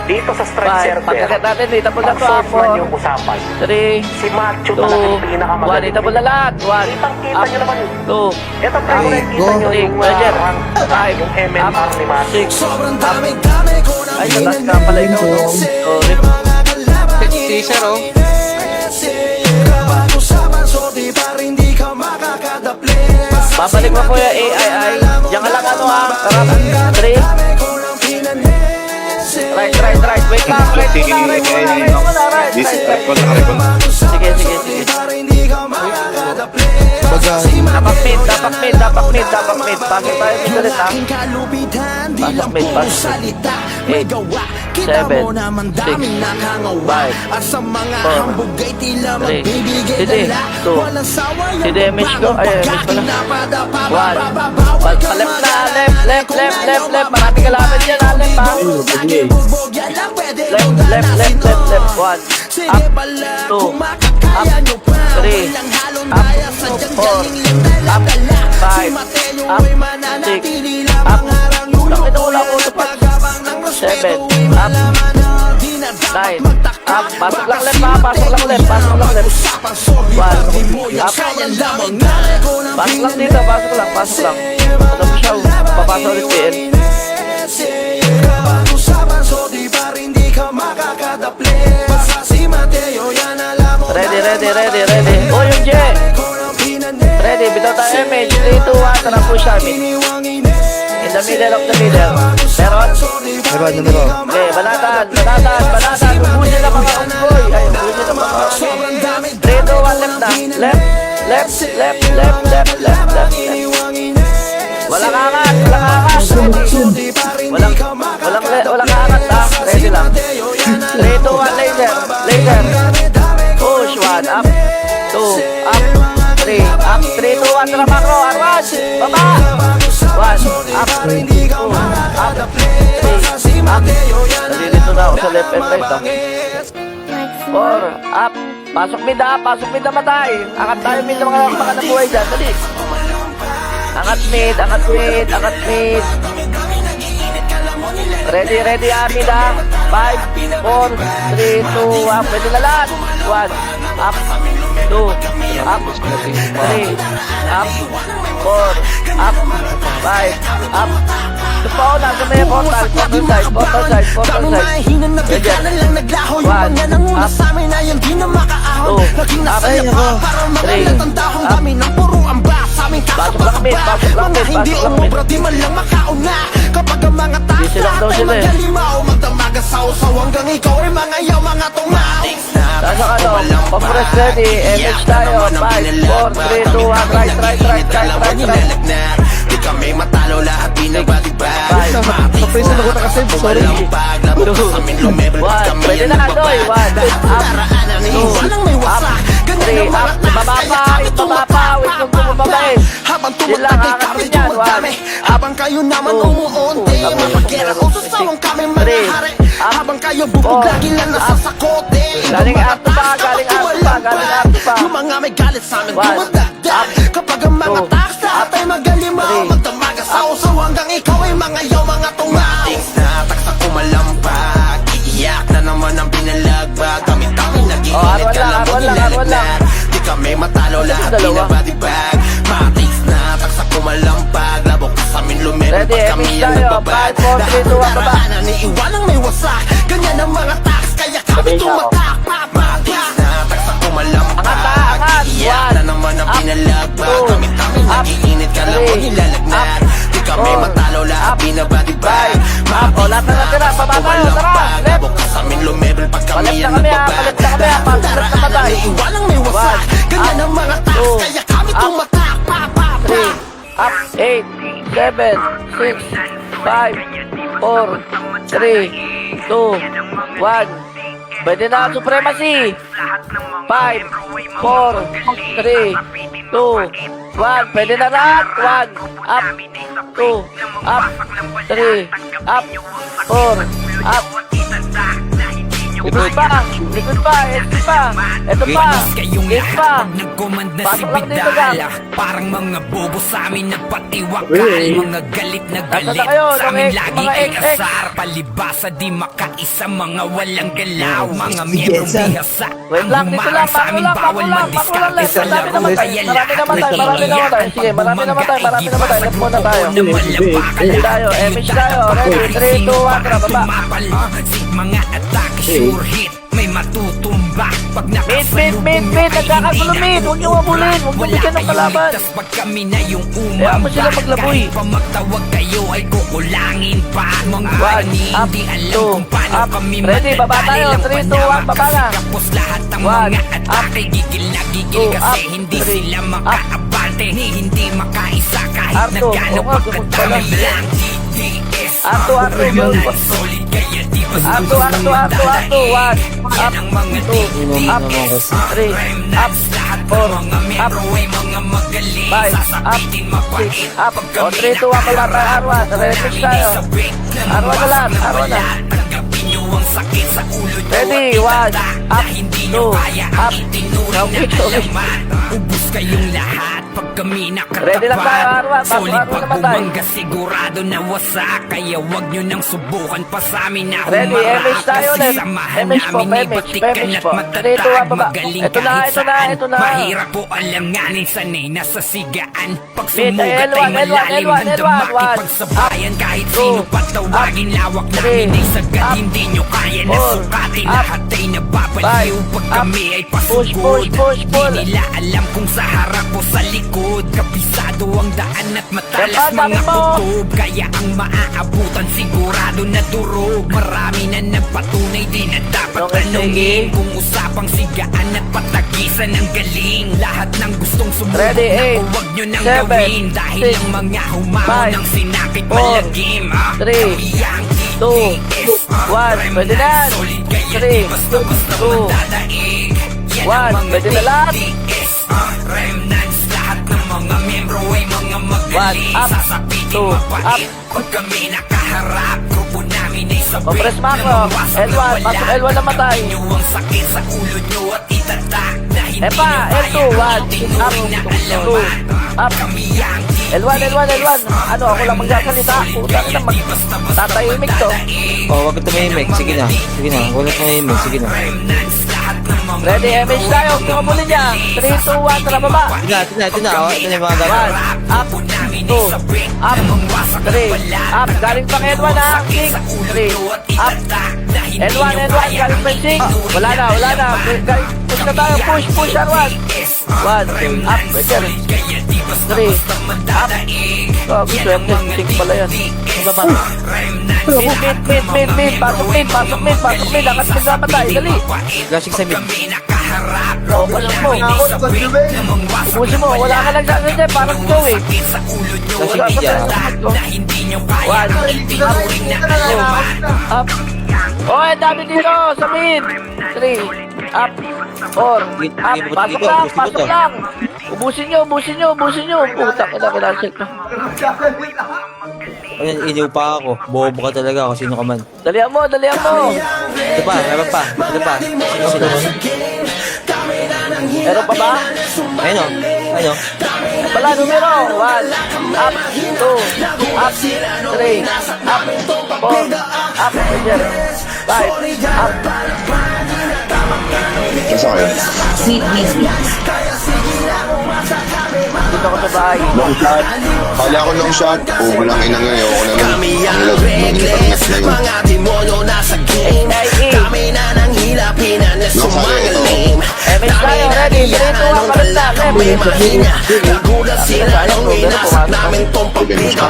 Dito sa strike 5. server, Pagkakat natin, dito po na to. pag-solve man 4, yung usapan, 3, si Macho 2, talaga yung 1. pinakamagaling. Dito po na lahat. 1. Kitang-kita nyo naman. 2. Ito pre, kung nakikita nyo yung Roger. rank, 5. yung MMR ni Macho. 6. Sobrang dami ko na Ay, natas ka pala ikaw. Sorry. 60, sir, oh. Babalik mo po yung AII. Diyan ka lang ano ha. Tarap. 3. Right. Wait lang. Right muna. Right. Sige. Dapat mid. Pasok tayo mid ulit ha. Pasok mid. 8, 7, 6, 5, 4, 3, Hindi, 2. Si damage ko. Ay, damage ko na. 1. Palep na. Left. Marami kalaban dyan ha. Left ha. Left. 1. Up. 2. Up. 3. Up. 4. Up. 5. Up. 6. Up. Bakit wala ko ito pa? 7. Up. 9. Up. Pasok lang left ha. Pasok lang left. 1. Up. Pasok lang dito. Pasok lang. Ano mo siya? Papasok ulit PL. Ready. Oh, yung J. Ready. Bitaw tayo image. 3, 2, 1. Tara po siya. In the middle of the middle. Meron? Okay, banatan. Ubusin na mga unggoy. Ay, ubusin na mga unggoy. 3, 2, 1, left na. Left. Walang angat. Walang angat ha. Ready lang. 3, 2, 1, laser. Push. 1, up. 2, up. 3, up. 3, 2, 1, tara macro. Arwas. Baba. 1, up. 2, up. 3, up. Nalilito na ako sa left and right ha. 4, up. Pasok mid na matay. Angat tayo mid ng mga nabuhay dyan. Dali. Angat mid. Ready, Amid ha. 5, 4, 3, 2, 1. Pwede na lahat. 1, up. 2, up. 3, up. 4, up. 5, up. Ito pa ako, nasa may portal side. Ready. 1, up. 2, up. 3, up. Pasok lang mid. Sisilak daw sila eh. Nasa ano, pa-press ready. MH tayo. 5, 4, 3, 2, 1. Right. Di kami matalo lahat binabati-bag. 5, Sa-presa na ko na kasi, sorry. 2, 1. Pwede na Doy. 1, up. 2, up. 3, up. Bababa. Wait kung bumabait. Habang Yun lang, tumatagay angat kami din yan. dumadami. 1, Habang kayo naman umuunti. Magkera kung sasawang kami mga 3, hari. Habang kayo bubog lagi lang nasasakote. Galing ato pa. Yung mga may galit sa amin 1, dumadagdag. Kapag ang mga 2, tax na atay magalimaw. 3, Magdamaga sa usaw hanggang ikaw ay mga yaw mga tungaw. Tings na taksa kumalampag. Iiyak na naman ang pinalagbag. Kami nag-iinit ka lang mo nilalaglag. Di kami matalo lahat binabati-bag. Matings na taksa kumalampag. Labok ka sa amin lumero pag kami ang nagbabad. Lahat ng daraanan iiwalang may wasak. Ganyan ang mga tax kaya kami tumatak. Matings na taksa kumalampag. Iiyak na naman ang pinalagbag. Kami nag-iinit ka lang mo nilalaglag. Di kami matalo lahat binabati-bag. Lahat na natira. Baba tayo. Tara. Left. Labok ka sa amin lumero pag kami ang nagbabad. Palit na kami. Iwalang may wasak. Ganyan ang mga tax kaya kami tumatak. 3, up. 8, 7, 6, 5, 4, 3, 2, 1. Pwede na ang supremacy. 5, 4, 3, 2, 1. Pwede na lahat. 1, up. 2, up. 3, up. 4, up. Ubus pa. Likod pa. SP pa. Ito pa. Gate pa. Pasok lang dito, gang. Parang mga bobo sa amin nagpatiwakal. Mga galit na Nasaan galit na kayo? sa amin Mga lagi XX. ay asar. Palibasa di makaisa mga walang galaw. Mga miyembro bihasa. Wait lang, dito lang. Bako lang. Marami namatay. Sige, marami namatay. Let's muna tayo. Ready tayo. Image tayo. Ready. 3, 2, 1. Tara, baba. Mga atake sure hit. May matutumba pag Mid. Nagkakagulo mid. Huwag niyo mabulin. Huwag niyo bigyan ng kalaban. Pag kami na yung Kaya mo sila maglaboy. kahit pa magtawag kayo ay kukulangin pa. Mga One, up, hindi alam two, kung paano up. kami Ready, baba tayo. 3, 2, 1, baba na. Tapos lahat ng One, mga atake gigil na gigil two, kasi up, hindi three, sila up. makaabante. Hindi makaisa kahit Up, na two. gano'n Oo nga, pa gumagpa kadami lang. lang. TTS Up, two, up, two, go. solid kaya di ba Up, two, up, two, up, two, up, two. 1, up, 2, up, 3, up, 4, up, 5, up, 6, up. O, 3, 2, 1, baba tayo, Arwan. Ready tayo. Arwan na lang, Arwan na. Ready, 1, up, 2, up. Okay. Ubus kayong lahat pag kami nakatapat. Ready lang tayo, Arwan. Bago Solid Arwan pag naman tayo. bumangga sigurado na wasak. Kaya wag nyo nang subukan pa sa amin na Ready, humarap. MH tayo Kasi ulit. samahan MH po, namin MH, ibatikan MH at po. matatag. 3, 2, 1, baba. Magaling Ito na, kahit ito na, saan. ito na. Mahirap po alanganin, sanay na sa sigaan. Pag Mid, sumugat L1, ay malalim, L1, handang L1, makipagsabayan. Kahit two, sino patawagin, lawak three, namin ay sagad. up, Hindi nyo kaya na four, sukatin. up, Lahat ay nababaliw pag up, kami ay push, pasugod. push, pull. Di nila alam kung sa harap o sa likod. Kabisado ang daan at matalas Yan pa, mga dami mo. kutob. Kaya ang maaabutan sigurado na durog. Marami na nagpatunay di na dapat Okay, tanungin. sige. Kung usapang sigaan at patagisan ng galing. Lahat ng gustong sumubok Ready, na eight, huwag nyo nang seven, gawin. Dahil six, ang mga humamo five, ng sinakit four, malagim. three, Kami ang 2, TTS, 1. Pwede na. solid kaya 3, di basta-basta 2, mandadaig. Yan 1. ang mga Pwede na lahat. TTS, remnants. Lahat ng mga miyembro ay mga magaling. 1, up, Sasapitin 2, mapait. Pag kami nakaharap, grupo namin ay sabik. O, press Mac, Na o. mawasak L1, na wala. pasok L1 namatay. Tanggapin nyo ang sakit sa ulo nyo at itatak na hindi Epa, nyo kaya L2, 1, ang tinuring na 2, alamat. up. Kami ang L1. Ano, ako lang magsasalita. Putang ina, tatahimik to. Oh, wag ka tumahimik. Sige na. Wala tumahimik. Sige na. Ready, MH tayo. Tumabuli niya. 3, 2, 1. Tara, baba. Ito na. Oh, ito na yung mga gagawin. 1, up, 2, up, 3, up. Galing pa kay L1 ha. 6, 3, up. L1, galing pa 6. Wala na. Guys, push na tayo. Push, R1. 1, up, pwede rin. 3, up. Oh, gusto yung 6 pala yan. Baba. Mid. Pasok mid. Lakas ka dapat tayo. Dali. Flashing sa mid. Oo, pasok mo. Ubusin mo. Wala ka nagsasadya. Parang ikaw eh. Flashing mid yan. 1, up. Oh, dami dito sa mid. 3, up. 4, up. Pasok lang. Ubusin nyo. Putang ina, kinansel pa. Ayan, iniw pa ako. Bobo ka talaga kung sino ka man. Dalihan mo. Ito pa, meron pa. Sino? Meron pa ba? Ayun o. Wala, numero. 1, up, 2, up, 3, up, 4, up, 5, up. Nasa kayo? Sweet Disney. Dito ako sa bahay. Long shot. Kala ko long shot. Oh, walang ina ngayon. Ako na lang. Kami ang Ang reckless, mga demonyo nasa game. Kami na nang hilapin na sumangalim. MH tayo, ready. 3, 2, 1, balik na. May Left. mahina, nagulat sila nung inasak namin tong pagbigo.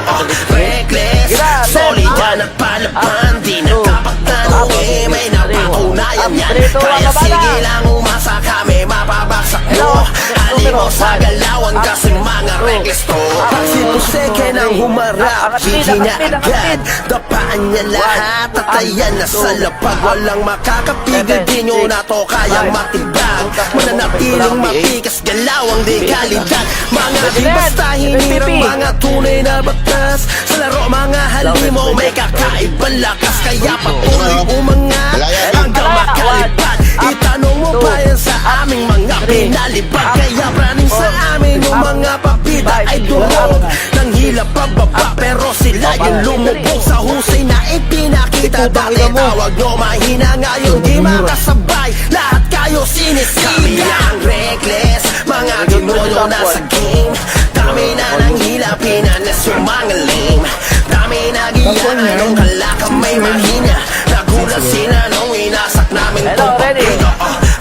Reckless, solid yan at palaban. Di na dapat tanongin, may napatunayan yan. Kaya sige lang umasa kami, mapabaksak mo. Alimaw sa galawan kasi mga reckless to. Pagsipuseke ng humarap, agad. Dapaan niya lahat at ayan na sa lapag. Walang makakapigil, di nyo na to kayang matibag. Mananatiling matikas, galawang di kalidad. Mga di basta hinirang mga tunay na batas. Sa laro mga halimo may kakaibang lakas. Kaya patuloy umangat hanggang palipad. Itanong mo pa yan sa aming mga pinalipad. Kaya praning sa amin yung mga papida ay durog ng hilap pababa. Pero sila yung lumubog sa husay na ipinakita. Dati tawag nyo mahina, ngayon di makasabay. Lahat kayo sinisira. Kami ang reckless, mga demonyo na sa game. Dami na ng hila, pinanas yung mga lame. Dami nagiyan, anong kala ka may mahina. Nagulat sila nung inasak namin Hello, tong ready? papito.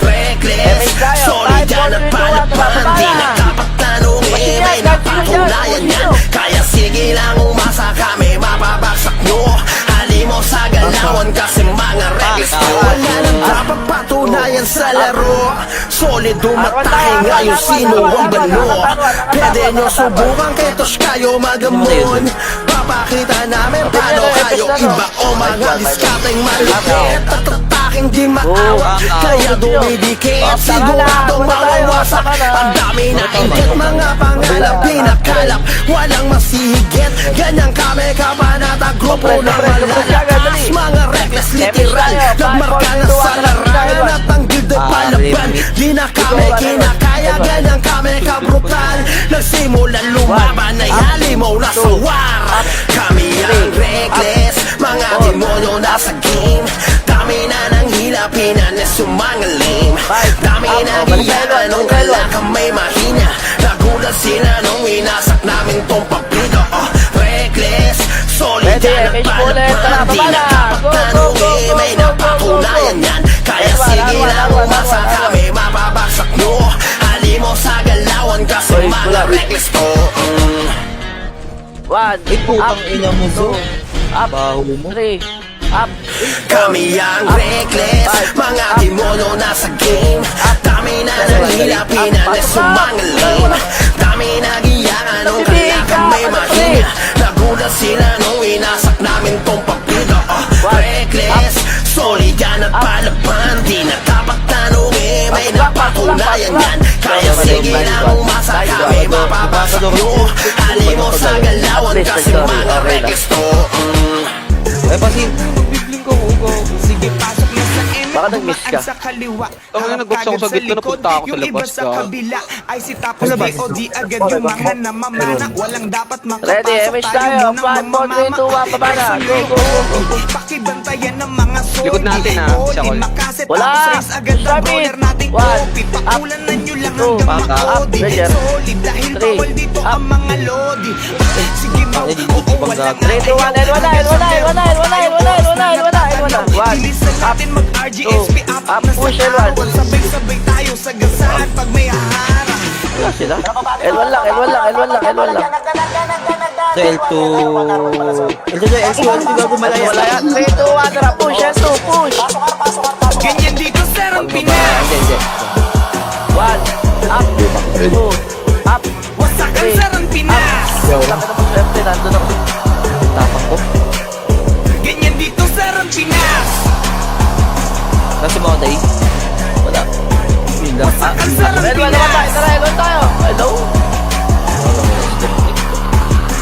Reckless, solid yan at palapan. Di na dapat tanungin, may napatunayan yan. Kaya sige lang umasa kami, mapabagsak nyo. Halimo sa galawan kasi mga reckless ko. Wala nang dapat patunayan sa laro. Solid umatake ngayon, sino ang balo? Pwede nyo subukan ketos kayo magamon. Papakita namin paano kayo iba o mga diskateng malupit. Tatataking di maawat, kaya dumidikit. Siguradong mawawasak. Ang dami na inggit, mga pangalap, pinakalap. Walang masihigit, ganyan kami kabanata. Grupo na malalakas, mga reckless literal. Nagmarka na sa larangan at ang gildo'y palaban. Di na kami kinakaya, ganyan kami kabrutal. Nagsimulan lumaban ay halimaw na sa war. Kami ang reckless, mga demonyo na sa game. Dami na ng hila, pinanas yung mga lame. Dami na giyan, nung kala ka may mahina. Nagulat sila nung inasak namin tong papito. Reckless, solid yan at palapan. Di na dapat tanungin, may napatunayan yan. Kaya sige lang umasa kami, mapabagsak nyo. Halimo sa galawan kasi mga reckless to. 1, Putang ina mo, bro. up, Baho mo. 3, up. Kami ang reckless, mga demonyo na sa game. Dami na ng hila, pinanas yung mga lame. Dami na giyangan, nung kala ka may mahina. Nagulat sila nung inasak namin tong papito. Reckless, solid yan at palaban. Di na dapat tanungin, may napatunayan yan. Kaya sige lang umasa kami, mapapasok nyo. Halimo sa galawan kasi mga reckless to. Eh, pasin. Bibling ko. Sige, pasok na sa M. Baka nag-miss ka. Sa kaliwa. Ang ina, nag-box ako sa gitna, napunta ako sa Yung iba labas sa ka. kabila ay si tapos DOD agad yung mga namamana. Walang dapat makapasok. Ready, MH tayo. 5, 4, 3, 2, 1, baba na. Go, go, go. Pakibantayan ng mga solid. Likod natin, ha, si Akol. Wala. Race agad ang Start it. bowler nating 1, copy. Pakulan na nyo lang two, hanggang up, makodi. pressure. Solid dahil 3, bawal dito up. ang mga lodi. Sige mo, oo wala nga. 3, 2, 1, and wala. Bilisan natin mag-RGSP up up, na sa push, L1. awat. Sabay-sabay tayo sa gasahan pag may haharap. Wala sila. L1 lang. So, L2. L2 gago malaya. Wala yan. 3, 2, 1, tara. Push, L2, push. Ganyan dito sir ang Pinas. Hindi. 1, up, 2, up. Wasakan sir ang Pinas. Siyempre, nandun ako. Tapang ko. Ganyan dito sir ang Pinas. Nasa mga day. Wala. Yun lang. Wasakan sir ang L1 naman tayo. Pinas. Tara, L1 tayo. Hello.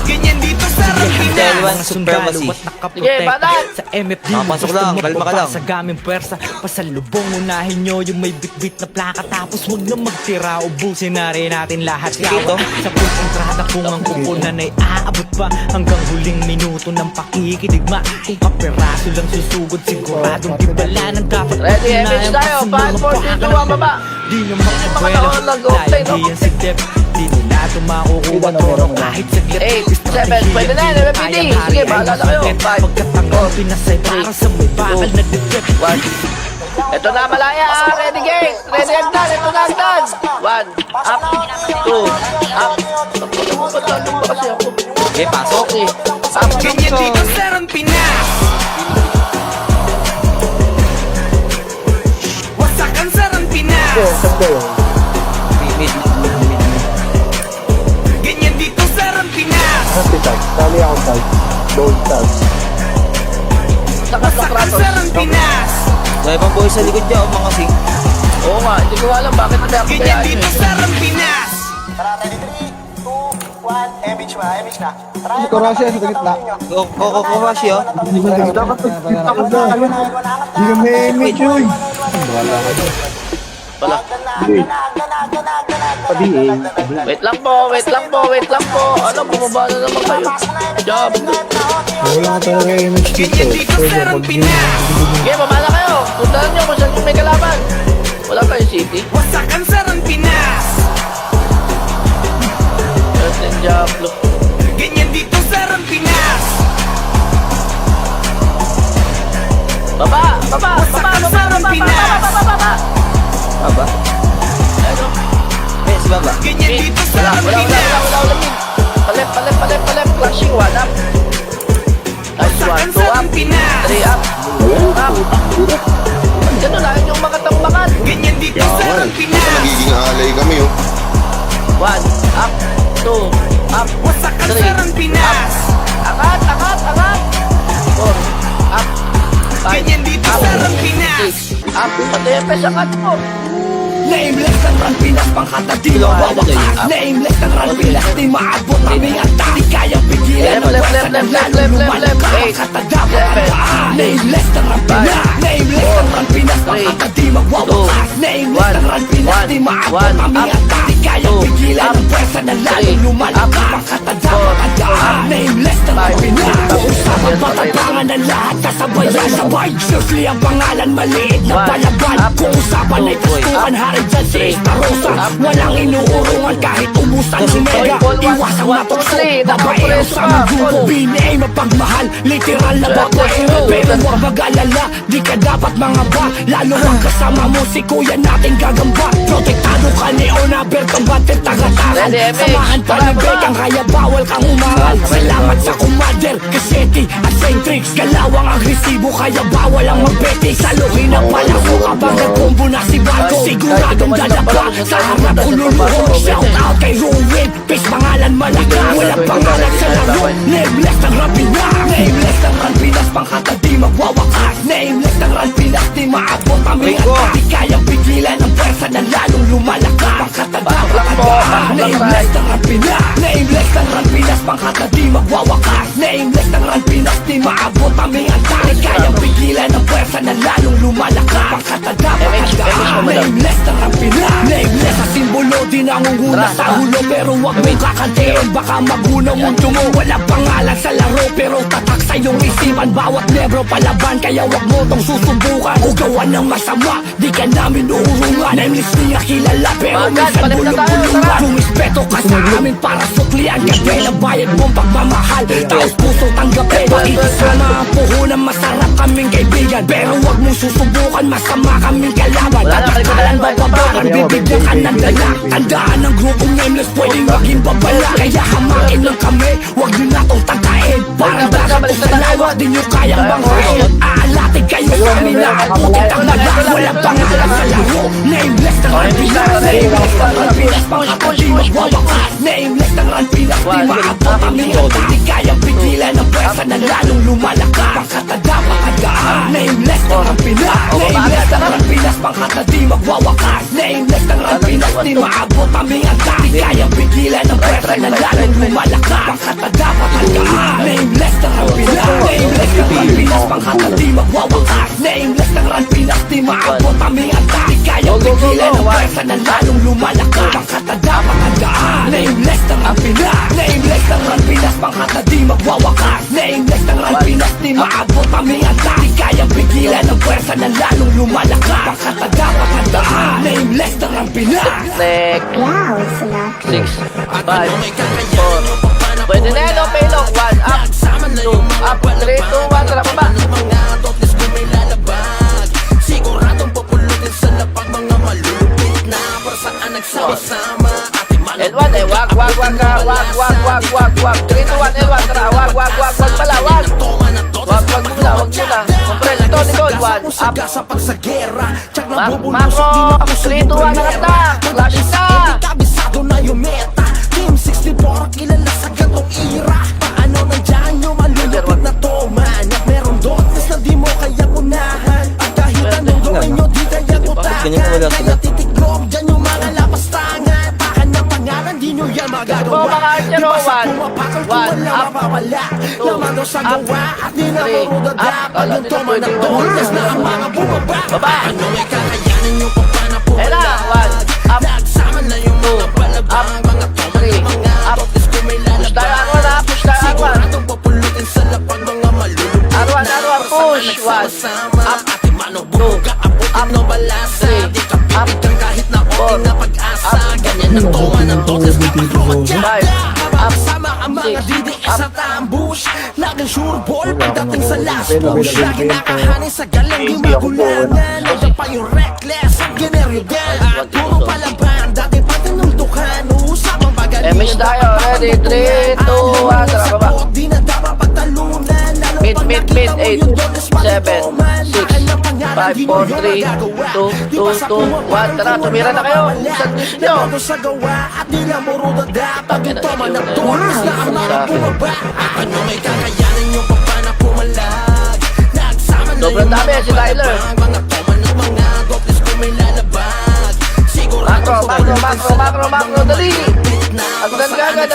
Ganyan dito sir ang L1 Pinas. supremacy. Sige, banan. Sa MFD Pasok lang, kalma ka lang. Sa gaming pwersa, pasalubong unahin nyo yung may bit-bit na plaka. Tapos huwag na magtira, ubusin na rin natin lahat. Dito? Sa konsentrada kung ang kukunan ay aabot pa hanggang huling minuto ng pakikidigma. Kung kaperaso lang susugod, siguradong di bala ng dapat. Ready, MH tayo. 5, 4, 3, 2, 1, baba. Di naman mga kabuelo, taon nag-open, dahil di yan si Dep. Di nila ito makukuha toro kahit saglit. 8, 7, pwede na, MFPD. Sige, bahala na kayo. 5, Pagkatanggal Pinasay para sa may bakal na dipit. 1. Ito na, malaya. Ready, gate. Ready, hagdan. Ito na, hagdan. 1, up, 2, up. Pagkatanggal pa kasi ako. Okay, pasok. 3, up. Ganyan dito sir ang Pinas. Wasakan sir ang Pinas. Mid. Ganyan dito sir ang Pinas. Wasakan sir ang Pinas. May pang boy sa likod niya, mga sing. Oo nga, hindi ko alam bakit hindi ako Ganyan kaya dito sir ang Pinas. Tara, ready, 3, 2, 1, image na. Tara, Ikaw Russia, sa gitna. Rush yun. Hindi ka may image yun. Wala. Wait lang po. Ano, bumaba na naman kayo. Job. Wala ka talaga image dito. Ganyan dito sir ang Pinas. Sige, baba na kayo. Puntahan nyo kung saan yung may kalaban. Wala tayong city. Wasakan sir ang Pinas. Curtain job. Look. Ganyan dito sir ang Pinas. Baba. Aba? Ano? Yes, baba. Ganyan dito sir ang Wala. Pinas. Palep. Flashing, 1 up. Nice, 1, 2 up. 3 up. Up. Ganun lang yung mga tambakan. Ganyan dito sir ang Baka Pinas. nagiging alay kami, oh. 1 up. 2 up. Wasakan 3 sir ang Pinas. Angat. 4 up. 5 Ganyan dito sir ang Pinas. 6 up. Pati yung pesangat mo. Nameless ang run Pinas, pangkata di mawawakas. Nameless ang run Pinas, di maabot aming ata. Di kayang pigilan ang Left. pwersa ng lalo lumalakas. Pangkata dapat handaan. Nameless ang run Pinas, nameless ang run Pinas, pangkata di mawawakas. Nameless ang run Pinas, di maabot aming ata. Di kayang pigilan ang pwersa ng lalo lumalakas. Pangkata dapat handaan. Nameless ang run Pinas, usapan patatangan ng lahat kasabay-sabay. Surely ang pangalan maliit na palaban. Kung usapan ay taskuhan harin dyan si Estarosa. Walang inuurungan kahit umusan si Mega. Iwasang matukso, babaero sa mga grupo. Bini mapagmahal, literal na babaero. Pero huwag mag-alala, di ka dapat mangaba. Lalo ang kasama mo si kuya natin gagamba. Protektado ka ni Onaber, pambatin tagataran. Samahan pa ni Bekang kaya bawal kang umangal. Salamat sa kumader, kaseti at Centrix. Galawang agresibo kaya bawal ang magbeti. Saluhin ang palaso kapag nagkumbo na si Barco. Siguradong dadapa sa harap ulul mo. Shout out kay Ruin, peace pangalan malaka. Walang pangalan sa laro. Nameless ang Rampinas, nameless ang Rampinas, pangkata di magwawakas. Nameless ang Rampinas, di maabot aming ata. Di kayang pigilan ang pwersa na lalong lumalakas. Pangkata dapat handaan. Nameless ang Rampinas, nameless ang Rampinas, pangkata di magwawakas. Nameless ang Rampinas, di maabot aming ata. Di kayang pigilan ang pwersa na lalong lumalakas. Pangkata dapat handaan. Nameless ang Rampinas, nameless sa simbolo. Di nangunguna sa hulo pero wag mong kakantiin. Baka magunaw mong tungo. Walang pangalan sa laro pero tatak sa iyong isipan. Bawat lebro palaban kaya wag mo tong susubukan. O gawa ng masama, di ka namin uurungan. Nameless niya kilala pero minsan bulong-bulungan. Rumispeto ka sa amin para suklian ka. Kaya bayad mong pagmamahal, taos puso tanggapin. Paiti sa mga puhunan, masarap kaming kaibigan. Pero wag mong susubukan, masama kaming kalaban. Tatakalan bababakan, bibigyan ka ng dala. Tandaan ng grupong nameless, pwedeng maging babala. Kaya hamakin lang kami, wag nyo na tong tangkain. Parang dagat sa lawa, di nyo kayang bangkain. Aalatin kayo sa amin na abutin ang mala. Walang pangalan sa laro. Nameless ang Rampinas, nameless ang Rampinas, pangkata di magwawakas. Nameless ang Rampinas, di maabot aming ata. Di kayang pigilan ang pwersa na lalong lumalakas. Pangkata dapat handaan. Nameless ang Rampinas, nameless ang Rampinas, pangkata di magwawakas. Nameless ang Rampinas, di maabot aming ata. Di kayang pigilan ang pwersa na lalong lumalakas. Pangkata dapat handaan. Nameless ang Rampinas, nameless ang Rampinas, pangkata di magwawakas. Nameless ang Rampinas, di maabot aming ata. Di kayang pigilan ang pwersa na lalong lumalakas. Pangkata dapat handaan. Nameless ang Rampinas, nameless ang Rampinas, pangkata di magwawakas. Nameless ang Rampinas, di maabot aming ata. Di kayang pigilan ang pwersa na lalong lumalakas. Pangkata dapat handaan. Nameless ang Rampinas. Next. Wow, it's a lot. 6, 5, 4. Pwede na yan, okay lang. 1 up, 2 up, 3, 2, 1. Tara pa ba? Siguradong pupulutin sa lapag mga malulupit na para saan nagsama-sama. L1 eh, wag. 3, 2, 1, L1. Tara, wag pala, wag. Wag muna. Compress ito, Nicole. 1 up. Sa pagsagera, tsak na Mako, 3, 2, 1 ang attack. Lagi ka. kabisado na yung meta. Team 64 kilala sa gantong ira. Paano nandyan yung malulupit na toman? At meron dotness na di mo kaya unahan. At kahit anong gawin nyo di kaya utakan. Kaya titiklog dyan yung mga lapastangan. Pakan ng pangalan di nyo yan magagawa. Mga archer, numero 1. 1, up. 2, up. 3, up. Kala nila pwede yung voltage na baba. Ayan na, 1, up. 2, up. 3, up. Push tayo, Arwan, ha? Push tayo, Arwan. Arwan, push. 1, up. 2, up. 3, up. 4, up. 5, up. 6, up. Laging sure ball pagdating sa last push. Lagi nakahanin sa galang di magulangan. Nandiyan pa yung reckless ang generyogan. Puro palaban, dati pa tinuldukan. Usapang pagalingan. Damage tayo, ready? 3, 2, 1, tara baba. Di na dapat pagtalunan. Mid, 8, 7, 6, 5, 4, 3, 2, 1. Tara, tumira na kayo. Saan gusto nyo? Sa gawa at di na muruda dapat ito man ang tulis na ang mga bumaba. Ano may kakayanan yung papana pumalag. Nagsama na Sobrang dami, si Tyler. mga toman ng mga goplis kung may lalabag. Siguro Macro, dali. Agdan ka agad.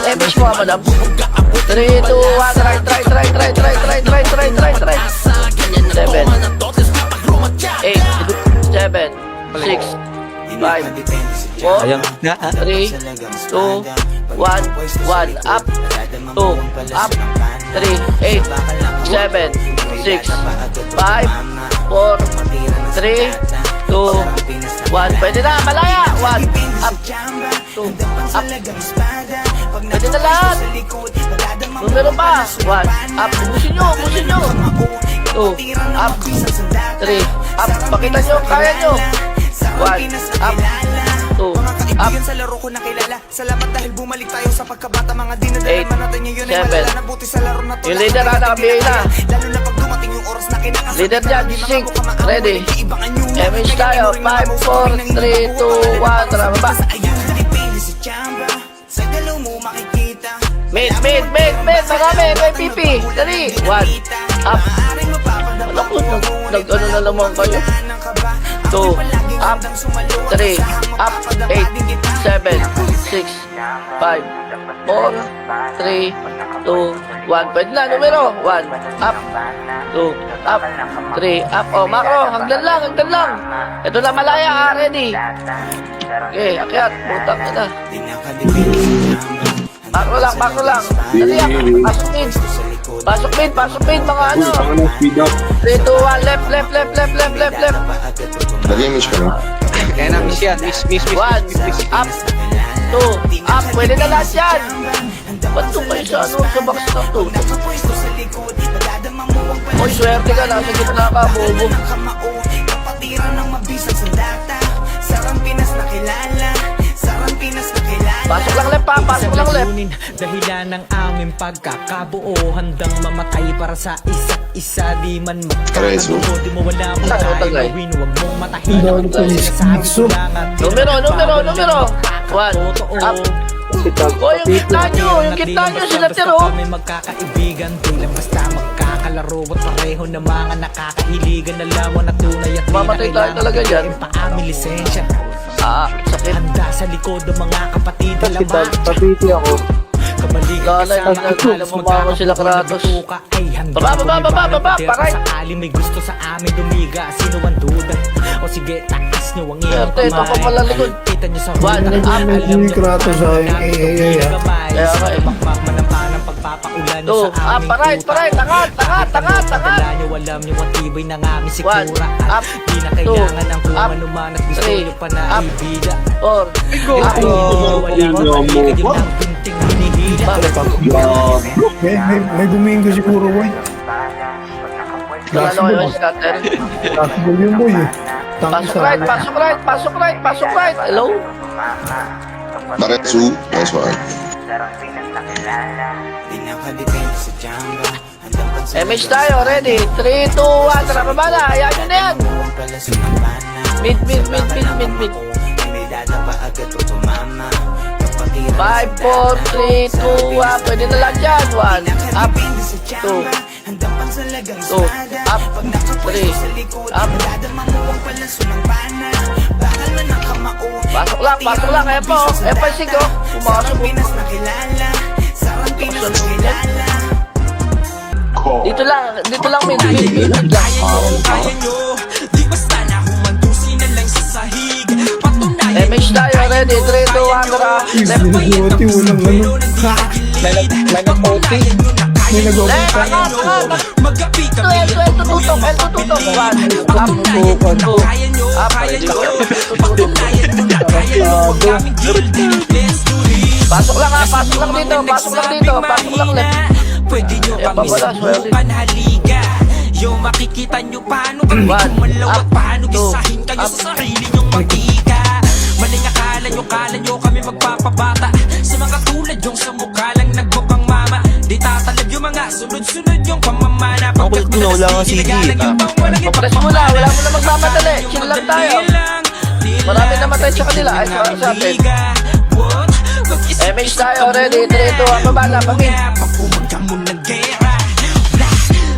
Damage mo, madam. 3, 2, 1, try. 7, 8, 7, 6, 5, 4, Ayun. 3, 2, 1, up, 2, up, 3, 8, 7, 6, 5, 4, 3, 2, 1. Pwede na, malaya. 1, up, 2, up. Pwede na lahat. Numero pa. 1, up. Pusin nyo. 2, up. 3, up. Pakita nyo, kaya nyo. 1, up. 2, up. Sa laro ko nakilala. Salamat dahil bumalik tayo sa pagkabata. Mga dinadala 8, man natin ngayon ay 7. malala na buti sa laro na to. Yung leader na nakabigay na. Lalo na pag dumating yung oras na kinakasama. Leader dyan, sync. Ready. Image tayo. 5, 4, 3, 2, 1. Tara, baba. Sa galaw mo makikita. Mid. Marami. May PP. Dali. 1, up. Wala ko. Nag-ano na naman kayo. 2, up. 3, up. 8, 7, 6, 5, 4, 3, 2, 1. Pwede na, numero. 1, up. 2, up. 3, up. O, macro. Hanggang lang. Ito na, malaya, ha? Ready. Okay, akyat. Butang na. Macro lang. Dali, Pasok mid, mga ano. Uy, pang speed up. 3, 2, 1, left. Nag-image ka na. Kaya na, miss yan. Miss. 1, up. 2, up. Pwede na lahat yan. Ba't ito kayo sa box na to? Uy, swerte ka. Nasa gitna ka, bobo. Kapatiran ng mabisang sandata. Sarang Pinas na kilala. Pasok lang left. Dahilan ng aming pagkakabuo. Handang mamatay para sa isa't isa. Di man Pareso. magkakabuo. Di mo wala mong Tagay. kaya gawin. Huwag mong matahin. Dahil pa ni Smigso. Numero. 1, up. O, yung gitna nyo, sila tiro. Kami magkakaibigan, di lang basta magkakalaro. At pareho na mga nakakahiligan. Alam mo na tunay at di na Mamatay tayo talaga dyan. pa aming lisensya. Sakit. Handa sa likod ng mga kapatid. Alam Papiti ako. Lalay, alam mo ba ako sila Kratos? Baba, paray. Sakali may gusto sa amin dumiga. Sino ang duda? O sige, taas nyo ang iyong Ito, ito pa pala likod. Kita nyo sa 1, up. Hindi Kratos sa akin. Kaya nga, Makmanampahan ang pagpapaulan nyo 2, sa up. aming Paray. Tangat. Wala nyo, alam nyo ang tibay ng aming sikura. 1, up. Di na kailangan ng kung up. ano man at gusto 3, nyo pa na up. ibida. 4, up. Wala nyo, kayo ng gunting hinihila. May buminggo siguro, boy. Wala kayo, scatter. Basketball yun, boy. Pasok right. Hello? Pareso. Nice one. Image tayo, ready? 3, 2, 1. Tara, baba na. Hayaan nyo na yan. Mid. 5, 4, 3, 2, 1. Pwede na lang dyan. 1, up. 2, up. 3, up. Pasok lang, ayan po. F5 oh. Pumasok po. Dito lang may lang. MH tayo, ready, 3, 2, 1, tara. Left, Buti, walang ano. May nag-OT. May nag-open left, pa. tutok. 1, up, 2, up, ready, go. Pasok lang dito, pasok lang left. Pwede nyo bang isubukan halika? Yo, makikita nyo paano kami One, kumalaw up, at paano two, gisahin kayo up. sa sarili nyong mantika. Maling akala nyo kami magpapabata sa mga tulad yung sa mukha lang nagbabang mama. Di tatalab yung mga sunod-sunod yung pamamana. Pagkat wala nga CD, Papress mo na, wala mo na magmamadali. Chill lang tayo. Marami namatay sa kanila, ay sa atin. MH tayo, ready, 3, 2, 1, babala, pagin. Pagkumagdamon ng gera,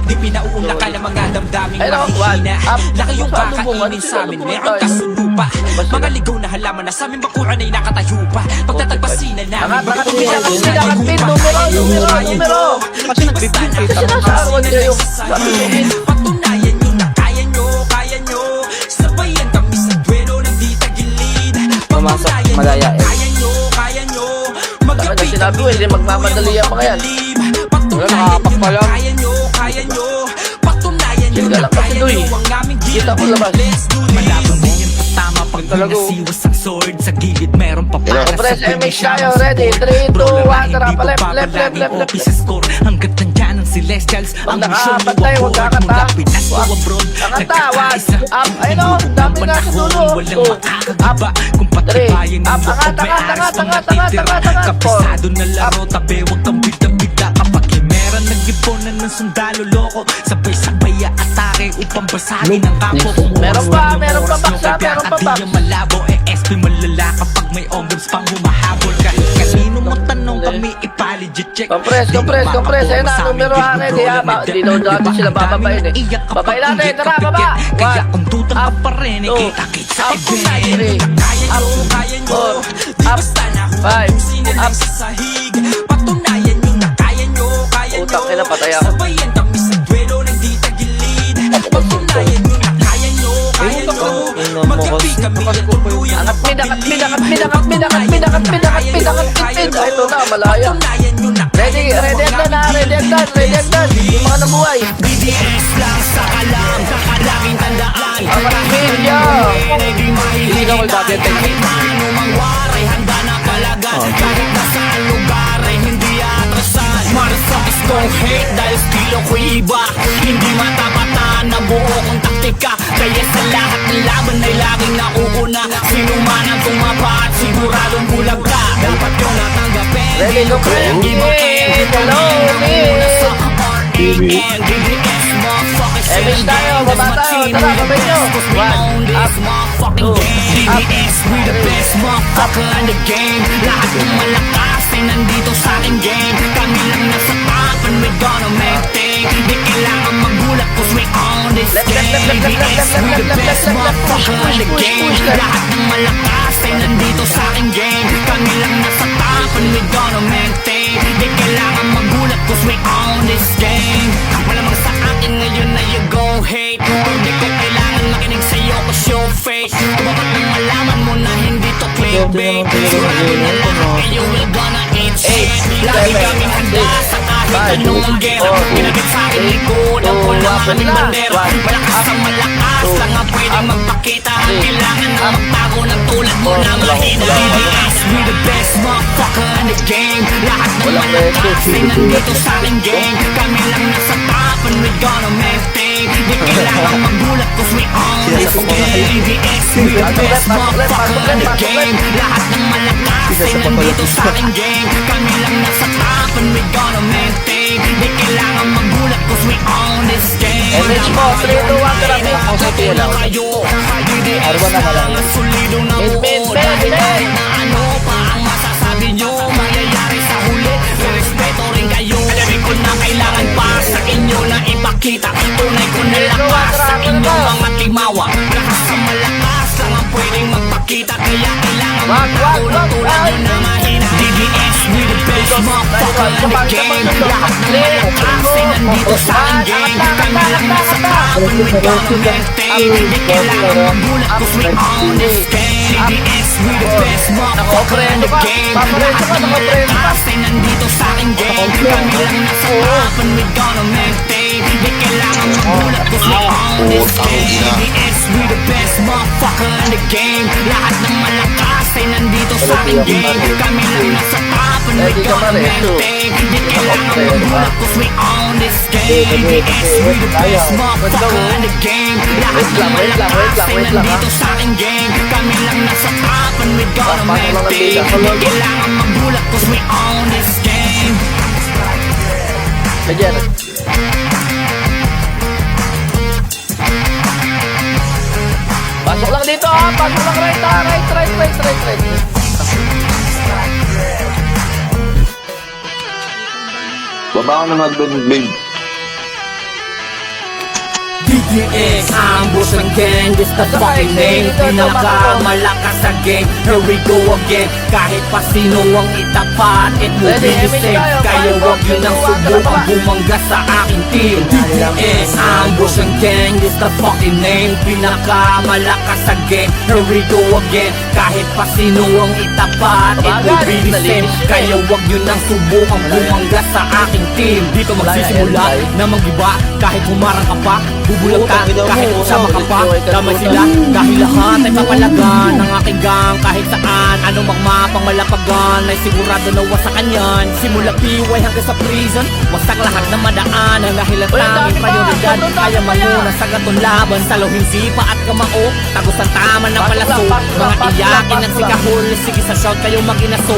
di pinauuna ka ng mga damdaming Ayun, mahihina. one, up. Laki yung Saan kakainin bubungan? sa amin, Saan meron bubungan ka tayo? sulupa. Mga ligaw na halaman na sa aming bakuran ay nakatayo pa. Pagtatagpasin na namin Angat, pin, numero. Kasi nagbibigay Kasi nasa arwan niya yung Patunayan nyo na kaya nyo. Sabayan kami sa duelo ng di tagilid. Pumasok, Patunayan nyo malaya, na kaya nyo. Dami na sinabi ko, hindi magmamadali ang mga yan. Wala, nakapak pa lang. Kaya nyo. Patunayan nyo Chill ka na lang kasi, kaya Doy. nyo ang aming Kita ko labas. Malabang din yung tama pag pinasiwas ang sword. Sa gilid meron pa para Press sa MH tayo, ready, 3, 2, 1, tara pa left. Score hanggat nandyan ang Celestials. Ang misyon mo nakapantay, huwag abroad kakata. mula Pinas to abroad. Kakata, Nagkakaisa, up, ayun o, dami na sa dulo. Walang Two, makakagiba up, kung patibayan up, ng loob, may aras pang natitira. Kabisado na laro, tabi, huwag kang bida-bida. Kapag himera, nag-iponan ng sundalo loko. Sabay-sabay atake upang basagin ang kampo. Meron pa baksa, meron pa Di yung malabo, SP malala kapag may onggoms pang humahabol ka. Kanino mo tanong kami ipaligid check. Compress, ayun na, numero ready ha. Hindi daw dati sila bababayin eh. Babay natin, tara, baba. Kaya 1, kung tutang ka up, pa rin, 2, kita-kit sa up, event. 3, up, 4, up, 5, up. Patunayan nyo na kaya nyo. Utang ina, patay ako. Sabayan kami sa duelo ng di tagilid. Patunayan nyo na kaya nyo. Magabi kami ang tuluyan. Angat mid. Ay, ito na, malaya. Ready agdan. Yung mga nabuhay. BDS lang sa kalam, kakalaging tandaan. Angat mid, yo. Hindi na wala dati. Kahit paano mangwari, handa na palagan. Kahit nasaan lugar, ay hindi atrasan. Motherfuckers gon' hate dahil estilo ko iba. Hindi matapatan na buo kong taktika. Kaya sa lahat ng laban ay laging nakuuna. Sino man ang tumapat, siguradong bulag ka. Dapat yung natanggapin. Ready, go, hello, RAN, BDS, motherfuckers. MH tayo, baba tayo, tara, babay nyo. 1, up, 2, up, BDS, we the best motherfucker in the game. Lahat ng malakas ay nandito sa aking game. Kami lang nasa top and we gonna maintain. Di kailangan magulat cause we own this game. BDS, we the best motherfucker in the game. Lahat ng malakas ay nandito sa aking game. Kami lang nasa top and we gonna maintain. Di kailangan magulat cause we own this game. Malamang sa akin ngayon na you gon' hate. Hindi ko kailangan makinig sa'yo cause your face. Bakit nang malaman mo na hindi to clickbait. Sigurado na lahat kayo will gonna eat shit. Lagi kaming handa sa kahit anong gera. Pinagit sa akin likod ang walang aming bandera. Malakas ang malakas lang ang pwedeng magpakita. Kailangan na magtago ng tulad mo na mahina. BDS, we the best motherfucker in the game. Lahat ng malakas ay nandito sa aking game. Kami lang nasa top and we gonna maintain. Di kailangan magulat cause we own this game. BDS, we the best motherfucker in the game. Lahat ng malakas ay nandito sa aking game. Kami lang nasa top and we gonna maintain. Di kailangan magulat cause we own this game. MH mo, 3, 2, 1, tara, mid. Arwan na lang. Mid. Kahit na ano pa ang masasabi nyo, mangyayari sa huli. Respeto rin kayo. Alamin ko na kailangan pa sa inyo na ipakita. Tunay ko na lakas sa inyong mga timawa. Lakas sa malakas lang ang pwedeng magpakita. Wag. Ay. DDS, we the best motherfucker in the game. Lahat ng malakasay nandito sa aking game. Kami lang nasa top and we dominate. Hindi kailangan magulat cause we own this game. DDS, we the best motherfucker in the game. Lahat ng malakasay nandito sa aking game. Kami lang nasa top and we dominate. Hindi kailangan magulat cause we own this game. DDS, we the best motherfucker in the game. Lahat ng malakas ay nandito sa aking game. Kami lang nasa top and we dominate. Hindi kailangan magulat cause we own this game. DDS, we the best motherfucker in the game. Lahat ng malakas ay nandito sa aking game. Kami lang nasa top and we dominate. Hindi kailangan magulat cause we own this game. Legend. Pasok lang dito ha. Pasok lang right ha. Right. Baba ka ng husband, babe. DDS, ambush ang gang, this the fucking name. Pinakamalakas sa game, here we go again. Kahit pa sino ang itapat, it will be the same. Kaya wag yun ang subukang bumangga sa aking team. DDS, ambush ang gang, this the fucking name. Pinakamalakas sa game, here we go again. Kahit pa sino ang itapat, it will be the same. Kaya wag yun ang subukang bumangga sa aking team. Dito magsisimula na mag-iba, kahit humarang ka pa, bubulag ka, kahit usama ka pa. Damay sila, dahil lahat ay papalagan ng aking gang. Kahit saan, anong magmapang malapagan, ay sigurado na wasak kanyan. Simula piway hanggang sa prison, wasak lahat ng madaanan. Dahil ang tanging prioridad, kaya manguna sa gatong laban. Saluhin sipa at kamao, tagos ang tama ng palaso. Mga iyakin at sikahol, sige sa shout kayo mag-inaso.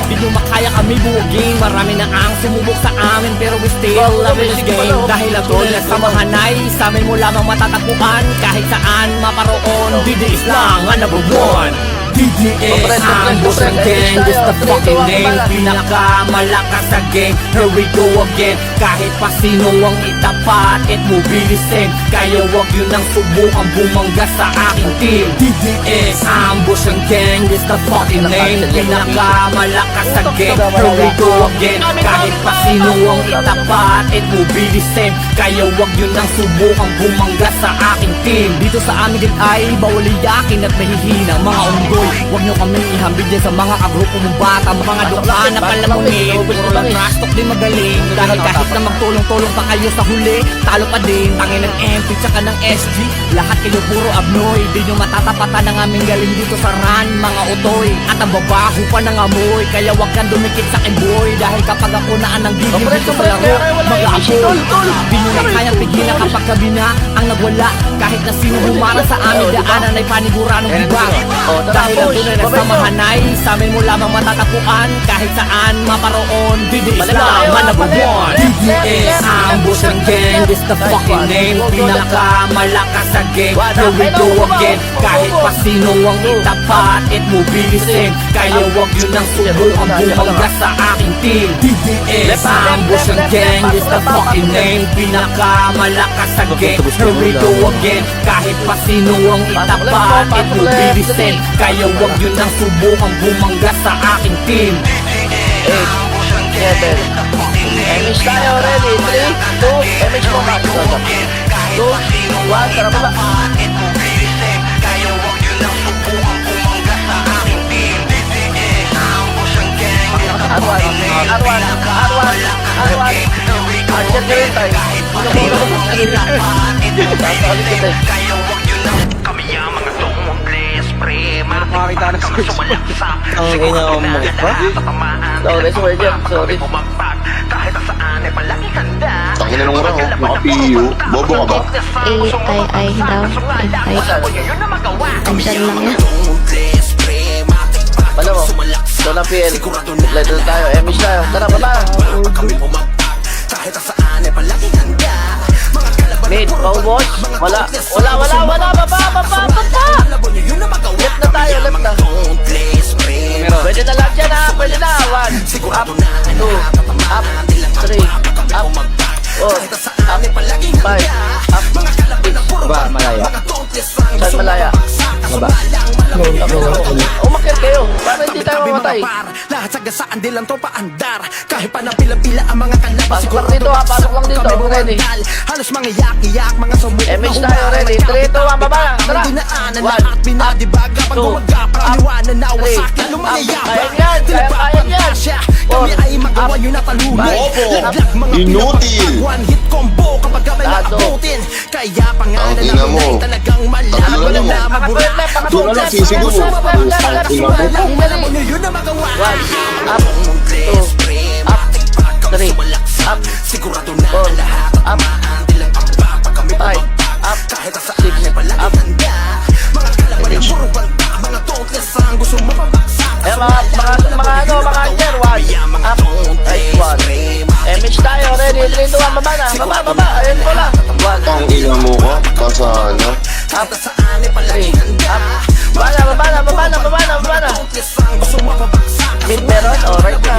Di nyo makaya kami buwagin. Marami na ang sumubok sa amin, pero we still love this game. Dahil ang tulad sa mahanay, sa amin mo lamang matatagpuan. Kahit saan maparoon, DDS lang ang number one. DDS, ambush ang gang, this the fucking name. Pinakamalakas sa game, here we go again. Kahit pa sino ang itapat, it will be the same. Kaya wag yun ang subukang bumangga sa aking team. DDS, ambush ang gang, this the fucking name. Pinakamalakas sa game, here we go again. Kahit pa sino ang itapat, it will be the same. Kaya wag yun ang subukang bumangga sa aking team. Dito sa amin din ay bawal iyakin at mahihina mga unggoy. Huwag nyo kami ihambig din sa mga kagrupo mong bata. Mga doka na palamunin, puro lang trash talk din magaling. Dahil kahit na magtulong-tulong pa kayo sa huli, talo pa din, tangin ng MP tsaka ng SG. Lahat kayo puro abnoy, di nyo matatapatan ang aming galing dito sa run, mga utoy. At ang babaho pa ng amoy, kaya wag kang dumikit sa akin boy. Dahil kapag ako naan ng gigil dito sa laro, mag-aapoy. Di nyo na kayang pigilan kapag gabi na ang nagwala. Kahit na sino humara sa amin daanan ay panigura ng bibag. Dahil ang tunay na samahanay, sa amin mo lamang matatapuan. Kahit saan maparoon, DDS lang ang number one. DDS, ambush ang gang, this the fucking name. Pinakamalakas sa game, here we go again. Kahit pa sino ang itapat, it will be the same. Kaya wag yun ang subukang bumangga sa aking team. DDS, ambush ang gang, this the fucking name. Pinakamalakas sa game, here we go again. Kahit pa sino ang itapat, it will be the same. Kaya wag yun ang subukang bumangga sa aking team. 8, 7. MH tayo, ready? 3, 2, MH mo ka. 2, 1, tara baba. Arwan. Archer ka rin tayo. Sasali kita eh. Makakita na sa Ang ina mo ba? Sorry dyan, sorry. Tangin na nung raw, naka-PU. Bobo ka ba? Ay daw. Andyan lang yan. Ano mo? Doon ang PL. Light na tayo. MH tayo. Tara, baba. Mid, paubos. Wala. Baba. Left na tayo, left na. Pwede na lang dyan ha. Pwede na. 1, up, 2, up, 3, up, 4, up, 5, up, 6. Ba, malaya. Saan malaya? Baba. Umakyat kayo, para hindi tayo mamatay. Lahat sa gasaan di lang to paandar. Kahit pa napila-pila ang mga kalabas. Pasok lang dito ha, pasok lang dito. Ready? Halos mga yak-iyak, mga sumuko. Image tayo, ready? 3, 2, 1, baba. Tara. Dinaanan lahat pinadibaga. Pag bumaga, paraliwanan na wasak. Lalong mga yapak. Kaya yan. Kami ay magawa nyo na talunan. Laglag mga Inutil. pinapag. One hit combo kapag may nakabutin. Kaya pangalan Ang ina ng mo. tunay talagang malaman Tatlo na na mo. mabura. Doon na lang sisigaw mo. Walang malamon nyo yun na magawa. 1, up, 2, up, 3, up, 4, up, 5, up, 6, up. Eh mga dyan, 1, up, nice 1. Image tayo, ready, 3, 2, 1, baba na, baba, ayun po lang. 1, Ang ina mo ka, kasana. up, 3, up. Baba na. Mid meron, right na.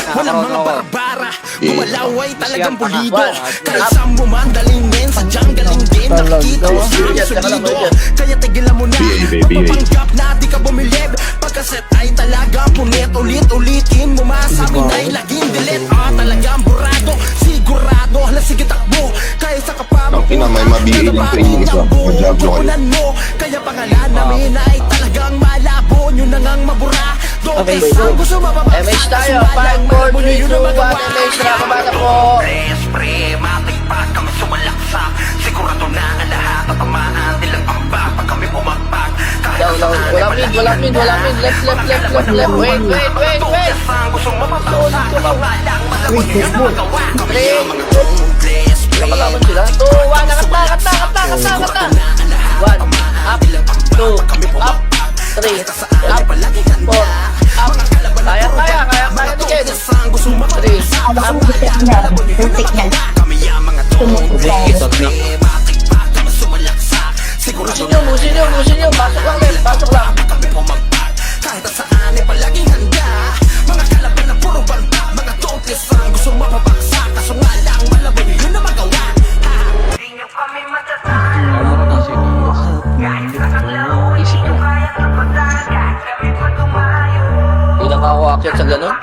Walang mga barbara. Gumalaway talagang Siya, pulido. one. Kahit saan mo man dalingin, sadyang galing din. Nakikita mo sila solido. Kaya tigilan mo na. Mapanggap na di ka bumilib. Pagkaset ay talaga punit. Ulit-ulitin mo masamin ay laging dilit. Talagang burado. Sigurado. Hala sige takbo. Kaya sa kapama Ang ina, may mabili yung training isa. Mag-jablo kayo. Kaya pangalan namin ay talagang malabo. Nyo na ngang mabura. Okay, MH tayo, 5, 4, 3, 2, 1, MH na kabata po. Pre, matipad kami sumalaksak. Sigurado na ang lahat at tamaan nilang pambak. Pag kami bumagpag Walang mid, left, wait. Gustong mapapag. Nakalaman sila. 2, 1, nakata. 1, up, 2, up, 3, up, 4, up. Kaya ni Ken. 3, up. Busin nyo. Pasok lang. Kahit saan ay palaging handa. Mga kalaban na puro banta. Mga toklis ang gusto mapapaksa. Kaso nga lang malabo nyo yun na magawa. Di nyo kami matatalo. Kahit sa kaglaro, hindi nyo kaya kapatag. Kahit kami pa tumayo. Hindi lang ako aakyat sa ganun.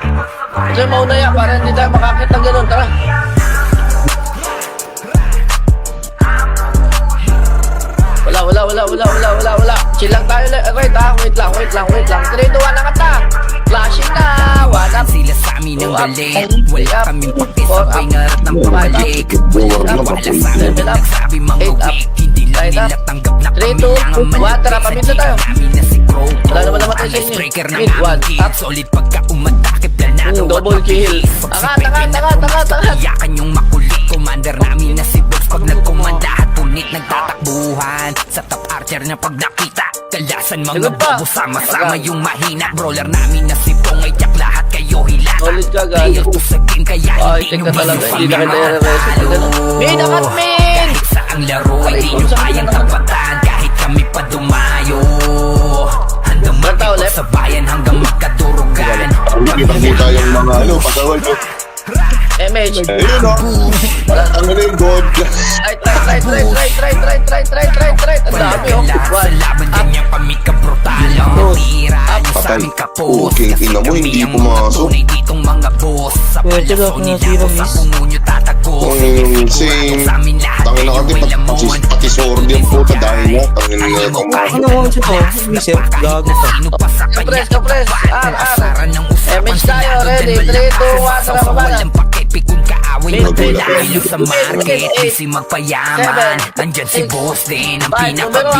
Kasi mauna yan, para hindi tayo makakit ng ganun. Tara. Wala. Chill lang tayo. Wait lang. 3, 2, 1, nakata. Flashing na. 1 up. Sila sa amin ang galit. Wala kaming pakisabay na rat ng bumalik. Wala sa amin nagsabi mga weak. Hindi lang nila tanggap na kami ang malapit. Tara, pamit na tayo. Namin na si Crow. Wala naman namatay sa inyo. Breaker ng Mid, 1 aming up. solid pagka umatakip planado. Double kill. Angat. Iyakan yung makulit. Commander namin na si Box. Pag nagkomanda at punit nagtatakbuhan. Sa top archer na pag nakita. Kalasan mga Sigod pa. bobo sama-sama yung mahina. Brawler namin na si Bong ay tiyak lahat kayo hilata. Solid ka, guys. Players to sa game kaya hindi check nyo na talaga. Hindi na kita matalo. Mid, angat, mid! Kahit sa ang laro hindi nyo kayang tapatan. Kahit kami pa dumayo. Handang makipag sa bayan hanggang magkadurugan. Kita mo tayong mga pagkawal ko. MH. Ayun o. Ang ina yung god. Right. Ang dami oh. Sa 1 laban up. ganyan pamika brutal. Ang natira nyo sa Patay. aming kapos. Okay, ina mo, hindi Kami ang mga pumasok. tunay ditong mga boss. Sa palaso nila ko sa puno nyo tatago. Same. Sa amin lahat Tangin na kayo kasi ay lamon. pati sword yung puta dahil na. Tangin na Alam mo itong kahit Ano ko siya to? Miser, gago ka. sino pa sa kanya Kapres. Asaran ng usapan MH tayo, sila ready? doon 3, 2, 1, malakas. tara, baba na. Walang pakipikon kaaway Mid, magdalayo mid, sa mid, market. mid, Easy magpayaman. 7, Andyan si 6, Boss din ang 5, pinakabita. numero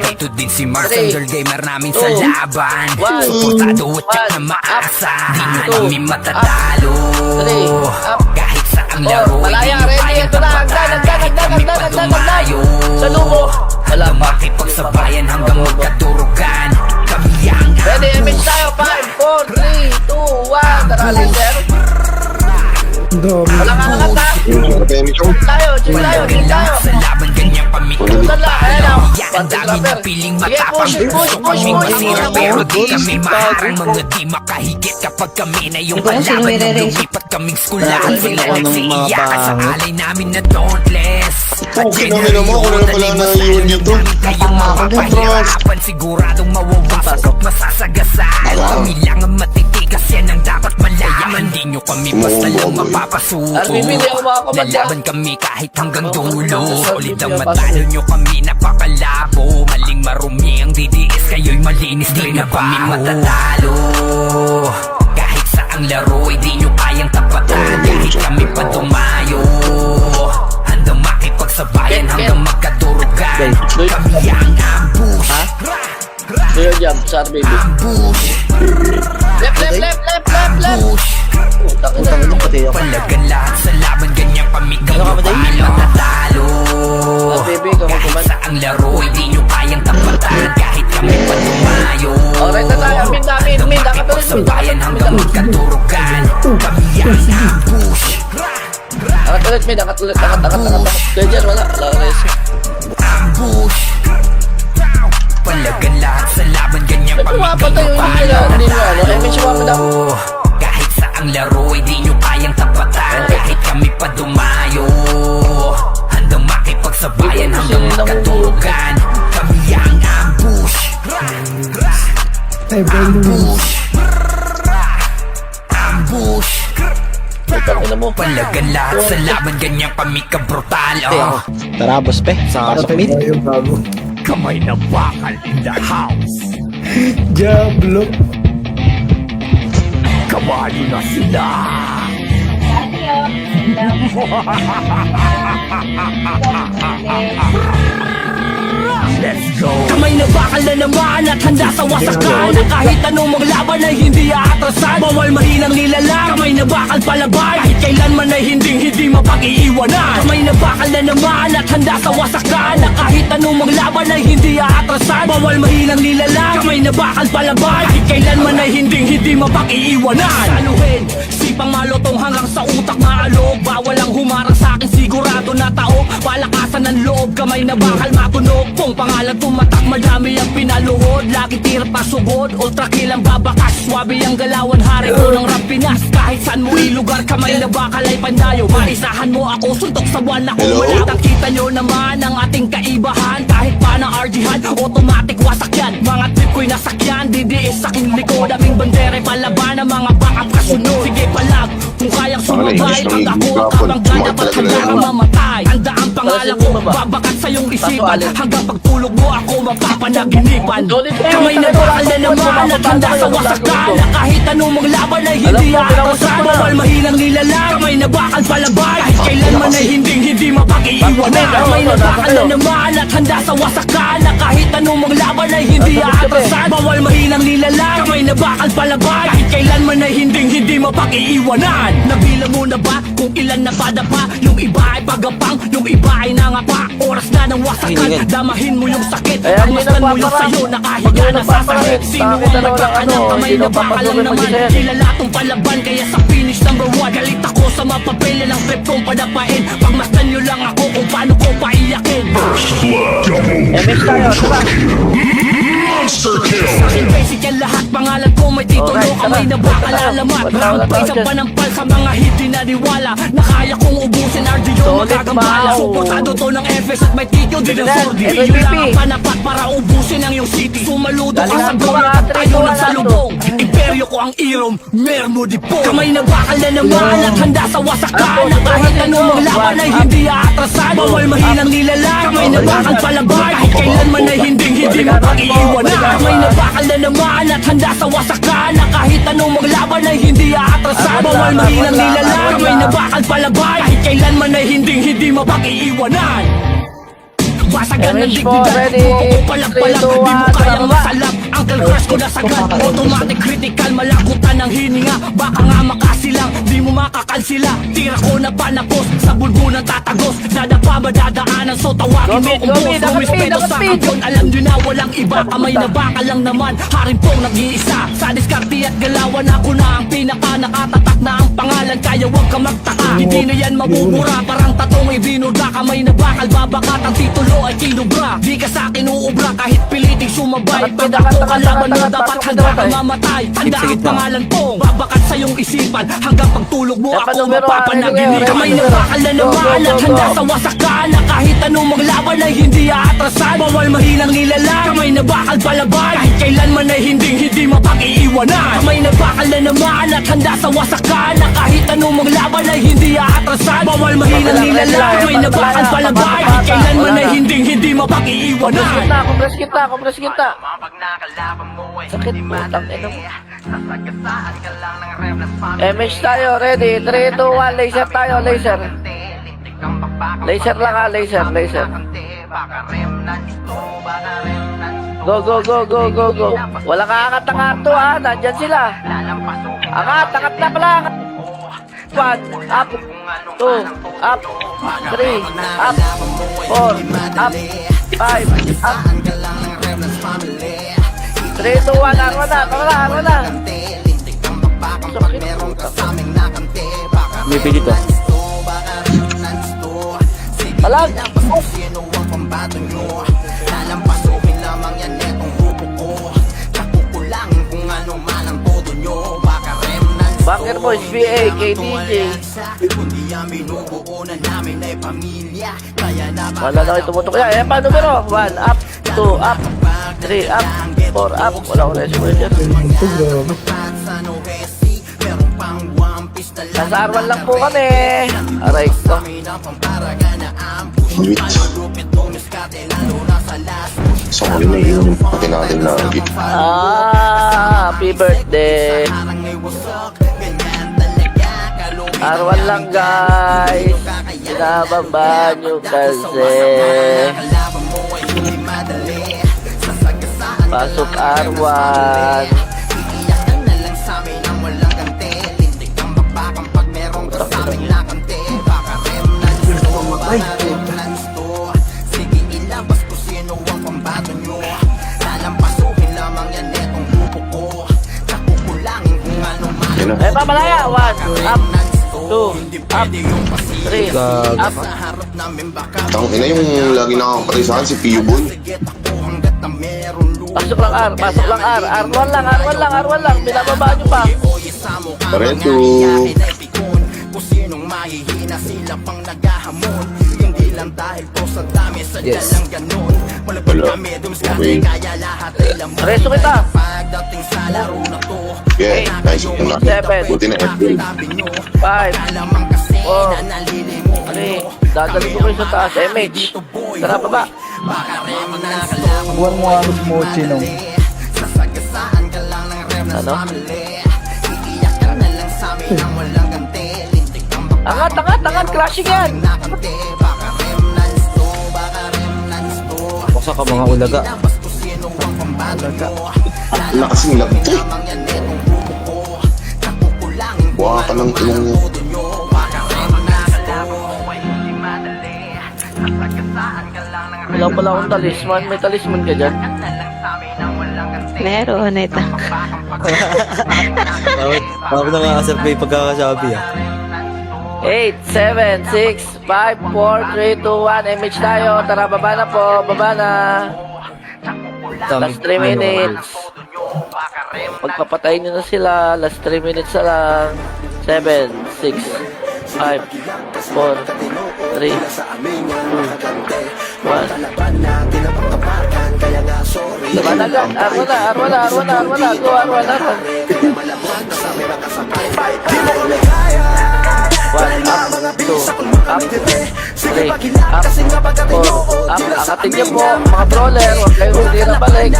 4, Ito din si Mars, 3, ang girl gamer namin sa 2, laban. 1, Suportado at tiyak na 1, maasa. Di nyo 2, kami matatalo. 3, up. Kahit sa ang laro, Malaya, hindi nyo ready? kayang Ito na, tapatan. Kahit kami pa dumayo. Sa lumo. Wala pa. Makipagsabayan hanggang magkadurugan. Kami ang Ready, MH tayo. 5, 4, 3, 2, 1. Tara, laser. Walang angat ha. Yung sa pemi ko. Chill tayo. Sa laban ganyan pamikot. Tutan lang. Ayan lang. Ang dami na piling matapang. Gusto kaming masira pero di kami maharang. Mga di makahigit kapag kami na yung kalaban. Nung lumipat kaming skulahan, sila nagsiiyakan sa alay namin na dauntless. Oh, kinamina mo, ako na pala na iwan nyo to. Kayong mapapahirapan, siguradong mawawasok, masasagasaan. Kami lang ang matitigas, yan ang dapat malaman. Di nyo kami basta lang mapapasuko. Lalaban kami kahit hanggang dulo. Ulit ang matalo nyo kami, napakalabo. Maling marumi ang didiis, kayo'y malinis. Di na kami matatalo. Kahit saang laro, di nyo kayang tapatan. Kahit kami pa tumayo, handang makipagsabayan hanggang magkadurugan. Kami ang ambush. Clear jump, sir, baby. Ambush. Left. Ambush. Utang ilong pati ako. Palagan lahat sa laban, ganyan kami kapapalo. Matatalo. Baby, ikaw Kahit magkuman. saang laro, hindi nyo kayang tapatan. Kahit kami pa tumayo. Alright na tayo, min. Makipagsabayan hanggang magkadurugan. Kami ang ambush. Angat ulit, min. Angat. Clear dyan, wala res. Ambush. Palagan lahat sa laban, ganyan Ba't pumapatay yung hindi nyo ano? Eh, may sumapad ako. Kahit saang laro, hindi nyo kayang tapatan. Kahit kami pa dumayo, handang makipagsabayan hanggang magkaturugan. Kami ang ambush. Ay, bro. Ambush. Ambush. Putang ina mo. Palagan lahat sa laban, ganyan kami kabrutal. Tara, boss, pe. Sa mid. Tayo bago. Kamay na bakal in the house. Diablo. Kabado na sila. Let's go. Kamay na bakal na naman at handa sa wasakan. Kahit anong maglaban ay hindi aatrasan. Bawal mahinang nilalang. Kamay na bakal palaban. Kahit kailanman ay hindi mapag-iiwanan. Kamay na bakal na naman at handa sa wasakan. Kahit anong maglaban ay hindi aatrasan. Bawal mahinang nilalang. Kamay na bakal palaban. Kahit kailanman ay hindi mapag-iiwanan. Saluhin, sipang malotong hanggang sa utak maalog. Bawal ang humarang sa akin, sigurado na tao. Palakasan ng loob, kamay na bakal matunog. Kung pangalan tumatak, madami ang pinaluhod. Lagi tira pa sugod, ultra kill ang babakas. Swabe ang galawan, hari ko ng rap Pinas. Kahit saan mo ilugar, kamay na bakal ay pandayo. Maisahan mo ako, suntok sa buwan ako. Malapit kita nyo naman ang ating kaibahan. Kahit pa na RG-han, automatic wasak yan. Mga trip ko'y nasakyan, didiis sa aking likod. Aming bandere palaban ang mga bakap kasunod. Sige palag, kung kayang sumabay. Pag ako ang kabangga, dapat handa ka mamatay. Handa ang pangalan ko, babakat sa iyong isipan. Hanggang pagtulog mo ako mapapanaginipan. Kamay na bakal na naman at handa sa wasakan. Kahit anong maglaban ay hindi aatrasan. Bawal mahinang nilalang. Kamay na bakal palaban. Kahit kailanman ay hindi mapag-iiwanan. Kamay na bakal na naman at handa sa wasakan. Kahit anong maglaban ay hindi aatrasan. Bawal mahinang nilalang. Kamay na bakal palaban. Kahit kailanman ay hindi mapag-iiwanan. Nabilang mo na ba kung ilan na padapa? Yung iba ay pagapang, yung iba ay nangapa. Oras na ng wasakan, damahin mo yung sakit. Pagmasdan mo yung sayo, nakahiga na sa sahig. Sino ang nagkakanang kamay na bakal lang naman. Kilala tong palaban, kaya sa finish number 1. Galit ako sa mapapela ng trip kong padapain. Pagmasdan nyo lang ako kung paano ko paiyakin. MX tayo, diba? Sa akin basic yan lahat, pangalan ko may titulo. Kamay na bakal alamat. Round pa isang panampal sa mga hindi naniwala. Nakaya kong ubusin RGO, magkagambala. Suportado to ng FS at may tito din ang sordi. Iyo lang ang panapat para ubusin ang iyong city. Sumaludo ka sa goal at tayo nagsalubong. Imperyo ko ang irom, mermo di po. Kamay na bakal na naman at handa sa wasakan. Kahit anong maglaban ay hindi aatrasan. Bawal mahinang nilalang. Kamay na bakal palaban. Kahit kailanman ay hindi mapag-iiwanan. Kamay na bakal na naman at handa sa wasakan. Kahit anong maglaban ay hindi aatrasan. Bawal mahinang nilalang. Kamay na bakal palaban. Kahit kailanman ay hindi mapag-iiwanan. Basagan ng dignidad, buko ko palag-palag. Di mo kayang masalap, Uncle Crush ko nasagad. Automatic critical, malakutan ng hininga. Baka nga makasilang, di mo makakalsila. Tira ko na panapos, sa bulbo ng tatagos. Nadapa madadaanan, so tawagin mo kung boss. Rumispeto sa kampiyon, alam nyo na walang iba. Kamay na baka lang naman, harin pong nag-iisa. Sa diskarte at galawan, ako na ang pinaka. Nakatatak na ang pangalan, kaya wag ka magtaka. Hindi na yan mabubura, parang tatong ibinurda. Kamay na bakal bakal babakat ang titulo ay kinubra. Di ka sa akin uubra kahit piliting sumabay. Pag ako kalaban mo dapat handa ka mamatay. Handa ang pangalan kong babakat sa iyong isipan. Hanggang pagtulog mo ako mapapanaginip. Kamay na bakal na naman at handa sa wasakan. Na kahit anong maglaban ay hindi aatrasan. Bawal mahinang nilalang. Kamay na bakal palaban kahit kailanman ay hindi mapag-iiwanan. Kamay na bakal na naman at handa sa wasakan. Na kahit anong maglaban ay hindi aatrasan. Bawal mahinang nilalang. Kamay na bakal palaban kahit kailanman ay hindi mapag-iiwanan. Kompres kita. Sakit mo, tangina mo. MH tayo, ready? 3, 2, 1, laser tayo, laser. Laser lang ha, laser. Go. Walang aangat-angat to ha, nandyan sila. Angat na pala. 1, up, 2, up, 3, up, 4, up, 5, up. 3, 2, 1, arwa na. May pili to. Alag! Banger Boys, VA, KDJ. Wala na kayo tumutok. Ayan pa, numero 1, up, 2, up, 3, up, 4, up. Wala ko na yung super. Nasa arwan lang po kami. Aray ko. Wait. So, yun yung pati natin na gift. Happy birthday. Arwan lang guys. Binababa nyo kasi. Pasok arwan. Eh, pamalaya. 1, up, 2, up, 3, up. Tang ina yung lagi nakakapatay sa akin si Pio Boy. Pasok lang R. R1 lang. Binababa nyo pa. Pareto. Yes. Wala. Okay. Reso kita. Yeah, nice. Una. 7, Buti na April. 5, 4, 3. Dadali ko kayo sa taas. MH. Tara baba. Buwan mo ang mochi nung. Ano? Angat. Crashing yan. Buksa ka mga ulaga. Wala kasing lagto. Buha ka ng ilong niya. Wala pala akong talisman. May talisman ka dyan? Meron ito. Bakit nakakasap may pagkakasabi ah. 8, 7, 6, 5, 4, 3, 2, 1. MH tayo. Tara, baba na po. Baba na. Last 3 minutes. Pagpapatayin nyo na sila. Last 3 minutes na lang. 7, 6, 5, 4, 3, 2, 1. Labanagan. Arwa na. Go, arwa na. 1, up, 2, up, 3, up, 4, up. Akatin niyo po, mga brawler. Huwag kayo hindi na balik.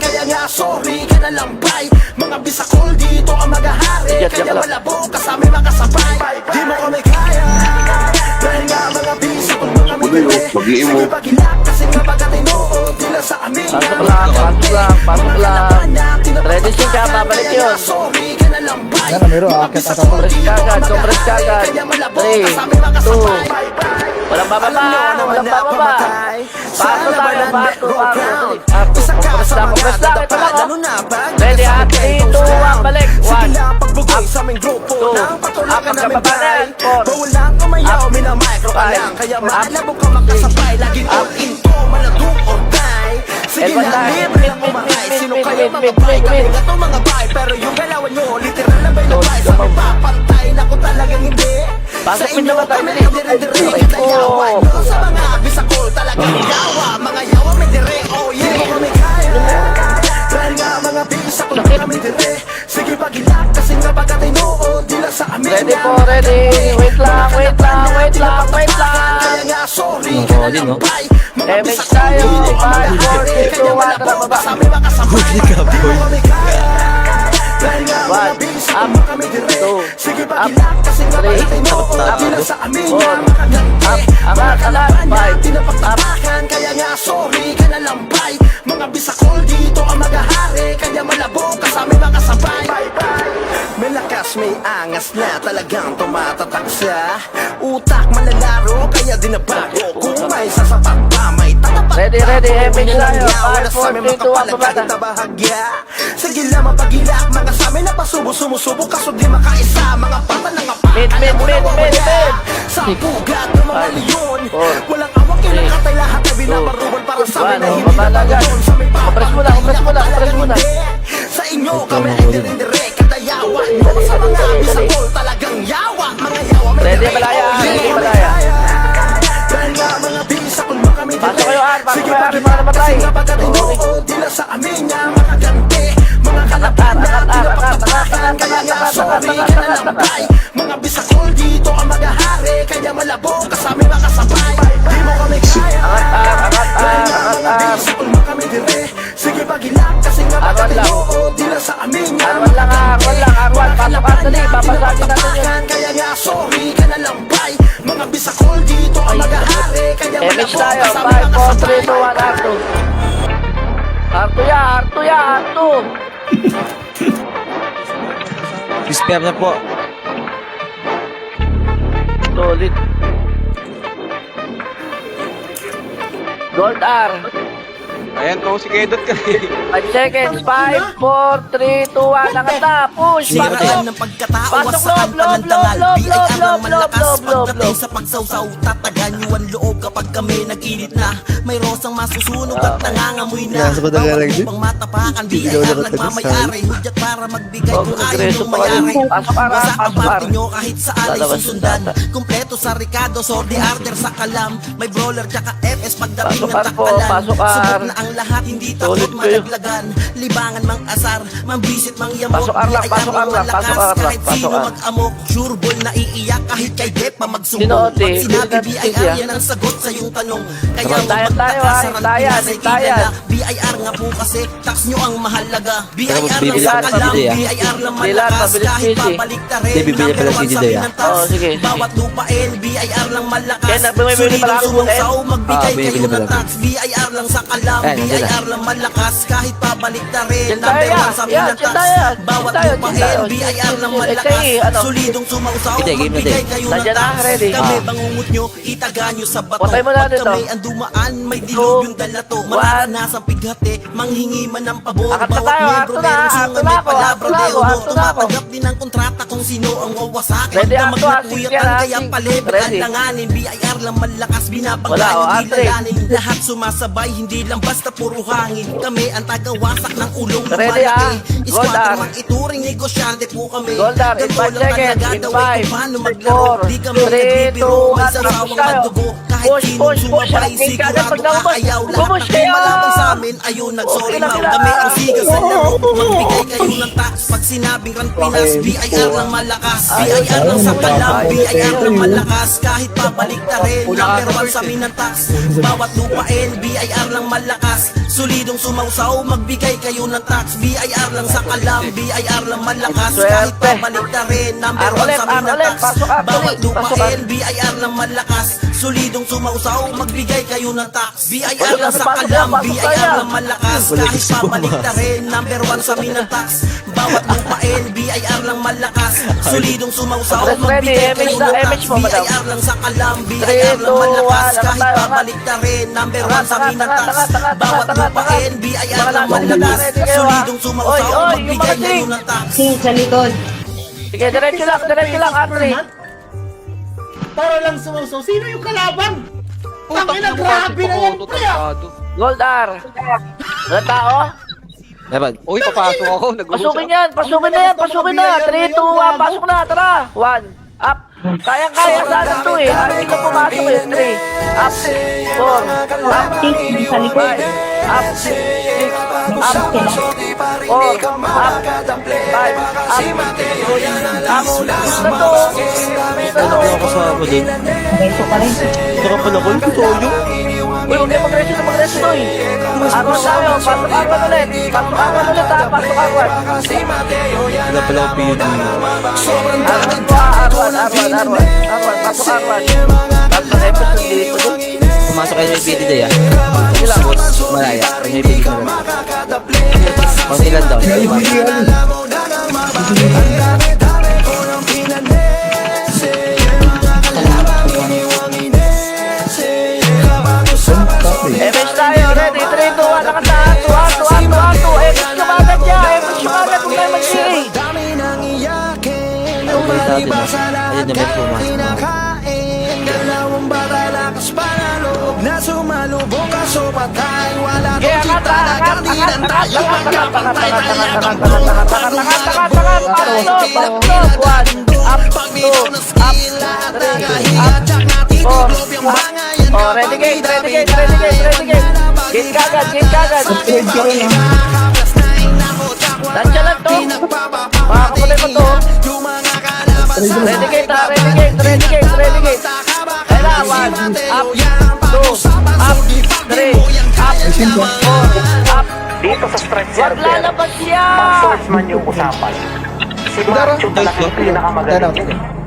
Kaya nga sorry ka na lang bay. Mga bisakol dito ang maghahari. Kaya malabo kasama makasabay. Di mo kami kaya. Dahil nga mga bisakol mga Mag-iimo. kasi nga pagkatinood nila sa amin. Pasok lang. Ready siya ka, babalik yun. Sorry ka na lang bay. Yan, meron. Akit at ako. Compress kagad. 3, 2, Walang bababa, walang bababa. Paso tayo, paso. Kumpas lang, ito lang, oh. Ready, at 3, 2, 1, balik. 1, up, 2, up, magkababa na yan. 4, Walang kumayaw, up, minamicro ka 5, lang. Kaya up, maalabo ka makasabay. Laging all in to, maladong or die. Sige Evan na, tayo. libre ang mamahay. Sino kayo mga bay? Kami nga to mga bay. Pero yung galawan nyo, literal na bay na bay. Sa may papantay na ko talagang hindi. Sa Pasok inyo naman tayo, kami Billy. dire-dire kadayawan. Oh. Sa mga bisakol talagang yawa. Mga yawa may dire, oh yeah. Kami kaya. Dahil nga mga bisakol kami dire. Sige pag-ilak kasi nga pagkatinood. Dila sa amin ready nga. po, ready. Wait lang. Kaya nga sorry ka na lang bay. Mga Damage bisakol tayo. dito, 5, mga 4, hari. 3, 2, Kaya 1, malabog baba. sa amin makasabay. Di mo kami kaya. Dahil nga mga 1, bisakol up, kami dire. 2, Sige up, pag-ilak kasi nga 3, pagkatinood. up, Dila sa amin 4, nga makaganti. up, Mga angat, kalaban 5, natin na pagtapakan. Kaya nga sorry ka na lang bay. Mga bisakol dito ang magahari. Kaya malabog ka sa amin makasabay. May lakas, may angas na talagang tumatatak sa utak malalaro, kaya dinabago. Kung may sasapat pa, may tatapat Ready, pa. ready, Kung epic walang tayo. yawa na 5, sa amin 4, 3, 2, 1, makapalagay bababa. na bahagya. Sige lang mapagilak, mga sa amin na pasubo-sumusubo. Kaso di makaisa, mga pata na nga pa. Mid. Sa pugat ng mga 5, leon. 4, Walang awak, 3, kinakatay lahat na binabaruan para sa amin na 1, hindi babala agad. nabagon. Sa may Compress mo lang, compress mo lang, compress mo lang. Sa inyo kami ay dire-dire kadayawa. No, sa mga bisakol talagang yawa. Mga yawa may Ready, dire, malaya, oh, yeah, ready, kami malaya. kaya. Dahil nga mga bisakol mo kami dire. Pasok kayo, Ar, pasok Sige, kayo, Ar, pag- mga namatay. kasi nga pagkatinood, di na sa amin nga makaganti. Mga kalaban natin na pagtapakan. Kaya nga sorry ka na lang bay. Mga bisakol dito ang magahari. Kaya malabog ka sa amin makasabay. Di mo kami kaya. Dahil nga mga bisakol mo kami dire. Sige pag-ilak kasi nga pagkatinood, di na sa amin nga Arwan lang, Arwan lang, Arwan. Pasok ka, dali. Papasagin natin yun. kaya nga sorry ka na lang bay. Mga bisakol dito ang magahari. Kaya Image malabog tayo. ka sa amin 5, 4, makasabay. 3, 2, 1, Arto. Arto. Spare na po. Solid. Gold R. Ayan po, si Kedot ka 5 seconds. 5, 4, 3, 2, 1. Angat na. Push. Sigaan Pasok. ng pagkatao, Pasok, wasakan loob, panandangal. loob, BIR ang loob, malakas loob, pagdating loob. sa pagsawsaw. Tatagan nyo ang loob kapag kami nag-init na. May rosang masusunog at nangangamoy na. Bawat upang matapakan, BIR nagmamayari. Hudyat para magbigay Oh, kung ayaw regreso nung pa kayo. mayari. Pasok, Ara, Wasak ang pasok, parte Ara. nyo kahit saan ay Lalabas susundan. yung data. Kompleto sa Ricardo, sordi arter sa kalam. May brawler tsaka FS pagdating Pasok, ng Ar po, takalan. pasok, Ar. Subok na ang lahat, hindi takot Solid kayo. malaglagan. Libangan mang asar, mambisit mang yamot. Pasok, Ar lang, BIR pasok, Ar lang, malakas, pasok, Ar lang, kahit pasok, sino Ar. mag-amok. Sure ball na iiyak kahit kay Depa magsumbong. Sinote, Pag sinabi hindi natin BIR, siya. yan ang sagot sa iyong tanong. Kaya Tayo, huwag tayo, magtakasan ang tayan, Pinas ay tayan. kilala. BIR nga po kasi tax nyo ang mahalaga. BIR lang bibili sa lang, kalam, pabili, ah. BIR lang Bibili lang, malakas. pabili, Kahit Gigi. pabalik na rin, Hindi, bibili pala number si one sa Gigi, ah. pinantas. Oo, sige, sige. Bawat lupain, BIR lang malakas. Kaya bumibili pala ako, Sulido-sumungsaw, magbigay bumibili kayo pala ng ako. tax. BIR lang sa kalam, Ayan, nandiyan BIR lang malakas. Kahit pabalik na rin, Yan number tayo, one sa yan, pinantas. yan tayo. Bawat Yan tayo, lupain, yan tayo. BIR lang Yan, malakas. yan, ano? Solidong sumausaw, Hindi, game na magbigay din. kayo ng Nandiyan na, tax. ready. Kami Ah. bangungot nyo, itaga nyo sa bato. Patay mo na Pag dito. kami ang dumaan, may dilubyong dalato. Mararanasang pighati, manghingi man ng pabor. Akat na Bawat tayo, miyembro ato na, meron ato sungan, na may ako, palabra, ato na de ako, honor. ato na ako. Tumatanggap din ang kontrata kung sino ang wawasak. Ready, Magdamag ato, na asik kuyakan, yan, kaya asik. palibig Ready. langanin. BIR lang malakas, Wala, binabangga oh, hindi Andre. lalanin. Lahat sumasabay, hindi lang basta puro hangin. Kami ang tagawasak ng ulong Ready, lumalaki. ah. Squadron Goldar. mang ituring, negosyante po kami. Goldar, in Ganito 5 lang seconds, talaga in daw ay 5, kung paano maglaro. 4, Di kami 3, nagbibiro, 2, may 1, sasawang push tayo. magdugo. Kahit Push, sinong push, push. sumabay, King Kagad, sigurado pag naubos. aayaw. Lahat Push ng kayo. malabang sa amin, ayun, nag-sorry Okay na now. sila. Kami ang siga sa laro, magbigay kayo ng tax. Pag sinabing Grand Pinas, BIR lang malakas. BIR lang sa kalam, BIR lang malakas. Kahit pabalik na rin, number one sa amin ang tax. Bawat lupain, BIR lang malakas. Solidong sumausaw, magbigay kayo ng tax. BIR lang sa kalam, BIR lang malakas. Kahit Swerte. pabalik na rin, number Ar one ulit, sa amin ar ang ulit. tax. Pasok, ar Bawat ulit. Pasok, ar. lupain, BIR lang malakas. Solidong sumausaw, magbigay kayo ng tax. BIR Pasok lang na, sa pasok kalam, na, pasok BIR tayo. lang malakas. Kahit pabalik na rin, number 1 sa minatax. Bawat lupain, BIR lang malakas. Solidong sumausaw, Press ready, magbigay image kayo na, ng tax. image mo, madam. BIR lang sa kalam, 3, BIR 2, lang malakas. 1, Kahit pabalik na rin, number 1 sa minatax. Bawat lupain, BIR lang malakas. Solidong sumausaw, magbigay kayo ng tax. Sa likod. Sige, diretso lang, Andre. Para lang sumuso. Sino yung kalaban? Tangina, grabe na yan, pre. Gold R. Ilan tao? Dapat. Uy, papasok ako. Pasukin yan, pasukin na. 3, 2, 1, pasok na, tara. 1, up. Kaya sana to eh. Hindi ka pumasok eh. 3, up. 4, up. 5, up. 6, up. 4, up. 5, up. Gusto to. Ano ako sa ako din? Ito ka pala ko. Ito yun. Uy, huwag kayo mag-resto to eh. Arwan tayo, pasok Arwan ulit. Pasok Arwan ulit ha, pasok Arwan. Wala pala ako PUD. Arwan, pasok Arwan. Tapos episode dito doon. Pumasok kayo may PUD day ah. Sige lang. Malaya. May PUD na rin. Pang ilan daw? MS tayo, ready, 3, 2, 1, nakataan. 2, 2, 2, 2, MS kumagad niya, MS kumagad, huwag tayo mag-siri. Ang ulit natin ah. Ayun na may pumasok. Kaya angat. Oh, ready gate. Gate kagad. Tansya lang to. Makakapalay pa to. Ready gate. Kaya na, 1, up, 2, up, 3, up, 4, up. Dito sa strike Wag lalabas siya! swordsman yung usapan. Si Macho talaga yung pinakamagaling.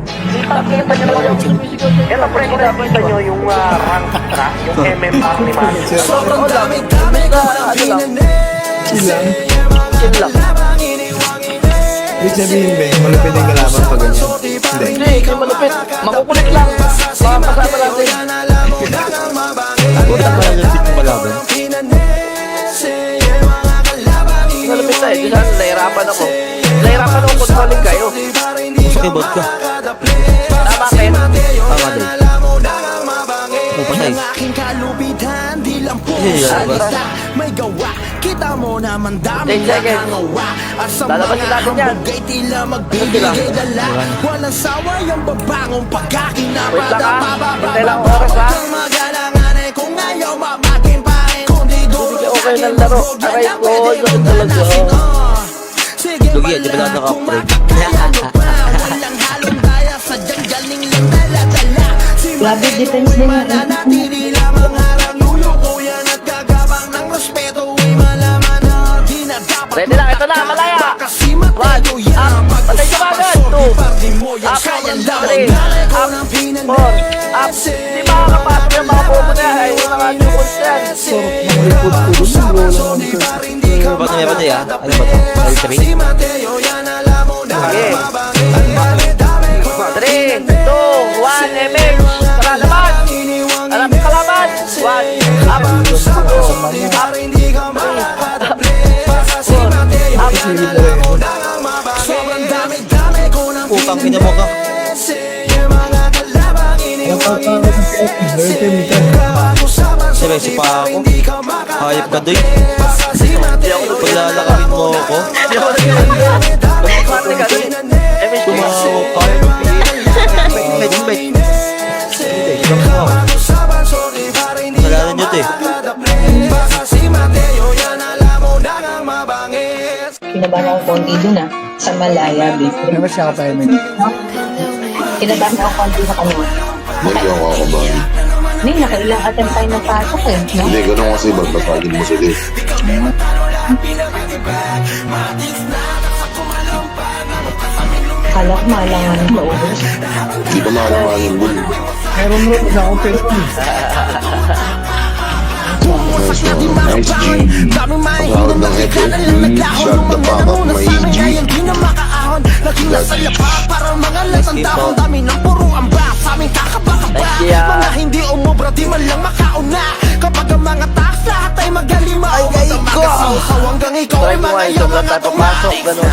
Kita nyo naman yung sumisigaw. Ito pre, nakita nyo yung rank track, yung MMR ni Macho. Sobrang dami Chill lang. Ibig sabihin ba, malapit yung kalaban pag ganyan? Hindi. Hindi malupit. Makukulit lang. Makakasama natin. Puta ka lang yung palaban. Malupit tayo. Di saan, nahirapan ako controlling kayo. Sakibot ka. Tama kayo. Tama din. Patay. May gawa, kita mo naman dami 10 seconds. Lalabasin natin yan. Tila magbibigay dala. Walang sawa yung babangong Wait lang pagkakinabada. ha. Hintay lang ang oras ha. Magalangan ay kung ayaw mamagin pa rin. Kundi duro Okay ng laro. Aray ko. Yun talaga. Lugi, di ba lang naka-upgrade? walang halong daya. Sadyang galing lang dala-dala. Grabe, defense din yung Nanatili lamang harang luluko yan at gagabang ng respeto ay malaman na di na dapat Ready lang. Ito na. Malaya. kasi 1, matalo yan. up. Patay ka agad. 2, up. 3, up. 4, up. Hindi makakapasok yung mga bobo na yan. Ay, wala nga yung points yan. Paano may patay ah? Ano ba ito? L3? Sige. 3, 2, 1, MH. Tara naman. Alam mo kalaban. 1, up. 2, up. 3, up. Putang ina mo ka. Seryoso pa ako. Hayop ka doy. Paglalakarin mo ako. Mati ka rin. MH. Tumawag ka. Wait. Kalalan nyo to eh. Kinabahan ako konti dun sa Malaya, babe. Ano siya ka pa yun? Kinabahan ako konti sa kanila. Hindi ako kakabahan. May nakailang attempt tayo ng pasok eh. No? Hindi, ganun kasi bagbasagin mo sila. Kala ko malangan ng paubos. Hindi ka mahalangan yung bull. Meron rin isa akong pwede. Bumusak na di makabangon. Daming mahihina Tawag ng nakikala FFP, lang naglahon. shut Yung the mga fuck up, nanguna sa amin maigi. ngayon di na makaahon. Laging nasa lapa para mga latandahon. Dami ng puro amba sa aming kakabakaba. Thank you. Mga hindi umubra di man lang makauna. Kapag ang mga tax lahat ay magalimaw. Magdamagasawsaw hanggang ikaw ay Try mo mga ay yaw sobrang mga tapapasok, ganun.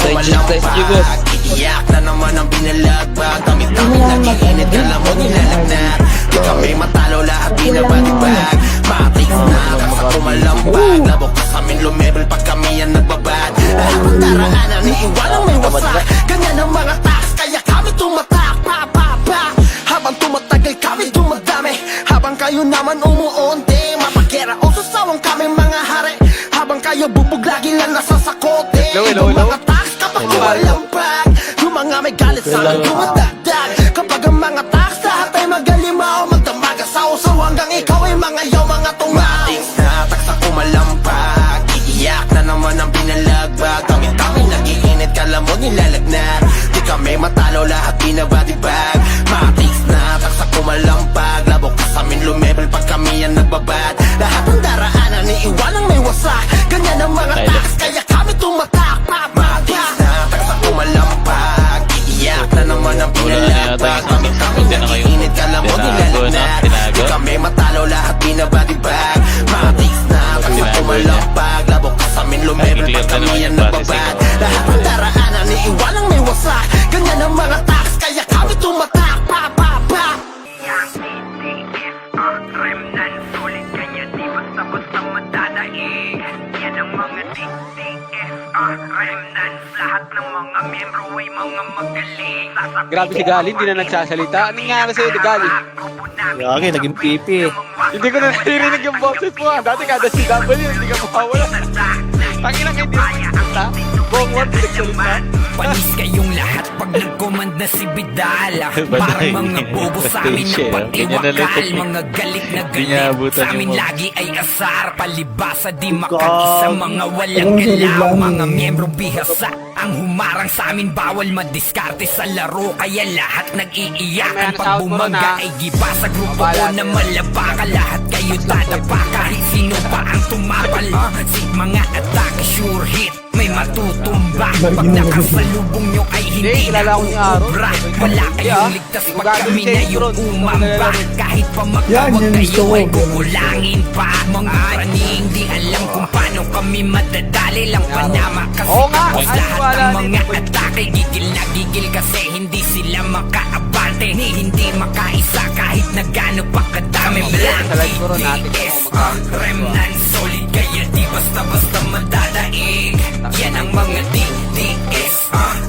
Thank you, boss. Iyak na naman ang binalagbag. Damit-damit nag-iinit ka lang mo nilalagnat. Di kami matalo lahat binabadibag. Matrix na kasa kumalambag. Labok ka sa amin lumebel pag kami yan nagbabad. Lahat ng daraanan iiwalang may wasak. Ganyan ang mga tax kaya kami tumatak. Pa pa pa. Habang tumatagal kami dumadami. Habang kayo naman umuunti. Mapakera o sasawang kami mga hari. Habang kayo bubog lagi lang nasa sakote. Hello. Yung mga tax kapag kumalampag. Yung mga may galit sa amin dumadagdag. Kapag ang mga tax lahat ay magalimaw. Magdamaga sa usaw hanggang ikaw ay mga yaw mga tungaw. Matis na tax sa kumalampag. Iiyak na naman ang pinalagbag. Kami nag-iinit kala mo nilalagnat. Di kami matalo lahat binabadibag. Matis na tax sa kumalampag. Labok ka sa amin lumebel pag kami yan nagbabad. Lahat ng daraanan iiwalang may wasak. Ganyan ang mga tax kaya kami tumatak. Matis na tax sa kumalampag. Iiyak na naman ang pinalagbag. Kami nag-iinit kala mo nilalagnat. Di kami matalo lahat binabadibag. Matis na tax sa kumalampag. Labok ka sa amin lumebel pag kami yan nagbabad. Lahat ng daraanan iiwalang may wasak. Ganyan ang mga tax kaya kami tumatak. Pa pa pa. Remnant, sulit kaya di basta-basta madadaig. Yan ang mga DDSR Remnants, lahat ng mga membro ay mga magaling. Grabe si Gali, hindi na nagsasalita. Anong nangyari sa'yo, Gali? Lagi, naging pipi. Hindi ko na naririnig yung boses mo. Dati kada si W, hindi ka mawawala. Tanginang hindi mo nagsalita. Buong word, hindi nagsalita. Panis kayong lahat pag nag-command na si Vidal. Parang mga bobo sa amin na pagtiwakal. Mga galit na galit sa amin lagi ay asar. Palibasa di makag-isa mga walang galaw. Mga miyembro bihasa ang humarang sa amin. Bawal madiskarte sa laro. Kaya lahat nag-iiyakan pag bumaga ay giba sa grupo ko na malabaka. Lahat kayo dadapa kahit sino pa ang tumapal. Si mga atake sure hit may matutumba. Pag nakasalubong nyo ay hindi na uubra. Wala kayong ligtas pag kami na yung umamba. Kahit pa magtawag kayo ay kukulangin pa. Mga praning di alam kung paano kami madadali lang Panama. Kasi tapos lahat ng mga atake gigil na gigil kasi hindi sila makaabante. Hindi makaisa kahit na gaano pa kadami. Blank DDS Remnant, solid kaya di basta-basta madadaig. Yan ang mga DDS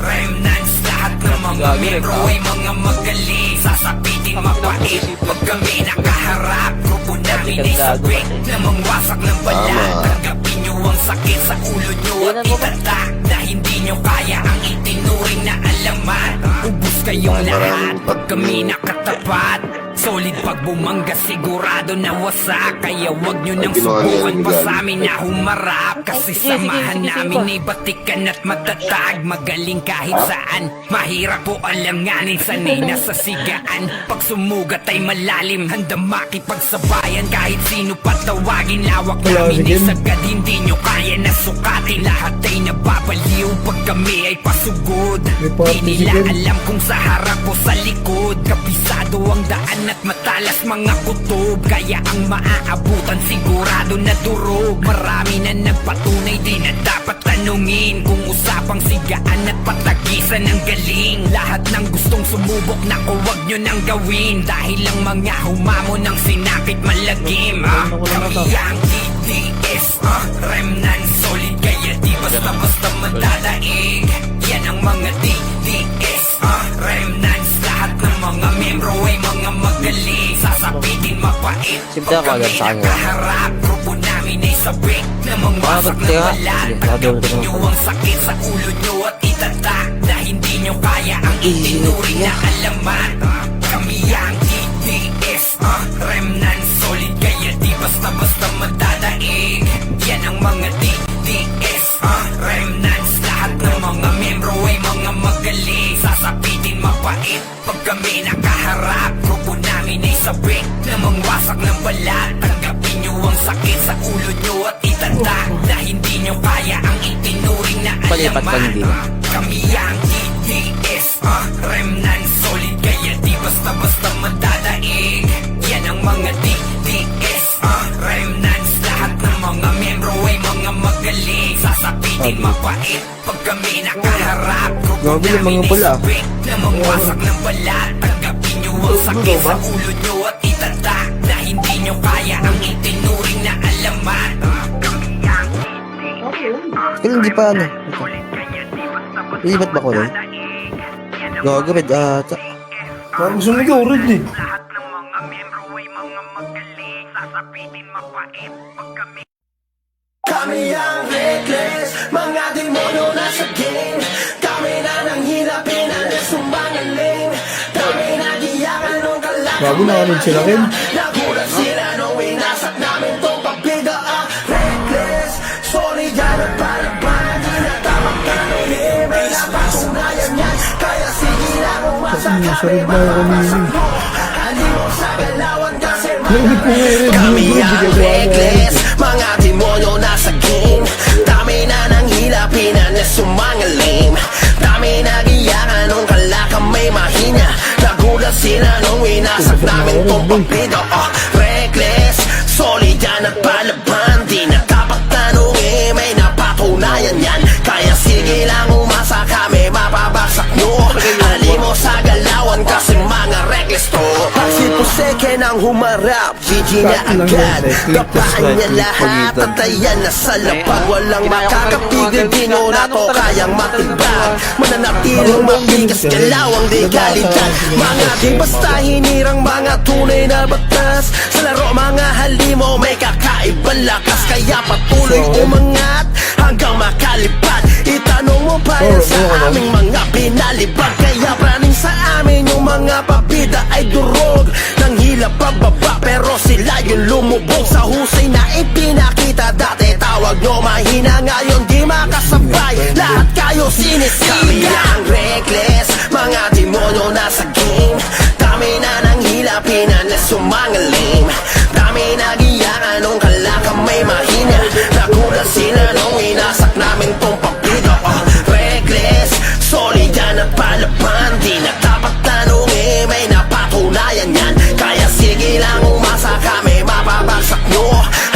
Remnants, lahat ng mga membro ay mga magaling. Sasapitin mapait pag kami nakaharap. Grupo namin ay sabik na mangwasak ng balat. Tanggapin nyo ang sakit sa ulo nyo at itatak na hindi nyo kaya ang itinuring na alamat. Ubus kayong lahat pag kami nakatapat. Solid pag bumangga sigurado na wasak. Kaya wag nyo nang subukan pa sa amin na humarap. Kasi samahan namin ay batikan at matatag. Magaling kahit saan, mahirap po alanganin. Sanay na sa sigaan, pag sumugat ay malalim. Handa makipagsabayan kahit sino patawagin. Lawak namin ay sagad, hindi nyo kaya na sukatin. Lahat ay nababaliw pag kami ay pasugod. Di nila alam kung sa harap o sa likod. Kabisado ang daan at matalas mga kutob. Kaya ang maaabutan sigurado na durog. Marami na nagpatunay di na dapat tanungin. Kung usapang sigaan at patagisan ng galing. Lahat ng gustong sumubok na huwag nyo nang gawin. Dahil lang mga humamon ng sinapit malagim. Kami ang DDS Remnant, solid kaya di basta-basta madadaig. Yan ang mga DDS Remnants, lahat ng mga membro ay mga magaling. Sasapitin mapait pag kami nakaharap. Grupo namin ay sabik na mangwasak ng balat. Tanggapin nyo ang sakit sa ulo nyo at itatak na hindi nyo kaya ang itinuring na alamat. Kami ang DDS Remnants, solid kaya di basta-basta madadaig. Yan ang mga DDS Remnants, lahat ng mga membro ay mga magaling. Sasapitin mapait pag kami nakaharap. Grupo na balat. Tanggapin nyo ang sakit sa ulo nyo at itanda na hindi nyo kaya ang itinuring na Palipat pag alaman. hindi. Kami ang DDS, remnant solid, kaya di basta-basta madadaig. Yan ang mga DDS, remnants. Lahat ng mga membro ay mga magaling. Sasapitin mapait pag kami nakaharap. Gabi yung mga pula. Na magwasak ng balat. Tanggapin nyo ang sakit sa ulo nyo at itanda na hindi nyo kaya ang itinuring na alaman. Kaya hindi pa ano. Ilipat ba ko rin? Gago, red ata. Parang sumigurod eh. Kami ang reckless, mga demonyo nasa game. Kami na nang hilapin ang sumbangaling. Kami na giyakan nung kalakot. Gago, nakanig sila rin. Nagulat sila nung winasak namin tong pabida. Reckless, sorry dyan at palaban. Di na tamang kanunin, may napatunayan yan. Kaya sige lang umasak kami, mapapasak mo. Hindi mo sa galawan kasi kami ang reckless, mga demonyo nasa game. Dami na nang hilapinan na sumangalim. Dami na giyakan nung kalakam may mahina. Nagulat sila nung winasak namin tong pagpido. Reckless, solid yan at palaban. Di na dapat tanungin, may napatunayan yan. Kaya sige lang umasa kami, mapabaksak nyo. Alim mo sa galawan kasi mga reckless to. Pag si Puseke nang humarap, GG na agad. Kapaan niya lahat at ayan na sa lapag. Walang makakapigil, di nyo na to kayang matibag. Mananatiling mabigas, galawang legalidad. Mga di basta hinirang mga tunay na batas. Sa laro mga halimo may kakaibang lakas. Kaya patuloy umangat hanggang makalipad. Itanong mo pa yan sa aming mga pinalibag. Kaya praning sa amin yung mga pabida ay durog. Nang hilap pagbaba pero sila yung lumubog. Sa husay na ipinakita dati tawag nyo mahina. Ngayon di makasabay, lahat kayo sinisigan. Kami ang reckless, mga demonyo nasa game. Dami na nang hilapinan na sumangalim. Dami na giyakan nung kalakam may mahina. Nagulat sila nung inasak namin tong papido. Reckless, solid yan at palaban. Di na dapat tanungin, may napatunayan yan. Kaya sige lang umasa kami, mapabagsak nyo.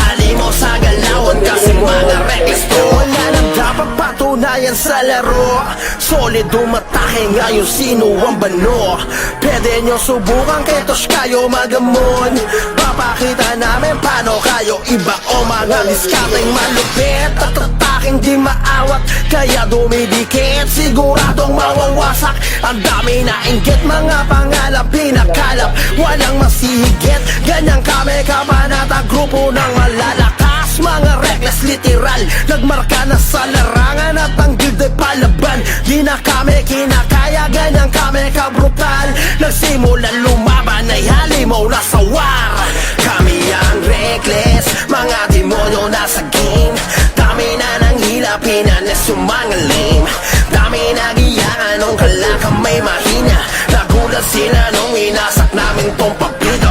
Hali mo sa galawan kasi mga reckless to. Wala nang dapat patunayan sa laro. Solid umatake ngayon sino ang bano. Pwede nyo subukan ketos kayo magamon. Papakita namin paano kayo iba o mga diskateng malupit. At ataking di maawat kaya dumidikit. Siguradong mawawasak. Ang dami na inggit, mga pangalan pinakalap. Walang masihigit, ganyang kami kabanata. Grupo ng malalakas, mga reckless literal. Nagmarka na sa larangan at ang guild ay palaban. Di na kami kinakaya, ganyang kami kabrutal. Nagsimulan lumaban ay halimaw na sa war. Kami ang reckless, mga demonyo nasa game. Dami na nang hilapinan na sumangalim. Dami na giyakan nung kalakam may mahina. Nagulat sila nung inasak namin tong papido.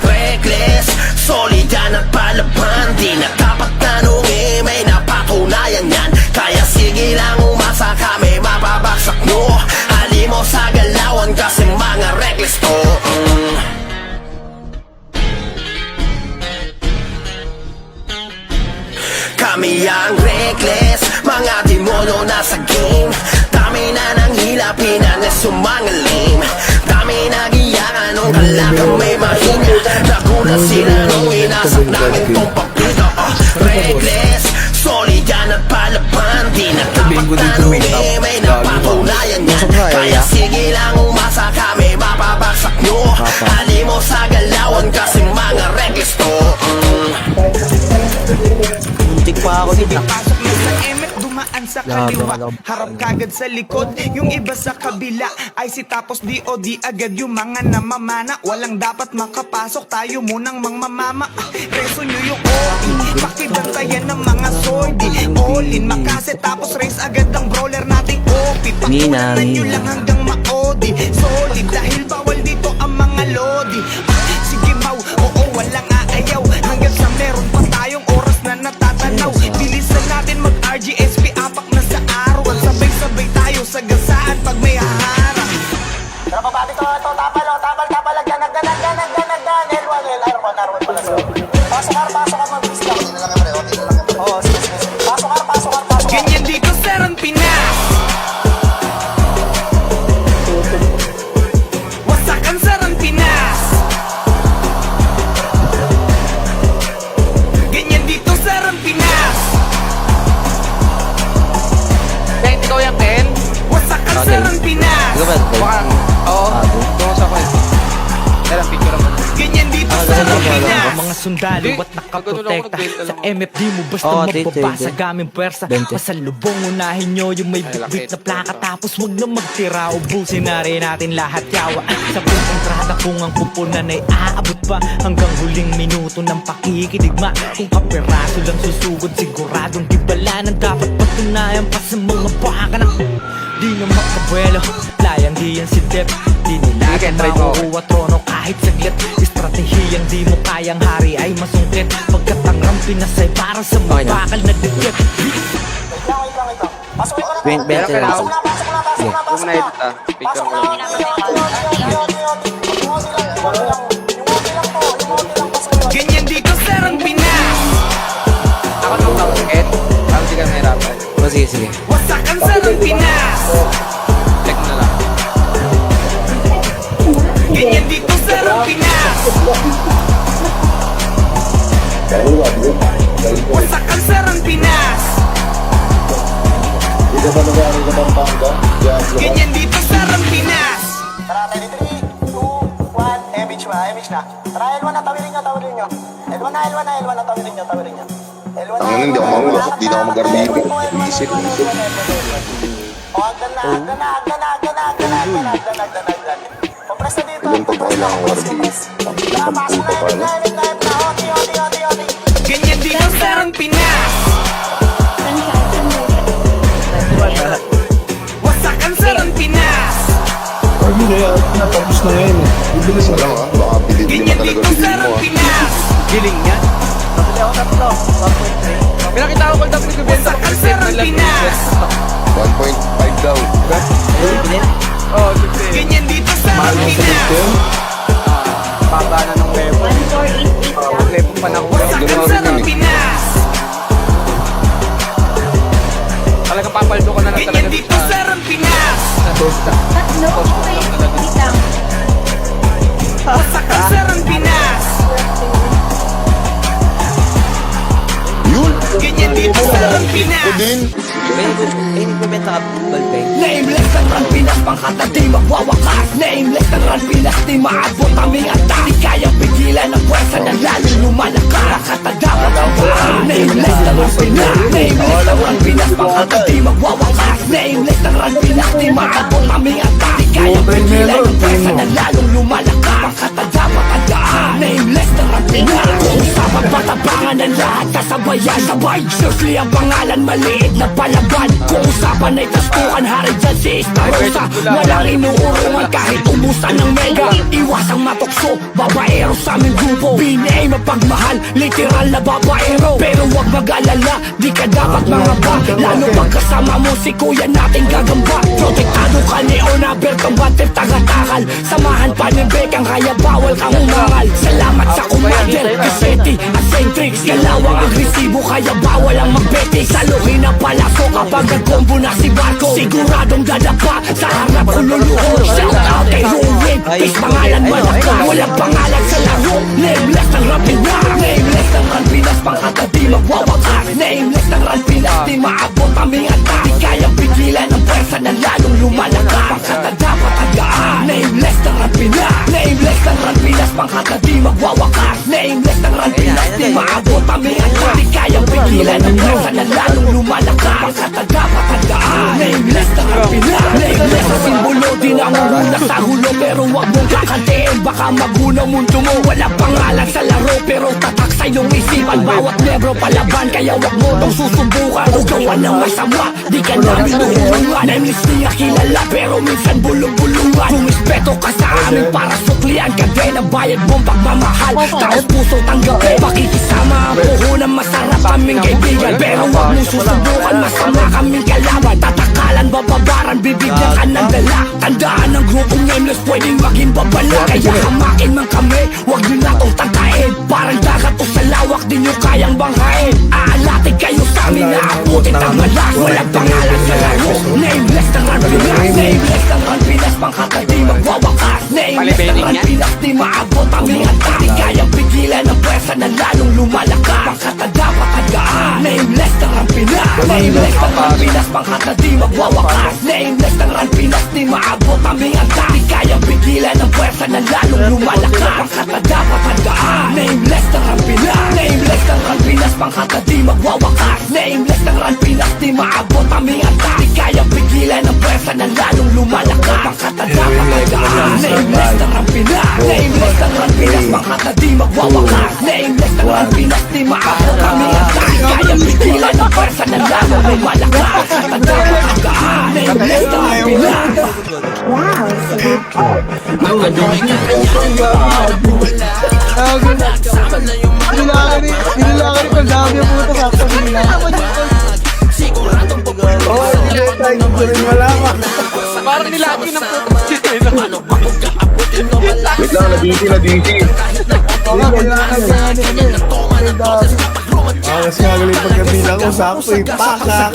Reckless, solid yan at palaban. Di na dapat tanungin, may napatunayan yan. Kaya sige lang umasa kami, mapabaksak nyo. Hali mo sa galawan kasi mga reckless to. Kami ang reckless, mga demonyo nasa game. Dami na nang hilapinan na sumangalim. Dami na giyakan nung kalakam may mahina. Nagulat sila nung inasak namin tong papido. Reckless, solid yan at palaban. Di na dapat tanungin, may napatunayan yan. Kaya sige lang umasa kami, mapabaksak nyo. Hali mo sa galawan kasi mga reckless to. Muntik pa ako dito. Pasok na sa emet, dumaan sa kaliwa. Harap kagad sa likod, yung iba sa kabila. IC tapos DOD agad yung mga namamana. Walang dapat makapasok, tayo munang mangmamama. Reso nyo yung OE, pakibantayan ng mga sordi. All in, makase tapos race agad ang brawler nating OP. Pakunan nyo lang hanggang maodi. Solid dahil bawal dito ang mga lodi. Sige mau, oo walang Ganyan dito sa Ran Pinas. Wasakan sa Ran Pinas. Ganyan dito sa Ran Pinas. Ken, ikaw yan, Ken? Wasakan sa Ran Pinas. Ikaw ba? Baka, oo. Tungo sa ako eh. Tara, picture naman. Ganyan dito sa Ran Pinas. Mga sundalo Hindi. at nakaprotekta Nagano sa ako, MFD mo basta Oo, mababasa gaming pwersa. 20. Pasalubong unahin nyo yung may bitbit na plaka. Tapos wag na magtira, ubusin na rin natin lahat yawa. Sa buong kontrata kung ang pupunan ay aabot pa hanggang huling minuto ng pakikidigma. Kung kapiraso lang susugod, siguradong dibala ng dapat patunayan pa sa mga baka na di na makabuelo. Layang di yan si Dep, di nila Sige, try mo. makukuha trono kahit saglit. Estratehiyang di mo kayang hari ay masungkit. Pagkat ang Rampinas ay para sa mga bakal na dikit. 20 Meron ka na ako. Sige. Huwag na edit ah. Picture ko lang. Ganyan dito sa Ran Pinas. Ako nung ako, Ken. Parang di ka nahirapan. Oh, sige, sige. Wasakan sa Ran Pinas. Check na lang. Ganyan dito sa Ran Pinas. Wasakan sa Ran Pinas. Ganyan dito sa Ran Pinas. Tara, 3, 2, 1, image na. Tara, L1 na, tawirin nyo. L1 na, tawirin nyo. L1 Ang hindi ako mamapasok, di na ako mag-arbigo. Isip. O, hagdan na. Compress na dito. Ganun pa pa kailangan ko arbigo. Tara, pasok na, live na. Oti. Ganyan dito sa Ran Pinas. Wasakan sa Ran Pinas. Isa lang ha, baka bilib mo Ganyan talaga dito sa bilib mo Ran ha. Pinas. Giling yan. Tatlo ako tatlo. 1.3. Pinakita ko kung dapat nagbibenta Wasakan sa Ran Pinas. 1.5 daw. Oo, 16. Ganyan dito sa Ran Pinas. Baba na ng level. Level pa na ako. Wasakan sa Ran Pinas. Talagang papaldo ko na lang talaga. Ganyan dito sa Ran Pinas. Wasakan sa Ran Pinas. Yun! Ganyan dito sa Ran Ito Pinas. din. May bumenta ka ballpen. Nameless ang Ran Pinas, pangkata di magwawakas. Nameless ang Ran Pinas, di maabot aming atas. Di kayang pigilan ang pwersa na lalong lumalakas. Katadapat ang paan. Nameless ang Ran Pinas, nameless ang Ran Pinas, pangkata di magwawakas. Nameless ang Ran Pinas, di maabot aming atas. Di kayang pigilan ang pwersa na lalong lumalakas. Katadapat ang daan. Nameless ang Ran Pinas, kung usapang patapangan ng lahat kasabayan. Sabay, surely ang pangalan maliit na palaban. Kung usapan ay tastukan, hari dyan si Estarosa. Walang inuurungan kahit ubusan ng mega. Iwasang matukso, babaero sa aming grupo. Binay mapagmahal, literal na babaero. Pero wag mag-alala, di ka dapat mangaba. Lalo pag kasama mo si kuya nating gagamba. Protektado ka ni Onaber, combative taga-takal. Samahan pa ni Bekang, kaya bawal kang umangal. Salamat sa commander, kaseti, acentrix. Galawang agresibo, kaya bawal ang magbete. Saluhin ang palaso kapag nag-combo na si Barco. Siguradong dadapa, sa harap ko luluhod. Shout out kay Ruin, is pangalan malaka. Walang pangalan sa laro, nameless ang Ran Pinas. Nameless ang Ran Pinas, pangkata di magwawakas. Nameless ang Ran Pinas, di maabot aming atas. Di kayang pigilan ang pwersa na lalong lumalakas. Pangkata dapat ang daan. Nameless ang Ran Pinas, nameless ang Ran Pinas, pangkata di magwawakas. Nameless ang Ran Pinas, di maabot aming atas. Di kayang pigilan ang pwersa na lalong lumalakas. Pangkata dapat ang daan. Nameless ang Ran Pinas, nameless ang simbolo. Di nangunguna sa hulo, pero wag mong kakantiin. Baka magunaw mundo mo. Walang pangalan sa laro, pero tatak sa iyong isipan. Bawat nebro palaban, kaya wag mo nang susubukan. O gawa ng masama, di ka namin nuhulungan. Nameless niya kilala, pero minsan bulong-bulungan. Rumispeto ka sa amin para suklian ka din. Ang bayad mong pagmamahal, taos puso tanggapin. Pakikisama ang puhunan, masarap aming kaibigan. Pero wag mong susubukan, masama kaming kalaban. Tatak bakalan, bababaran, bibigyan ka ng dala. Tandaan ng grupong nameless, pwedeng maging babala. Kaya hamakin man kami, huwag nyo na tong tangkain. Parang dagat o sa lawak, di nyo kayang banghain. Aalatin kayo sa amin, naabutin ang malas. Walang pangalan sa laro, nameless ng Pinas. Nameless ng Pinas, pangkata di magwawakas. Nameless ng Pinas, di maabot ang hihanta. Di kayang pigilan ang pwersa na lalong lumalakas. Pangkata dapat handaan. Nameless ng Pinas. Nameless ng Pinas, pangkata di magwawakas. Nameless ng Pinas, di maabot ang hihanta. Di kayang pigilan ang pwersa na lalong lumalakas. Pangkata dapat handaan. Nameless ng Pinas. Nameless ng Pinas, pangkata di magwawakas. Nameless ng Pinas, di maabot ang hihanta. Di kayang pigilan ang pwersa na lalong lumalakas. Pangkata dapat handaan. Nameless ng Pinas. Nameless ng Pinas, pangkata di magwawakas. Nameless ng Pinas, di maabot ang hihanta. Di kayang pigilan ang pwersa na lalong lumalakas. Pangkata dapat handaan. Nameless ng Pinas. Nilalaki ko dami yung puto sakto nila. Oh, hindi tayo rin malaman. Parang nilagi ng puto. Wait lang, na-DC. Kasi magaling pagkabilang ko sakto yung pakak.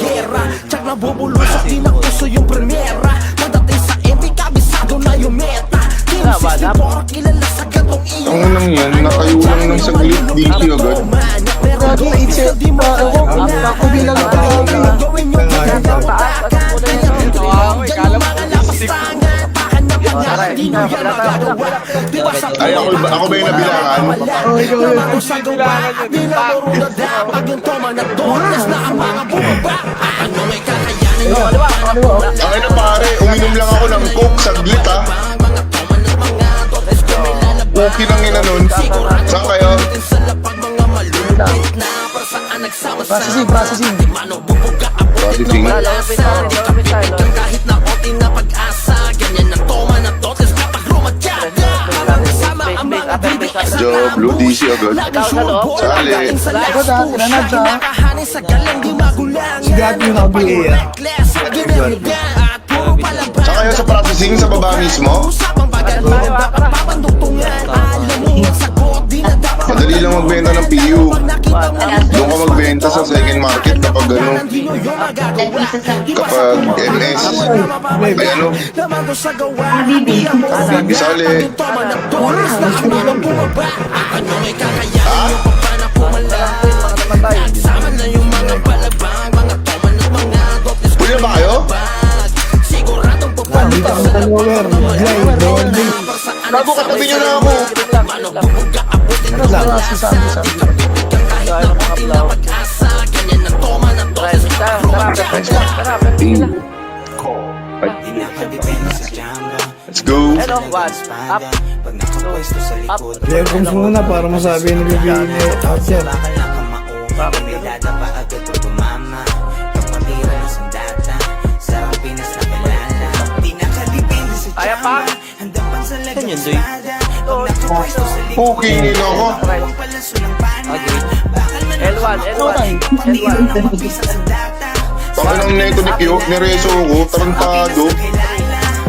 Tsak na bubulusak, di na uso yung premiera. Pagdating sa MP, kabisado na yung meta. Team system, pork kilala sa gatong iyo. Ang unang yan, nakayo lang ng saglit, DC agad. Gagi, itse, ako bilang ito. Gawin yung pagkakatakan. Kaya Wow, kala mo lapastangan. Baka na kanya, di nyo yan magagawa. Diba sa Ay, ako ba yung nabilangan? Oh, ikaw yun. Kung sa gawa, di na marunod na. Pag yung toma na donas na ang mga bumaba. Ano may kakayanin mo? Ang ina pare, uminom lang ako ng coke, saglit ha. Okay lang ina nun. Saan kayo? Processing. Processing. Kahit na onti na pag-asa, ganyan ang toma na totes kapag rumadyan. Kasama ang mga BBS Job, Blue DC agad. Sali. kinakahanin sa galang di magulang. Sigat yung nabi eh. Reckless ang ginagawa at puro palabas. Saan kayo sa processing? Sa baba mismo? Usapang bagat mo, dapat papandugtungan. Alam mo ang sagot, di na dapat. Madali lang magbenta ng PU. Doon ka magbenta sa second market kapag ano, kapag MS. Ay ano, Bisali. Puli na ba kayo? Bago katabi nyo na ako. Let's go. Hello, one. Up. Up. Leggings muna para masabi yung nagbibigay niya out yan. Kaya pa. Saan yun, Doy? Okay nila ako. L1, L1. Taka ng neto ni Kyo, nireso ko, tarantado.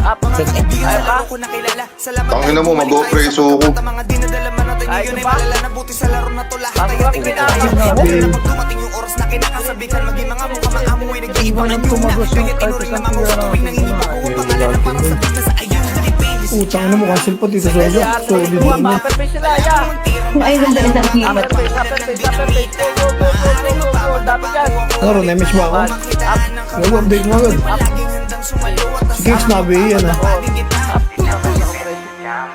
Up. Kaya pa. Tangina mo, mag-o-preso ko. Ay, ito pa. Ang rock Dumating yung oras na kinakasabihan, maging mga mukha maamoy, nag-iibang ng yuna. Kaya tinuring na mga sa tuwing nangingipa ko ang pangalan na parang sabik na sa ayun. Utang na mo, cancel pa dito sa iyo. Solid Buwan, mo. upper face sila, yeah. Ay, ganda rin ang himat. Upper face, upper face, upper face. Go. Dapat yan. Ano, na-miss ba ako? One. Up. Nag-update mo agad. Sige, snabi yan ah.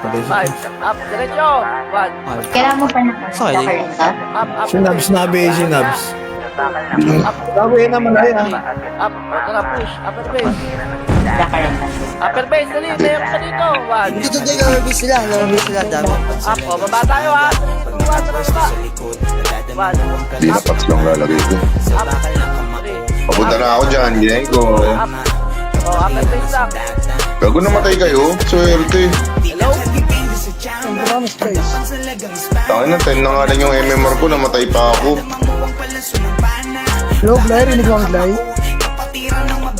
Five. Up. Diretso. One. Kailangan mo pa na Sorry. Up. Up. Sinabs, sinabs. Up. Sabi naman ay ah. Up. Tara, push. Upper face. Upper face. Dali. Mayroon ka dito. One. Dito din, lalabis sila, dami. Up. O, baba tayo ha. Tuwan sa baba. One. Di na pats lang lalagay ko. Up. Three. Papunta na ako dyan, ginay ko. Up. O, upper face lang. Bago namatay kayo, swerte. Hello? Tangin na, 10 na nga lang yung MMR ko, namatay pa ako. Hello, Glay, rinig mo ang Glay.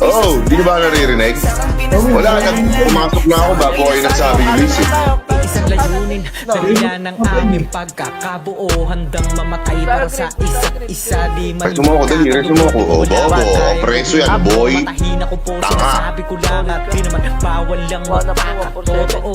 Oo, di ba naririnig? Wala, pumasok na ako bago kayo nagsabi yung list eh. Isang layunin, dalihan ng aming pagkakabuo. Handang mamatay para sa isa't isa. Di Ay, sumuko, dali, sumuko. Oh, bobo, preso yan, boy. Matahin ako po, Tanga. sinasabi ko lang at di naman bawal lang magpakatotoo.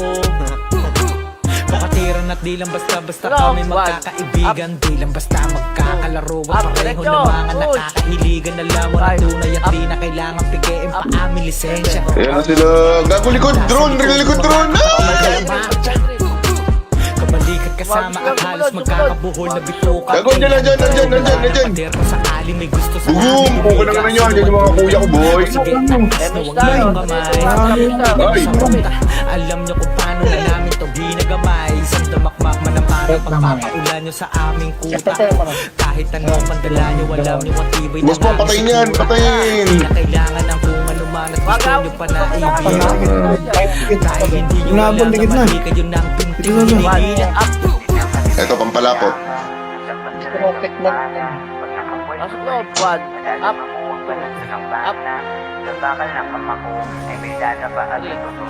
Makatiran at di lang basta-basta kami magkakaibigan. Di lang basta magkakalaro at pareho na mga nakakahiligan. Alam mo na tunay at di na kailangan pigiin pa aming lisensya. Ayan na sila. Gago likod drone, likod drone. Kabalikat kasama at halos magkakabuhol na bituka. Gago, nandyan. Pero sakali may gusto sa Bugum, puko na naman yan. Yan yung mga kuya ko, boy. Alam nyo kung paano na namin to ginagamay. Isang damakmak man ang parang pagpapaulan nyo sa aming kuta. Kahit anong mandala nyo, alam nyo ang tibay na Boss po, patayin yan, patayin. Hindi na kailangan ng kung ano man at gusto nyo pa na ibigay. Dahil hindi nyo alam na mali kayo ng pinting hinihila. Ito, pampalapot. Pasok loob, 1, up, 2, up.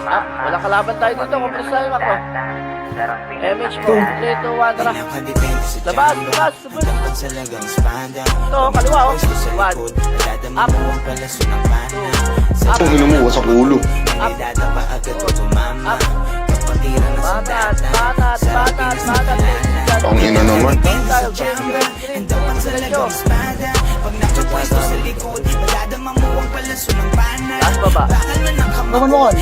Up, wala kalaban tayo dito, kumpres tayo ako. MH mo, 3, 2, 1, tara. Labas, subod. Ito, kaliwa, 1, up, 2, up. Itong ino mo, wasak ulo. Up, up. Banat. Ang ina naman. Taas baba. Naman mo kon.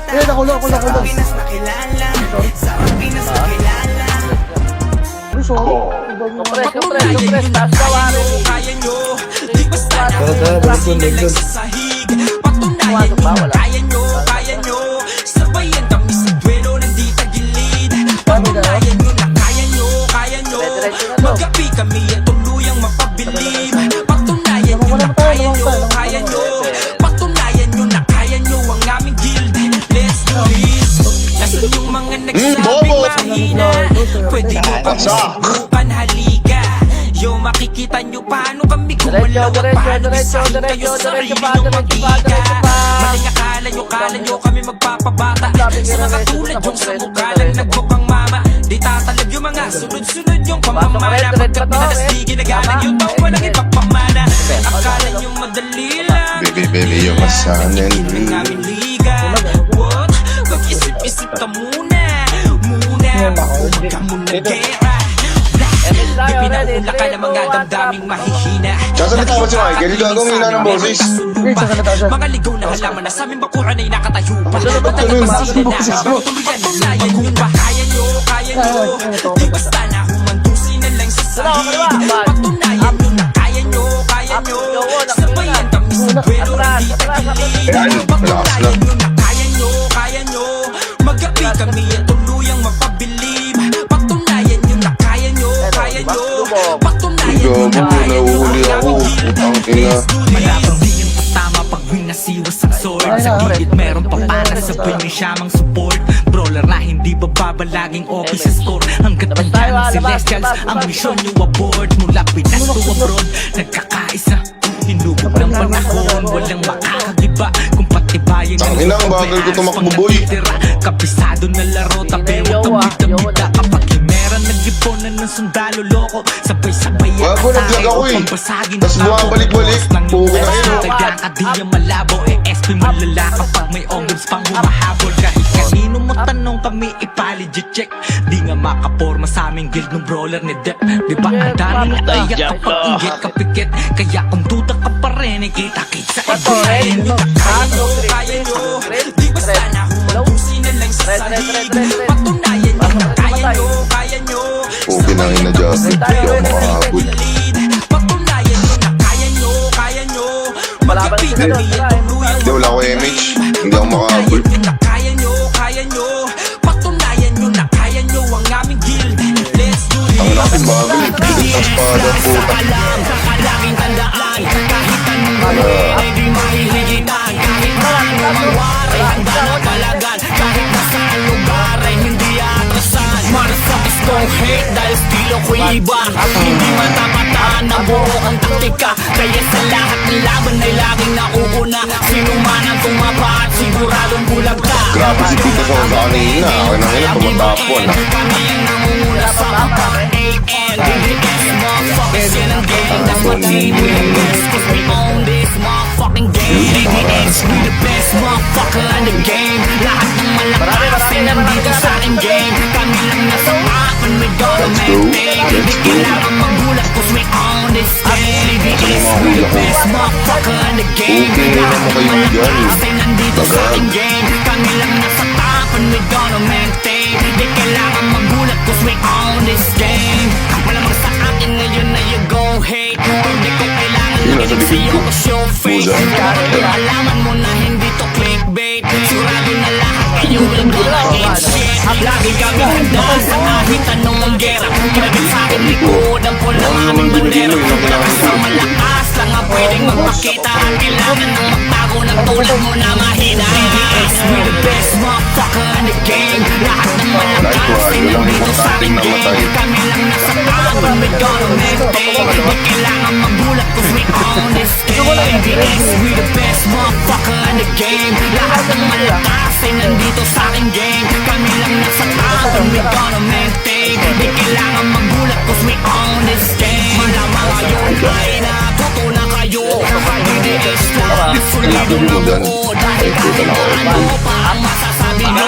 Eh, nakulo. Supres. Taas gawarin. Kaya nyo, di basta na lang sa sahig. Patunayan nyo, kaya nyo. Sabayan kami sa duelo ng di tagilid. Patunayan nyo na kaya nyo. Magapi kami at tuluyang mapabilib. Patunayan nyo na kaya nyo. Patunayan nyo na kaya nyo ang aming guild. Let's do this. Nasaan yung mga nagsabing mahina? Pwede mo kami subukan, halika. Yo, makikita nyo paano kami gumalaw. Paano isahin kayo sa sarili nyo mag-iga. Maling akala nyo kami magpapabata. Sa mga tulad yung sa mukha lang nagpapang mama. Di tatalag yung mga sunod-sunod yung pamamana. Pagkat minalas di ginagalang yung taong walang ipapamana. Akala nyo madali lang. Baby, yung masanin. Hindi na namin liga. What? Mag-isip-isip ka muna. Huwag ka muna gera. Ipinauna ka ng mga damdaming mahihina. Sasalita ba si Michael? Gagawin na ng boses. Mga ligaw na halaman na sa aming bakuran ay nakatayo pa. Matalapasin na tuluyan na layan yun ba? Kaya nyo. Di basta na humandusin na lang sa sahig. Patunayan nyo na kaya nyo. Sabayan kami sa duelo ng di tagilid. Patunayan nyo na kaya nyo. Magapi kami at tuluyang mapabilib. Patunayan nyo na kaya nyo. Patunayan nyo na kaya nyo. Nahuli ako. Putang ina. Malapang di yung patama pag winasiwas ang sword. Sa gilid meron pa para sa pinisiyamang support. Brawler na hindi babalaging okay sa score. Hanggat tanda ng Celestials ang misyon nyo aboard. Mula Pinas to abroad, nagkakaisa. Hinubog ng panahon, walang makakagiba. Kung patibayin Ang inang bagal ko tumakbo, boy. Kapisado na laro, tabi mo bida-bida. Kapag himeran, nag-iponan ng sundalo loko. Sabay-sabay ang Bago naglag ako eh. pampasagin. Tas bumabalik-balik. Pugi na yun. Kaya ka di yung malabo, SP malala. Kapag may onggods pang humahabol. Kahit kanino mo tanong kami ipaligid check. Di nga makaporma sa aming guild ng brawler ni Depp. Di ba ang daming naiyak kapag inggit kapikit. Kaya kung duda ka pa rin, kita-kita sa ibunayan nyo. Kaya nyo, di basta na humabusin na lang sa sahig. Patunayan nyo na kaya nyo. Pugi na ina dyan. Hindi ako makahabol. Patunayan nyo na kaya nyo. Magapi kami at tuluyang Hindi, wala ko MH. Hindi ako makahabol. Kaya nyo. Patunayan nyo na kaya nyo ang aming guild. Let's do this. Ang laking bagal. Pilit ang espada, puta. Kakalangin tandaan. Kahit anong ay di mahihigitan. Kahit anong mawari, handa na palagan. Kahit nasa lugar ay hindi atrasan. Motherfuckers go hate dahil estilo ko'y iba. Hindi matapatan na buo ang taktika, kaya sa lahat ng laban ay laging nauuna. Sino man ang tumapat, siguradong bulag ka. Grabe si Tito Son kanina. Kanina tumatapon. Kami ang nangunguna sa mga AM. DDS, motherfuckers, yan ang game. That's my team, we the best, cause we own this motherfucking game. DDS, we the best motherfucker in the game. Lahat ng malakas ay nandito sa ating game. Kami lang nasa papan, we gonna maintain. Di kailangan magulat cause we own this game. DDS, we the best motherfucker in the game. Lahat ng malakas ay nandito sa ating game. Kami lang nasa papan, we gonna maintain. Di kailangan magulat cause we own this game. Malamang sa akin ngayon na you go hate. Hindi ko kailangan makinig sa'yo cause you're fake. Alaman mo na hindi to clickbait. Sigurado na lahat kayo will gonna eat shit. Lagi kami handa sa kahit anong manggera. Kinabit sa akin likod ang pulang aming bandera. Malakas sa malakas lang ang pwedeng magpakita. At kailangan ng magtago ng tulad mo na mahina. DDS, we the best motherfucker in the game. Lahat ng malakas ay nandito sa ating game. Kami lang nasa papan, we gonna maintain. Di kailangan magulat cause we own this game. DDS, we the best motherfucker in the game. Lahat ng malakas ay nandito sa ating game. Kami lang nasa papan, we gonna maintain. Di kailangan magulat cause we own this game. Malamang ngayon ay natuto na kayo. DDS lang, solidong nabuo. Dahil kahit na ano pa ang masasabi nyo.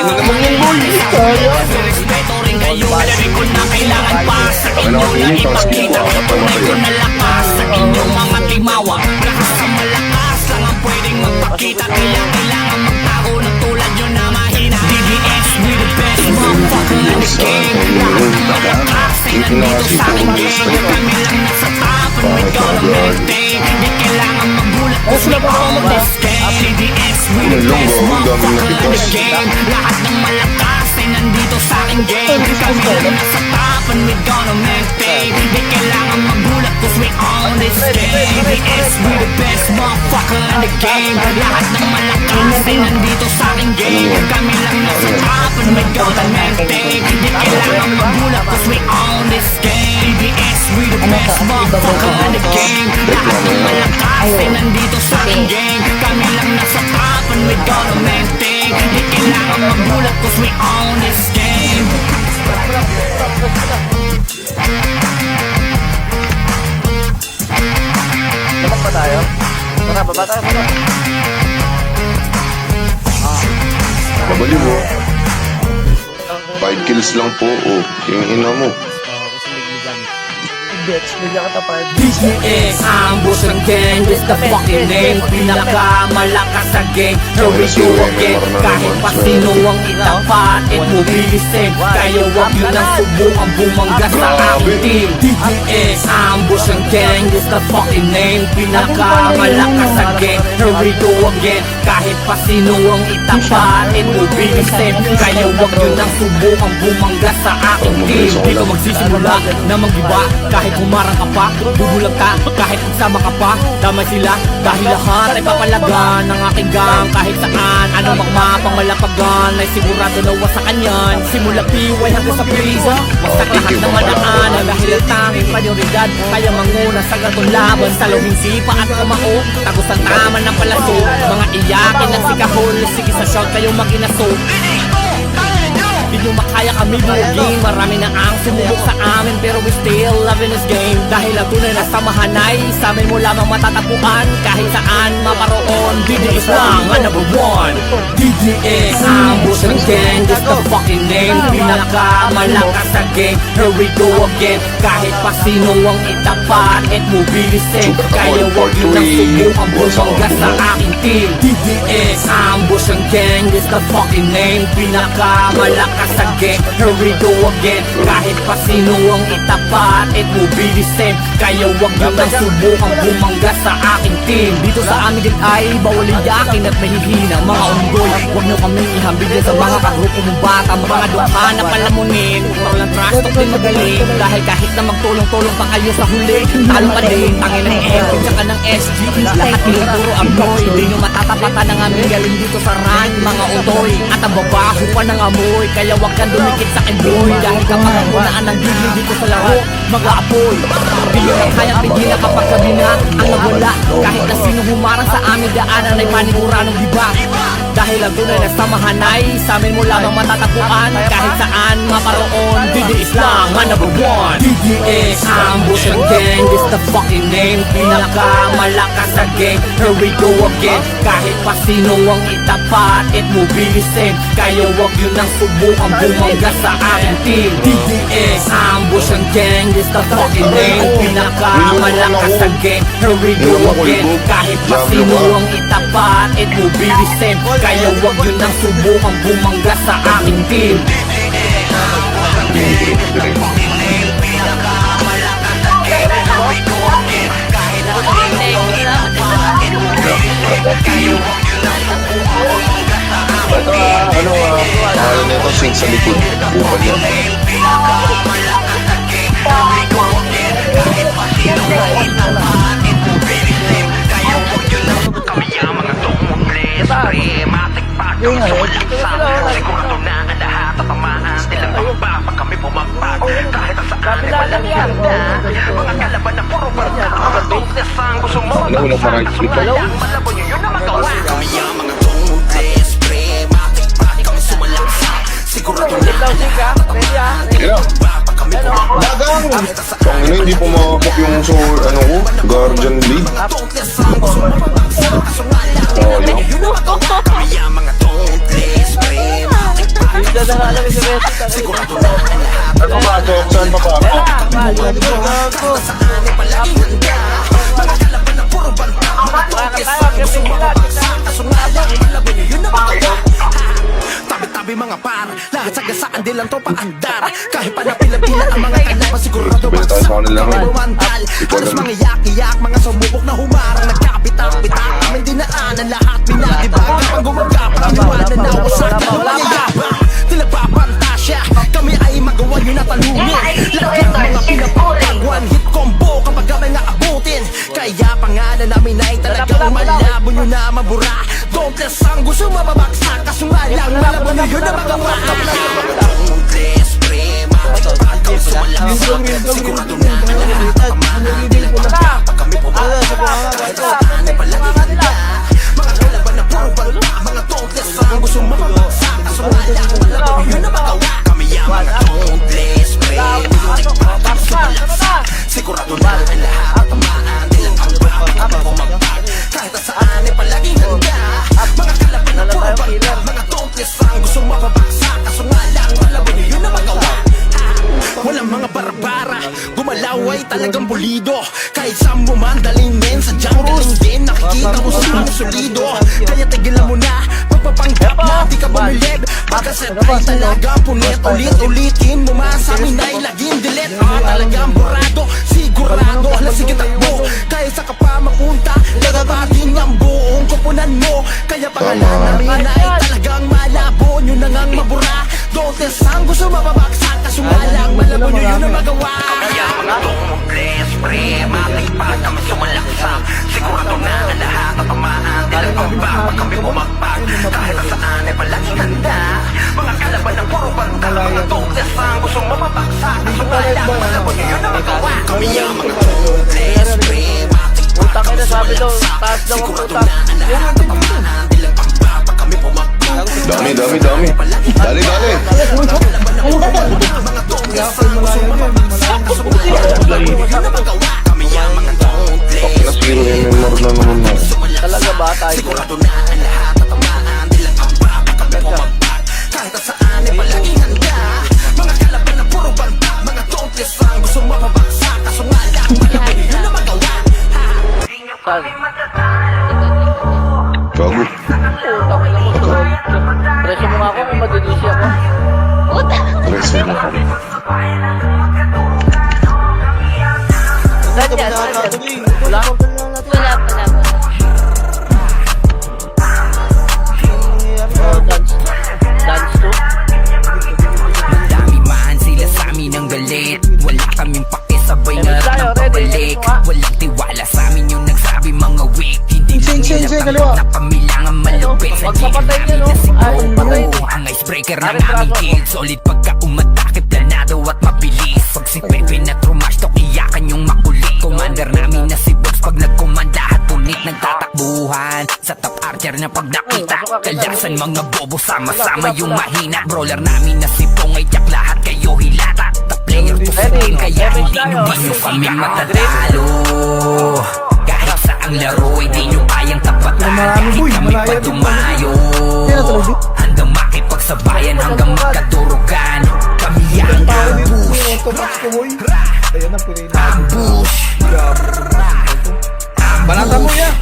Respeto rin kayo. Alam ko na kailangan pa sa inyo na ipakita. Tunay ko na lakas sa inyong mga timawa. Lakas sa malakas lang ang pwedeng magpakita. Kaya kailangan magtago ng tulad nyo na mahina. DDS, we the best motherfucker in the game. Lahat ng malakas ay nandito sa aking game. Kami lang nasa tapan, we gonna maintain. Di kailangan magulat cause we own this game. DDS, we the best motherfucker in the game. Lahat ng malakas ay nandito sa aking game. Kami lang nasa tapan, we gonna maintain. Di kailangan magulat cause we own this game. DDS, we the best motherfucker in the game. Lahat ng malakas ay nandito sa aking game. Kami lang nasa tapan, we gonna maintain. Di kailangan magulat cause we own this game. DDS, we the best motherfucker in the game. Lahat ng malakas ay nandito sa aking game. Kami lang nasa tapan, we gonna maintain. Di kailangan magulat cause we own this game. Labak pa tayo? Tara, baba tayo, baba. Babali mo. 5 kills lang po. Oh, yung ina mo. DDS, ambush ang gang, this the fucking name. Pinakamalakas sa gang, here we go again. Kahit pa sino ang itapat, it will be the same. Kaya wag yun ang subukan bumangga sa aking team. DDS, ambush ang gang, this the fucking name. Pinakamalakas sa gang, here we go again. Kahit pa sino ang itapat, it will be the same. Kaya wag yun ang subukan bumangga sa aking team. Di ka magsisimula na mag-iba, kahit kumarang ka pa, bubulag ka, kahit magsama ka pa, damay sila, dahil lahat ay papalagan ng aking gang. Kahit saan, anong magmapang malapagan, ay sigurado na wasakan yan. Simula piway hanggang sa prison, wasak lahat ng madaan, dahil ang tanging prioridad, kaya manguna sa gatong laban, sa loob sipa at kamao, tagos ang tama ng palaso, mga iyakin ng sikahol, sige sa shout kayo mag-inaso. Di nyo makaya kami buugin, marami na ang sumubok sa amin, pero we still loving this game. Dahil ang tunay na samahan ay sa amin mo lamang matatapuan, kahit saan maparoon. DDS lang ang number one. DDS, ambush ang gang, this the fucking name. Pinakamalakas sa game, here we go again. Kahit pa sino ang itapat, it will be the same. Kaya wag yun ang subukan bumangga sa aking team. DDS, ambush ang gang, this the fucking name. Pinakamalakas sa game, here we go again. Kahit pa sino ang itapat, it will be the same. Kaya wag nyo nang subukang bumangga sa aking team. Dito sa amin din ay bawal iyakin at mahihina mga unggoy. Wag nyo kaming ihambigin sa mga kagrupo mong bata. Mga dukha na palamunin, puro lang trash talk din magaling. Dahil kahit na magtulong-tulong pa kayo sa huli, talo pa din, tangin ng MP tsaka ng SG. Lahat nilang puro amoy, di nyo matatapatan ng aming galing dito sa run, mga utoy. At ang babaho pa ng amoy, kaya wag kang dumikit sa akin boy. Dahil kapag ang punaan ng gigil dito sa laro, mag-aapoy. Di nyo na kayang pigilan kapag kami na ang nawala. Kahit na sino humarang sa aming daanan ay paniguranong diba. Dahil ang tunay na samahan ay sa amin mo lamang matatagpuan. Kahit saan maparoon, DDS lang ang number one. DDS, ambush ang gang, this the fucking name. Pinakamalakas sa game, here we go again. Kahit pa sino ang itapat, it will be the same. Kaya wag yun ang subukang bumangga sa aking team. DDS, ambush ang gang, this the fucking name. Pinakamalakas sa game, here we go again. Kahit pa sino ang itapat, it will be the same. Kaya wag yun ang subukang bumangga sa aking team. Pangalan nito, swing sa likod. Upal yan. Sigurado na ang lahat at tamaan. Nilang pambaba kami bumagpag. Kahit ang saan ay walang handa. Mga kalaban na puro barda. Mga toothless ang gusto mo mabagsak. Kasumalang malabo nyo yun na magawa. Kami ang mga toothless, pre. Matikpak kami sumalaksa. Sigurado na ang lahat at tamaan. Nilang pambaba kami bumagpag. Kahit ang saan Pangina, hindi pumakap yung Guardian League. mga toothless ang gusto mo mabagsak. Kasumalang malabo nyo yun na magawa. Kami ang mga toothless, pre. Sigurado na ang lahat. Ano ba, Chok? Saan pa pa? Kahit saan ay palaging handa. Mga kalaban na puro banta. Mga toothless ang gusto mo mabagsak. Kasumalang malabo nyo yun na magawa. Tabi-tabi mga par, lahat sa gasaan di lang to paandar. Kahit pa napila-pila ang mga kalaban, sigurado baksak kami bumantal. Halos mga yak-iyak, mga sumubok na humarang. Nagkapitak-pitak, kami dinaanan lahat. Pinadibag, kapag gumagapang iniwanan na wasak na mga yabang. Tila papantasya, kami ay magawa nyo na talunin. Lahat ng mga pinapatag, one hit combo kapag kami nga abutin. Kaya pangalan namin ay talagang malabo nyo na mabura. Dauntless ang gusto mababaksak, kasungalang malabo nyo yun na magawa. Dauntless, pre, matipag kami sumalaksak. Sigurado na ang lahat at tamaan. Dilang pagkapag kami pumapag. Kahit saan ay palaging handa. Mga kalaban na puro banta. Mga dauntless ang gusto mababaksak, kasungalang malabo nyo yun na magawa. Kami ang mga dauntless, pre, matipag kami sumalaksak. Sigurado na ang lahat at tamaan. Dilang pagkapag kami pumapag. Kahit saan ay palaging handa. Mga kalaban na puro banta. Mga dauntless ang gusto mababaksak, kasungalang malabo nyo yun na magawa. Walang mga barbara, gumalaw ay talagang pulido. Kahit saan mo man dalingin, sadyang galing din. Nakikita mo sa aming solido. Kaya tigilan mo na, magpapanggap na di ka bumilib. Pagkaset ay talagang punit, ulit-ulitin mo man sa amin ay laging delete. Talagang burado, sigurado, halang sige takbo. Kahit sa ka pa mapunta, lagabatin ang buong kupunan mo. Kaya pangalan namin ay talagang malabo nyo nang ang mabura. Dauntless ang gusto mababaksak, kasumalang malabo nyo yun ang magawa. Kami ang mga dauntless, pre, matikpak kami sumalaksak. Sigurado na ang lahat at tamaan. Dilang pambaba kami bumagpag. Kahit saan ay palaging handa. Mga kalaban ng puro banta. Mga dauntless ang gusto mababaksak, kasumalang malabo nyo yun ang magawa. Kami ang mga dauntless, pre, matikpak kami sumalaksak. Sigurado na ang lahat at tamaan. Dilang pambaba kami bumagpag. Dami. Dali. Nasiro yung memory na naman na. Talaga ba tayo? Sigurado na ang lahat at tamaan. Dilang pambaba kami bumagpag. Kahit saan ay palaging handa. Mga kalaban na puro banta. Mga dauntless ang gusto mababaksak. Kasungalang malabo nyo yun na magawa. Saan? Gago. Presyo mo nga ako kung madidisi ako. Preso mo. bumalik. Walang tiwala sa amin yung nagsabi mga weak. Hindi nila na kami lang ang malupit. Sa chicken namin na si Bobo, ang icebreaker ng aming guild. Solid pagka umatakip, planado at mabilis. Pag si Pepe na trumash, tok iyakan yung makulit. Commander namin na si Box, pag nagkomanda at punit nagtatakbuhan. Sa top archer na pag nakita, kalasan mga bobo sama-sama yung mahina. Brawler namin na si Pong ay tiyak lahat kayo hilata. Top player to screen, kaya hindi nyo kami matatalo. Kahit saang laro, hindi nyo kayang tapatan. Kahit kami pa tumayo, hanggang makipagsabayan, hanggang magkadurugan. Kami ang ambush. Ambush. Balata mo yan.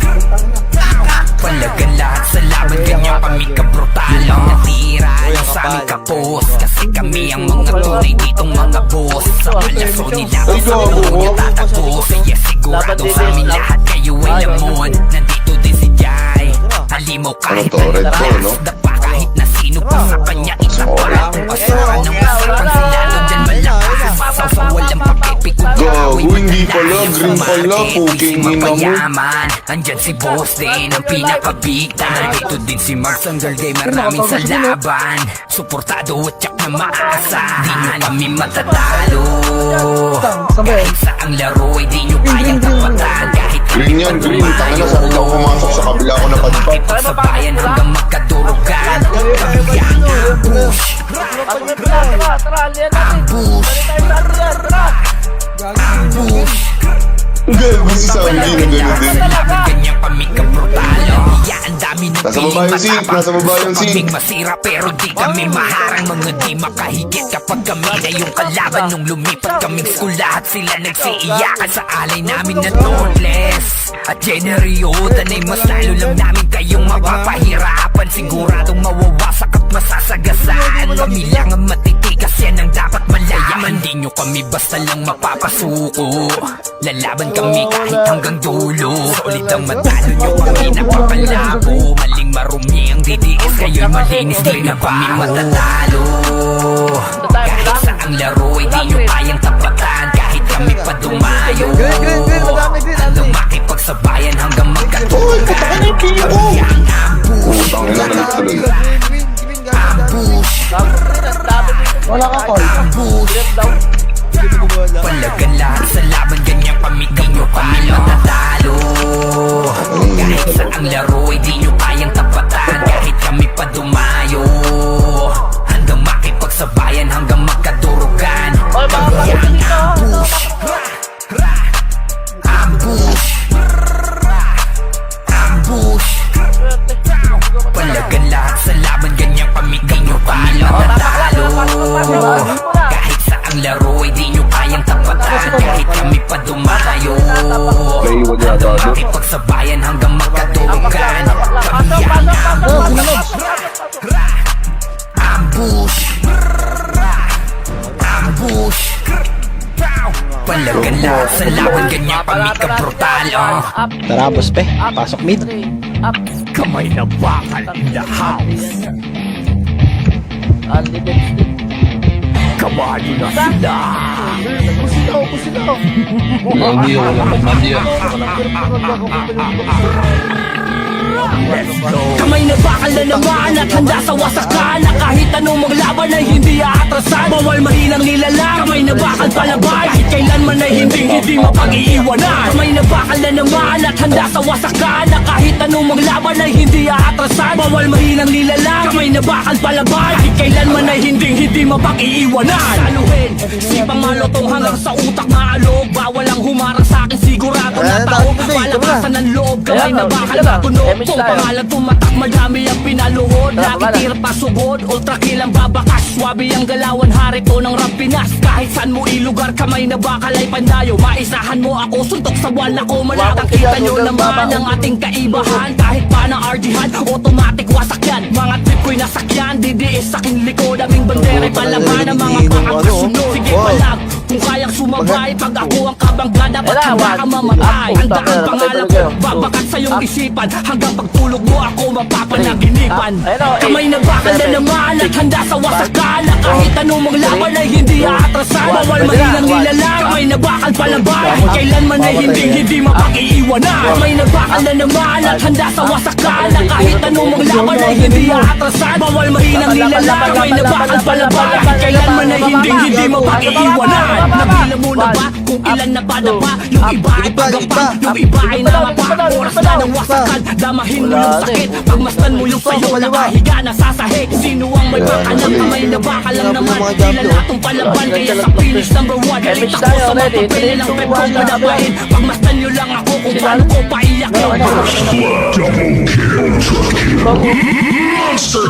Palagan lahat sa laban, ganyan kami kabrutal. Ang natira yung sa aming kapos, kasi kami ang mga tunay ditong mga boss. Sa palaso nila kung sa mga tatapos. Kaya sigurado sa amin lahat kayo ay lamon. Nandito din si Jai, halimaw kahit ano dapa kahit na sino pa sa kanya itapala. Kung pasukan ng usapan sila doon dyan malakas. Sasaw walang pakipikot. Gago, hindi pala, green pala, puking ina mo. Andyan si Boss din, ang pinakabigtan. Nandito din si Marks, ang girl gamer namin sa laban. Suportado at tsak na maasa. Di nyo kami matatalo. Kahit saang laro, ay di nyo kayang tapatan. Kahit Green yan, green. Tangina, saan daw pumasok sa kabila ko na padpad. sabayan hanggang magkadurugan. Kami ang ambush. Ambush. Gago si Sammy na gano'n din. Ganyan kami kabrutalo. Ang dami ng Nasa baba yung sink, nasa baba yung sink. Kaming masira pero di kami maharang. Mga di makahigit kapag kami na yung kalaban. Nung lumipat kaming school, lahat sila nagsiiyakan sa alay namin na thoughtless at generyotan ay mas lalo lang namin kayong mapapahirapan. Siguradong mawawasak at masasagasaan. Kami lang ang matitigas, yan ang dapat malaman. Di nyo kami basta lang mapapasuko. Lalaban kami kahit hanggang dulo. Solid ang matalo nyo, kami napapalabo. Maling marumi ang DDS, kayo'y malinis. Di na kami matatalo. Kahit saang laro, ay di nyo kayang tapatan. Kahit kami pa dumayo, hanggang makipagsabayan, hanggang magkatuloy. Kami ang ambush. Ambush. Wala ka, Col. Ambush. Palagan lahat sa laban, ganyan kami, di nyo kami matatalo. Kahit saang laro, ay di nyo kayang tapatan. Kahit kami pa dumayo, hanggang makipagsabayan, hanggang magkadurugan. Kami ang ambush. Ambush. Ambush. Palagan lahat sa laban, ganyan kami, di nyo kami matatalo. Kahit saang laro, ay di nyo kayang tapatan. Kahit kami pa dumayo, hanggang makipagsabayan, hanggang magkadurugan. Kami ang ambush. Ambush. Ambush. Palagan lahat sa laban, ganyan kami kabrutal. Tara, boss pe. Pasok mid. Kamay na bakal in the house. Kamay na sila. Kamay na bakal na naman at handa sa wasakan. Na kahit anong maglaban ay hindi aatrasan. Bawal mahinang nilalang. Kamay na bakal palabay, kahit kailanman ay hindi mapag-iiwanan. Kamay na bakal na naman at handa sa wasakan. Na kahit anong maglaban ay hindi aatrasan. Bawal mahinang nilalang. Kamay na bakal palabay, kahit kailanman ay hindi mapag-iiwanan. Saluhin, sipang malotong hanggang sa utak maalog. Bawal ang humarang sa akin, sigurado na tao. Palabasan ng loob, kamay na bakal matunog. Kung pangalan tumatak, madami ang pinaluhod. Lagi tira pa sugod, ultra kill ang babakas. Swabe ang galawan, hari to ng rap Pinas. Kahit saan mo ilugar, kamay na bakal ay pandayo. Maisahan mo ako, suntok sa buwan ako malakang. Kita nyo naman ang ating kaibahan. Kahit pa ng RG-han, automatic wasak yan. Mga trip ko'y nasakyan, DDS sa aking likod. Aming bandera ay palaban ng mga pakakasunod. Sige palag, kung kayang sumabay. Pag ako ang kabangga, dapat handa ka mamatay. Handa ang pangalan ko, babakat sa iyong isipan. Hanggang pagtulog mo ako mapapanaginipan. Kamay na bakal na naman at handa sa wasakan. Na kahit anong maglaban ay hindi aatrasan. Bawal mahinang nilalang. Kamay na bakal nabakal palabay Kailanman ay hindi mapag-iiwanan May nabakal na naman at handa sa wasakan Na kahit anong maglaban ay hindi aatrasan Bawal mahinang nilalang May nabakal palabay Kailanman ay hindi mapag-iiwanan Nabila mo na ba kung ilan na ba Yung iba ay paggapan Yung iba ay namapa Oras na ng wasakan Damahin mo yung sakit Pagmastan mo yung sayo Nakahiga na sasahig Sino ang may bakalang May nabakal lang naman Tila natong palaban Kaya sa finish number 1 Galit ako sa mga papel Ng pep kong madabahin Pagmastan nyo lang ako Kung paano ko paiyak Sa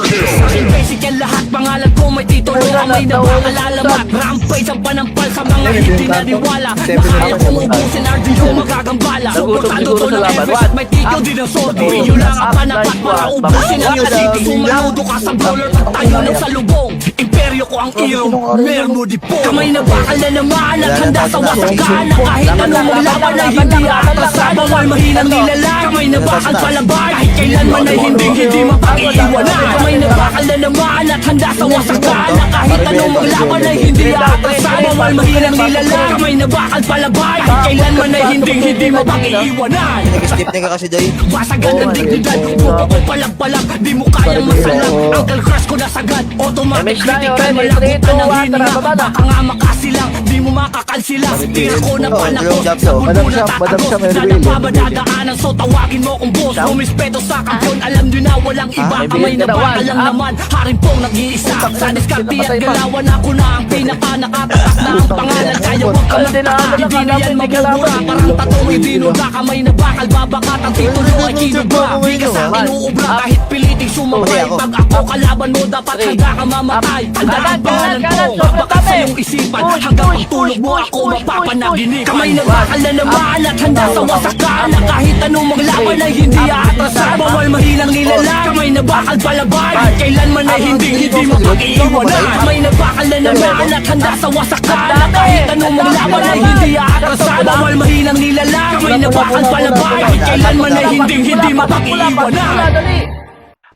akin basic yan lahat Pangalan ko may titulo Ang may nabakal alamat Rampage ang panampal Sa mga hindi naniwala Nakaya kong ubusin Arjun yung magagambala Suportado to ng Everest May tigil din ang sordi Iyo lang ang panapat Para ubusin ang city Sumaludo ka sa brawler At tayo ng salubong Imperyo ko ang iyo Meron mo di po Kamay na bakal na naman At handa sa wasakan Na kahit anong maglaban Ay hindi aatrasan Bawal mahinang nilalang Kamay na bakal palabay Kahit kailanman ay hindi mapag-iiwanan Kamay na bakal na naman At handa sa wasakan Na kahit anong maglaban Ay hindi aatrasan Bawal mahinang nilalang Kamay na bakal palabay Kahit kailanman ay hindi mapag-iiwanan Nag-skip na ka kasi dahil. Wasagan ng dignidad Buko ko palag-palag Di mo kayang masalag Uncle crush ko nasagad Automatic critical Malakot ka ng hininga Baka nga makasilang Di mo makakansilang Tira ko na panakot Sa bulbo na tatagos Nadapa ba dadaanan So tawagin mo kong boss Rumispeto sa kampiyon Alam nyo na walang iba Kamay na bakal lang naman Harin pong nag-iisa Sa diskarte at galawan Ako na ang pinaka nakatatak na ang pangalan Kaya huwag ka magtaka Hindi na yan mamumura Parang tatong ibinuda Kamay na bakal babakat Ang titulo ay kinuba Di ka sa akin uubra Kahit piliting sumabay Pag ako kalaban mo Dapat handa ka mamatay Handa ang pangalan ko Babakat sa iyong isipan Hanggang pagtulog mo ako mapapanaginip Kamay na bakal na naman At handa sa wasakan Na kahit anong maglaban ay hindi aatrasan Bawal mahinang nilalang Kamay na bakal palabay Kailanman ay hindi mapag-iiwanan Kamay na bakal na naman At handa sa wasakan Na kahit anong maglaban ay hindi aatrasan Bawal mahinang nilalang Kamay na bakal palabay Kailanman ay hindi mapag-iiwanan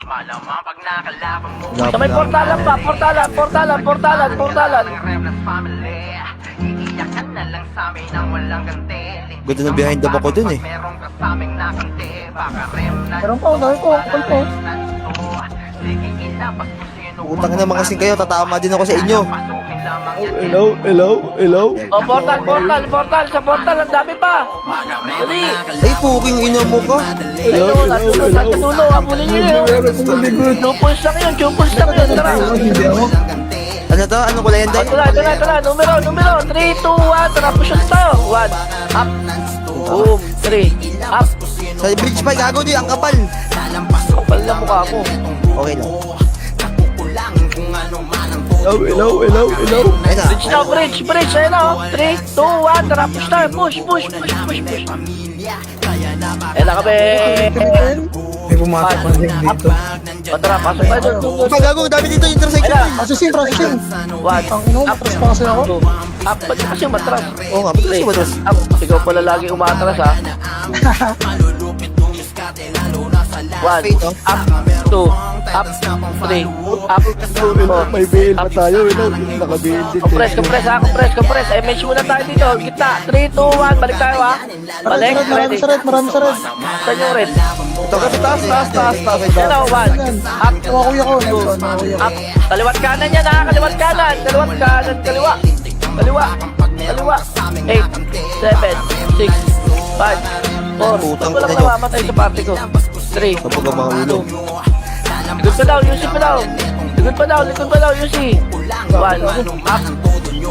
Malamang pag nakalaban mo Sa may portalan pa, portalan Iiyakan na lang sa amin ang walang ganti Ganda ng behind the back ko dun eh. Meron ka sa aming nakanti Baka remnant Meron pa, dahil ko. Sige ilabas mo sino Utang na mga kasing kayo, tatama din ako sa inyo. Hello? O portal Sa portal ang dami pa Dali Ay, puking ina mo ka. Nasa dulo Abulin nyo yun Chupons lang yun Tara Ano to? Ano ko lang yan, Day? Ito na Numero 3, 2, 1 Tara push tayo 1 Up Boom 3 Up Sa bridge pa, gago di, ang kapal. Kapal na mukha ko Okay lang. Hello? Ayun na. Bridge now, bridge, ayun na, 3, 2, 1, tara, push tayo, push. Ayun na kami. May pumasok pa rin dito. O tara, pasok tayo doon. Pa, gago, dami dito yung intersection. Processing. 1, up, pa kasi ako. 2, up, ba't kasi matras? Oo nga, ba't kasi matras? Up, ikaw pala lagi umatras ha. 1, up, 2, up, 3, up, 4, May bail pa tayo, nakabail din. compress. MH muna tayo dito, kita. 3, 2, 1, balik tayo ha. Balik, ready. Marami sa red. Saan yung red? Ito ka, taas. Yan o, 1, up, Kuya ko. 2, up. Kaliwat kanan yan ha, kaliwat kanan, kaliwa. 8, 7, 6, 5, 4, 3, 2, 1. Walang namamatay sa party ko. 3, Kapag ang mga ulo. Likod pa daw, Yusi. 1, up, 2,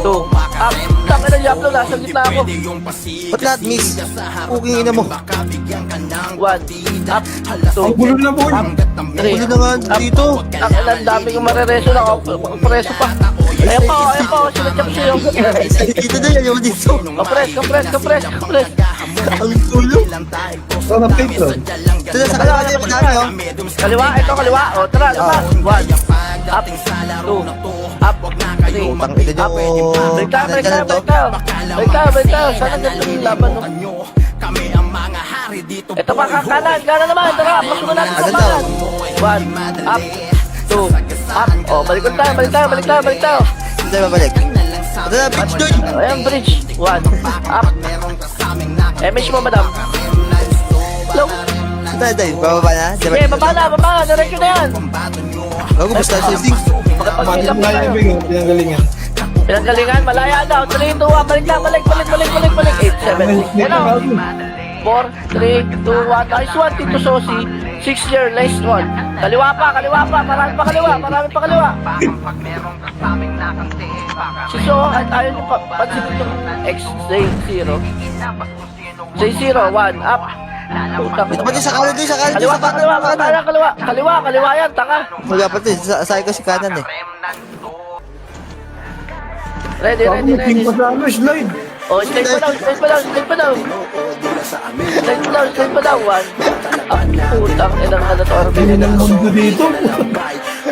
up. Taka na Diablo, nasa gitna ako. Ba't lahat miss? Puking ina mo. 1, up, 2, Gulo na po. 3, Ulo na nga dito. ang dami kong marereso na ako. Preso pa. Ayan po, sinadyak siya yung. Dito na yan, yung dito. Compress. Ang ulo. Sana fake lang. Ito na sa kalawa niya, pagkano? Kaliwa. O, tara, 1, up, 2, up, 3, Utang ina nyo. Break tayo. Sana ganito yung laban, no? Ito pa, kanan naman. Tara, pasukan natin sa kanan. 1, up, 2, up. O, balik tayo. Hindi tayo babalik. Ito na, bitch doon. Ayan, bridge. 1. Up. MH mo, madam. Hello? Ito, bababa na. Okay, baba na. Diretso na yan. Gago, basta sising. Makapag-pick up na tayo. Pinanggalingan. Pinanggalingan, malaya daw. 3, 2, 1, balik na, balik. 8, 7, 6. Hello? 4, 3, 2, 1. Nice one, Tito Sosi. 6 year, last one. Kaliwa pa. Marami pa kaliwa. Si So, ayaw nyo pa. Pansin itong X, J0. J0, 1, up. Utang. Ito pa din sa kanan doon, sa kanan. Kaliwa yan, taka. Dapat din, sa ko si kanan eh. Ready. Slide. Oh, slide pa daw. Slide pa daw. 1. Putang, ilang ka na to, Arvin. Ang mundo dito.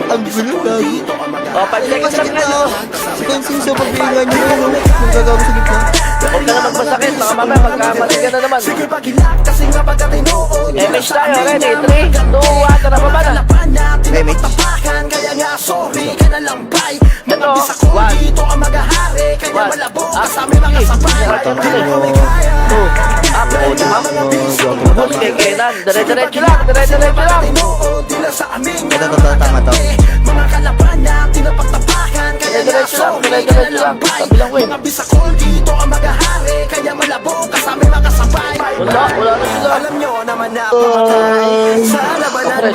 Ang gulo, gago. Oh, 5 seconds lang yan, oh. Si Consiso, pag-iingan nyo yun, yung gagawa sa gitna. Huwag ka na magpasakit, baka mamaya magkamali ka na naman. MH tayo, ready? 3, 2, 1, tara baba na. MH. Ito, 1. Kenan, dire-diretso lang. Ito, tama to. Dire-diretso lang. Kabilang way. Wala na sila.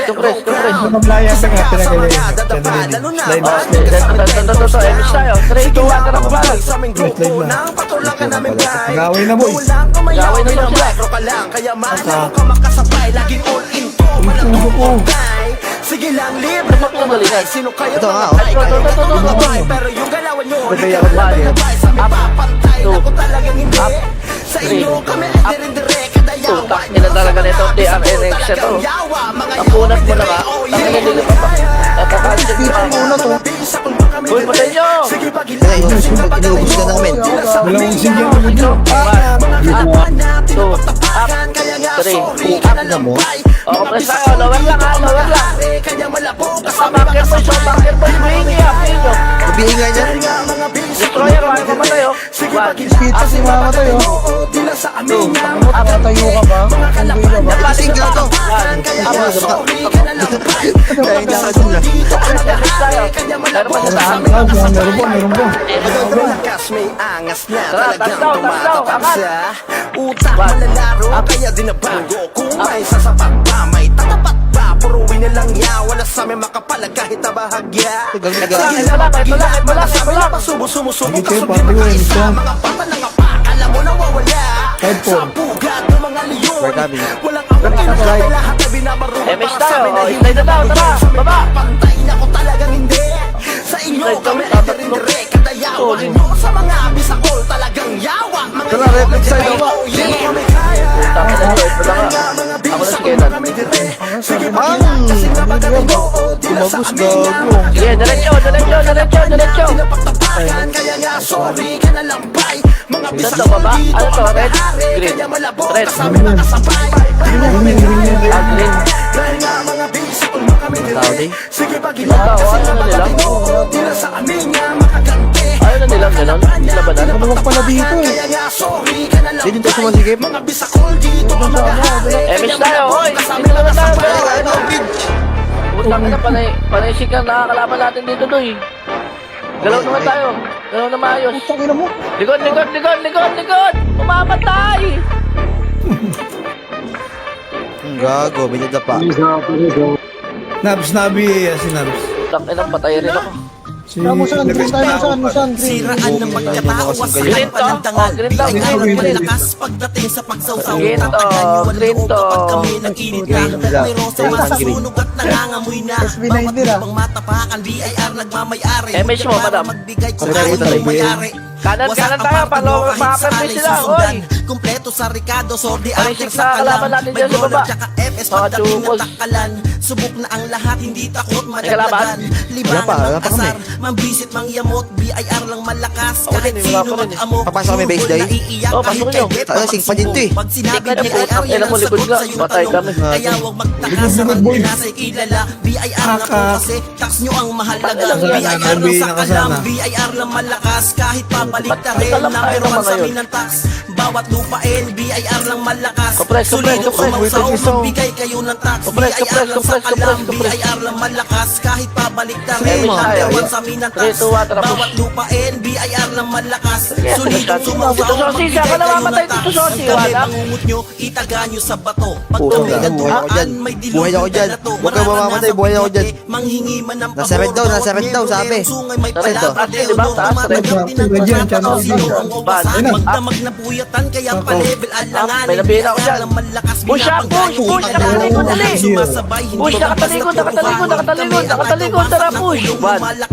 Compress. Makamlaya sa nga pinanggalingan. Ito, MH tayo. 3, 2, 1, tara baba na. Gawin na, boy. Gawin na lang sila. Sige lang, libre Ito pinanggalingan. Sino kayo Ito nga, mga pero yung galawan nyo sa may papantay ako talagang hindi sa inyo kami dire-dire kadayawa Tutak, ina talaga nito. DRNX ito. Napunat mo na ka. Ang hindi pa pa. Natakalsip ka. Uy, patay nyo! Inuubos ka namin. Dalawang singgyan mo dito. 1, 2, up, 3, up na mo. O, compress tayo. Lower lang. Backer boy, humingi up ninyo. Mabiingay niya. Destroyer, wala pa tayo. 1, Kita si mama tayo. 2, Tayo ka ba? Kasing ka to. 1, up. Dahil na ka dun na. Compress tayo. Meron pa sa tahan. Meron po. Lakas may angas na Tara, talagang taslaw, tumatakap angat. sa utak malalaro kaya dinabago kung may sasapat pa may tatapat pa puruin na lang yawa na sa amin makapalag kahit na bahagya Ito lang. Sumusubok Sige, ka pati subi ko, mag-isa ito. mga pata ng apak alam mo na wawala Kahit po. sa bugat ng mga leyon Barkabi. walang awang inasal lahat na binabaro MH tayo. O, slide na daw. Tara, baba. pantay na ko talagang hindi sa inyo Slide kami daw, dapat dire-dire kadayawa nyo sa mga abisakol talagang yawa mga Ito na, reflex sa'yo. Tapos na ito. Ito lang nga. Ako na si Kenan. Tumagos, gago. Sige, diretso. Ito to, baba. Ano to? Red? Green. Red. Green. Tao di. Ano na nila? Labanan? Maluwag pala dito eh. Hindi din tayo sumasigip. MH tayo. Hoy! Dito naman tayo. Utang na panay sikat nakakalaban natin dito doy. Galaw naman tayo. Galaw na maayos. Tangina mo. Likod! Umamatay! Gago, binida pa. Nabs, nabi si Nabs. Utang na patay rin ako. Musan. Siraan ng pagkatao Green to? Green daw. Green. pagdating sa pagsaw-saw Green to. Green to. kami nag-init na may rosa masusunog at nangangamoy na SB19 ah. Pang matapakan BIR nagmamayari MH mo, madam. magbigay kung Pagkakita ayaw tayo. mayari Kanan tayo, para makapapin sila, oy! Kompleto sa Ricardo, Sordi, Marisik Arthur na sa kalaban kalam. natin May dyan sa Dollar, baba. tsaka FS, Mga pagdating ng chukos. takalan. Subok na ang lahat, hindi takot, kalaban? madagdagan. Libangan wala ng pa kami. asar, mambisit, mangyamot, BIR lang malakas. Ako Kahit din, wala sino pa rin. mag-amok, Papasok kami base sugod day? na iiyak, Oh, kahit pasok kay nyo. Bet, Alas, sing pa din to eh. Pag sinabi Tingnan BIR, po, yan ina mo, ang likod sagot nga. sa iyong Patay tanong. kami. Kaya huwag magtakas sa mga nasa kilala. BIR na po kasi tax nyo ang mahalaga. BIR lang sa kalam, BIR lang malakas. Kahit pabalik na rin, number one sa minantax. Bawat lupain, BIR lang malakas. Kompres, Solidong kompres, sumausaw, kompres. magbigay kayo ng tax. Kompres, BIR kompres, lang sa kompres, kalam, kompres. BIR lang malakas. Kahit pabalik na rin, Hey, number tayo. one sa minantax. 3, 2, 1, tara, push. Bawat lupain, BIR lang malakas. Sige, Solidong Tito sumausaw, Sosi, magbigay saan ka kayo namamatay, ng tax. Tito Sosi? Ang kami Wala. mangungut nyo, itaga nyo sa bato. Pag Puto, kami buhay ako dyan. may Buhay ako dyan. Huwag kang mamamatay, buhay ako dyan. Manghingi man ng Nasa red daw, nasa red daw, sabi. May Sa red daw. palabra, Taas yun, diba? Taas, red. magdamag na puyatan, kaya pa-level alangan. May nabihin ako dyan. Push up, push, nakatalikod, dali. Push, nakatalikod, nakatalikod, tara, push. 1, up,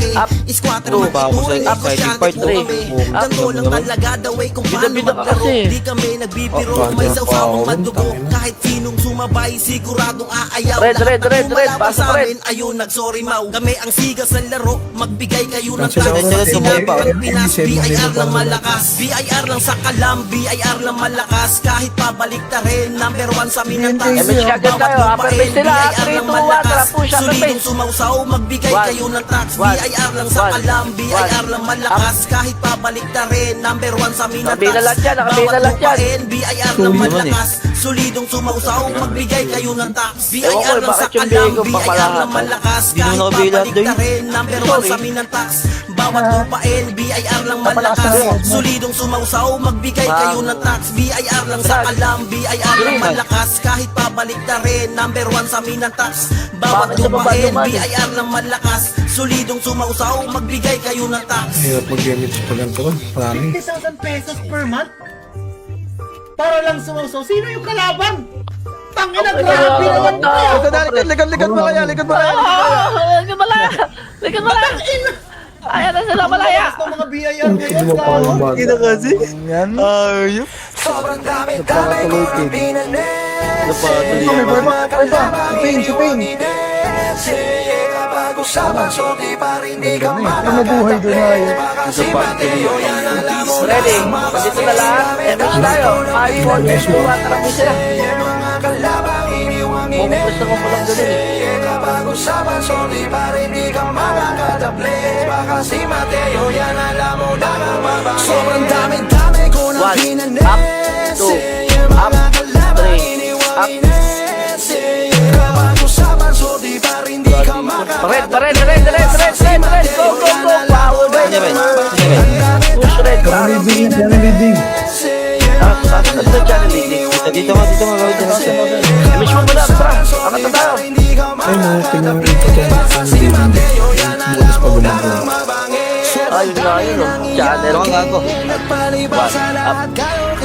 2, Pa ako sa exciting part. Three. Ganto lang talaga the way kung paano Bida-bida ka maglaro. kasi. Di kami nagbibiro, may sawsawang madugo. Kahit sinong sumabay, siguradong aayaw. Red, red, Lahat ng red, red, lumalaban pasok, sa red. amin, ayun, nag-sorry mau. Kami ang siga sa laro, magbigay kayo ng Cancel tax. ako, Sinabi pa. ng Pinas, BIR lang malakas. BIR lang sa kalam, BIR lang malakas. Kahit pabalik na rin, number one sa minantas. MH kagad tayo, upper base sila, 3, 2, 1, tara, push, upper Solidong base. sumausaw, magbigay One. kayo ng tax. One. BIR lang sa One. kalam, BIR One. lang malakas. Kahit pabalik na rin, number one sa minantas. Nakabila lang yan, nakabila lang yan. BIR lang malakas. Solidong sumausaw, magbigay kayo ng tax. Ewan ko, BIR lang sa bakit yung kalam, bigo BIR pangkalahatan? lang malakas. Di naman Kahit nakabila pabalik doy. na rin, number one sa minantas. Bawat lupain, BIR lang malakas. Solidong sumausaw, magbigay kayo ng tax. BIR lang sa kalam, BIR lang malakas. Kahit pabalik na rin, number one sa minantas. Bawat Bakit sa baba lupain, naman? BIR lang malakas. Solidong sumausaw, magbigay kayo ng tax. Hirap mag-gamit sa paganto ko. Marami. 50,000 pesos per month? Para lang sumuso. Sino yung kalaban? Tangina, grabe naman kaya. Likod mo kaya, likod mo kaya. Likod malaya! Likod malaya! Ayan na sila malaya! Ang mga BIR ngayon, gago. Ina kasi. Ayup. Sobrang dami-dami ko ang Mabuhay doon na yun. Ready? Dito na lahat. MH tayo. 5, 4, 3, 2, 1, tara, push sila. Pupupush na ko lang doon eh. Sobrang dami-dami ko na 1, up, 2, up, 3, up. Red, red, red, red, red, red, red, go, go, go, power, red, push red, ano na channel leading? Dito nga, gawin dito. MH mo muna, tara, angat na tayo. Ay, no, tingnan mo yung potential. Bukas pa gumagawa. Ayun nga yun, oh. Channel. Ito ang gago. 1, up.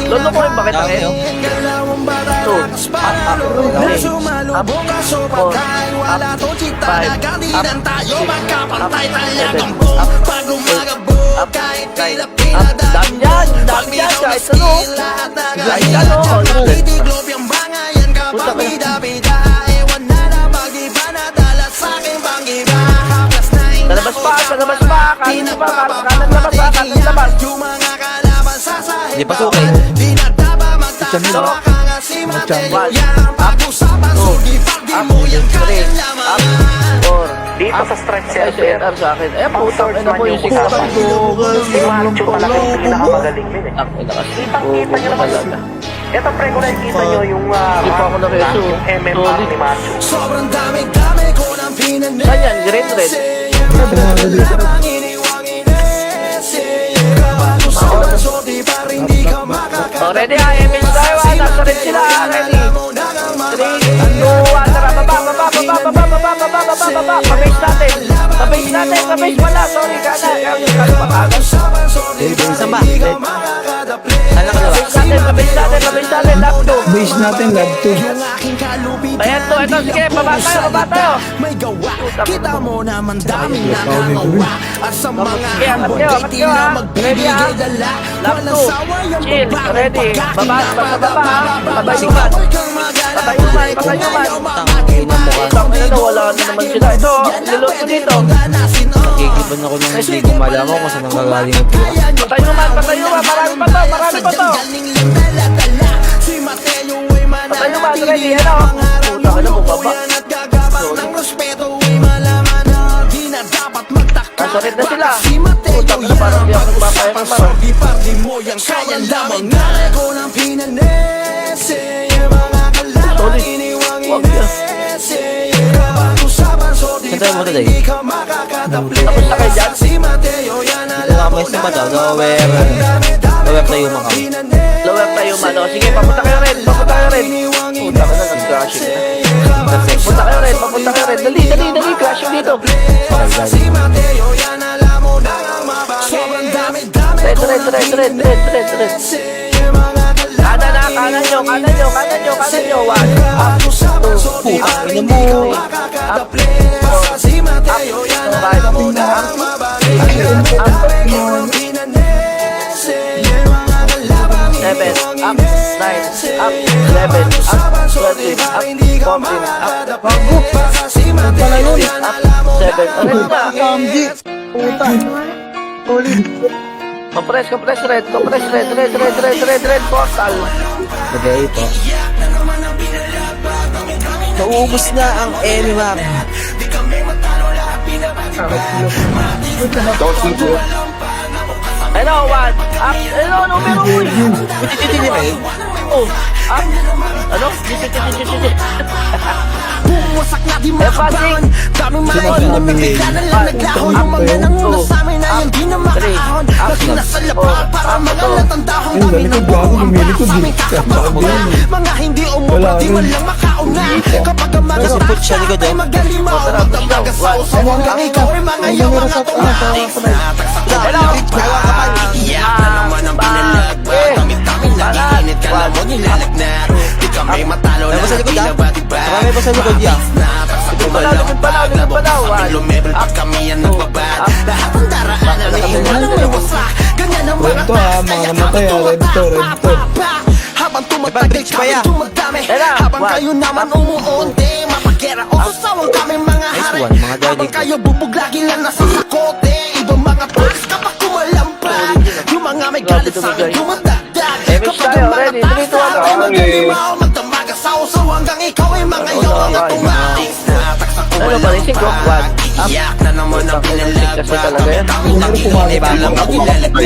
Lolo ko yung bakit ang yun? 2, up, 3, up, 4, up, 5, up, 6, up, 7, up, 8, up, 9, up. Dami yan, kahit ano. Kahit ano. Puta ka na. Talabas pa, talabas pa. Kanin pa, kanan labas pa, kanin labas. Hindi pa suki. So, 1, up, 2, up, 3, up, 4, Dito sa stretch Ay, center, up sa akin. Eh, putang ina mo yung usapan. Si Macho talaga yung pinakamagaling din eh. Ang ina kasi. Kitang-kita nyo naman talaga. Ito pre, kung nakikita nyo yung Hindi pa ako rank na nakeso. yung MMR ni Macho. Sobrang dami-dami ko ng pinanay. Saan yan? Green, red? Oh, ready ha? MH tayo ha? Nasa red sila ha? Ready? 3, 2, 1, tara, baba. Pabase natin. Pabase wala. Sorry, kana. Kaya patagas. Saan ba? Pabase natin. Lap 2. Base natin, lab 2. Ayan to, ito. Sige, baba tayo. May gawa Kita mo naman daming nangangawa. At sa mga Kaya, ambon Mateo, ay tila Mateo, magbibigay dala. Lap Walang 2. sawa yung Chill, babae ready. pagkakinabang. Baba, ha? Basikat. Huwag kang mag-alala, Patayuman, kung patayuman. ayaw makakita. Tang ina na, wala na naman sila. Ito, nilot ko dito. Nakikiban ako ng hindi ko malaman kung saan nanggagaling yung pira. Patayuman, patayuman. Marami pa to, marami pa to. Patayuman, ready. Ano? Puta ka na, bumaba. Nasakit na sila. Puta ka na, parang di ako nagpapayag ng parang. Solid. Huwag yan. Saan tayo mo today? Tapos na kayo dyan? Dito na kami sa mata. Lower tayo mga. Lower tayo, mano. Sige, papunta kayo rin. Papunta kayo rin. Puta ka na, nag-crashing na. Papunta kayo rin, papunta kayo rin. Dali, dali, dali. Crashing dito. Red. Kanan na, kanan nyo. 1, 2, 3, up, 7, up, 9, up, 11, up, 12, up, 14, up, 7. Compress, red, portal. Lagay ito. Naubos na ang Enimar. Hello, 1, up, hello, numero 1. Oh, up, ano? Wasak na di makabangon. Daming mga inamigay na lang naglahon. Yung mga nanguna sa amin ay hindi na makaahon. Lagi na sa labag para mga natandahon. Dami ng buong sa aming kakapakuna. Mga hindi umubra di walang makauna. Kapag ang mga tatak ay magalimaw. At ang mga sausaw hanggang ikaw ay mga yaw mga tumatik. Hello, Iyak na naman ang pinalagba. Dami-dami nagiinit ka lang mo nilalagnat. Di kami matalo na pinabati-ba. Marami pa sa likod yan. Lumebel pag kami ang nagbaba. Lahat ng daraanan ay walang may wasak. Ganyan ang mga taas kaya habang tumatapak. Habang tumatagal kami tumadami. Habang kayo naman umuunti. Mapagkera o sasawang kami mga hari. Habang kayo bubuglagi lang nasa sakote. Ibang mga taas kapag kumalampag. Yung mga may galit sa akin tumadagdag. Kapag ang mga taas sa akin magalimaw. Magdamaga sa usaw hanggang ikaw ay mga yaw mga tumatik. ano ba rin si Gok 1? Iyak na naman ang pinalagba. Kasi talaga yan. Init lang ang ilalagna.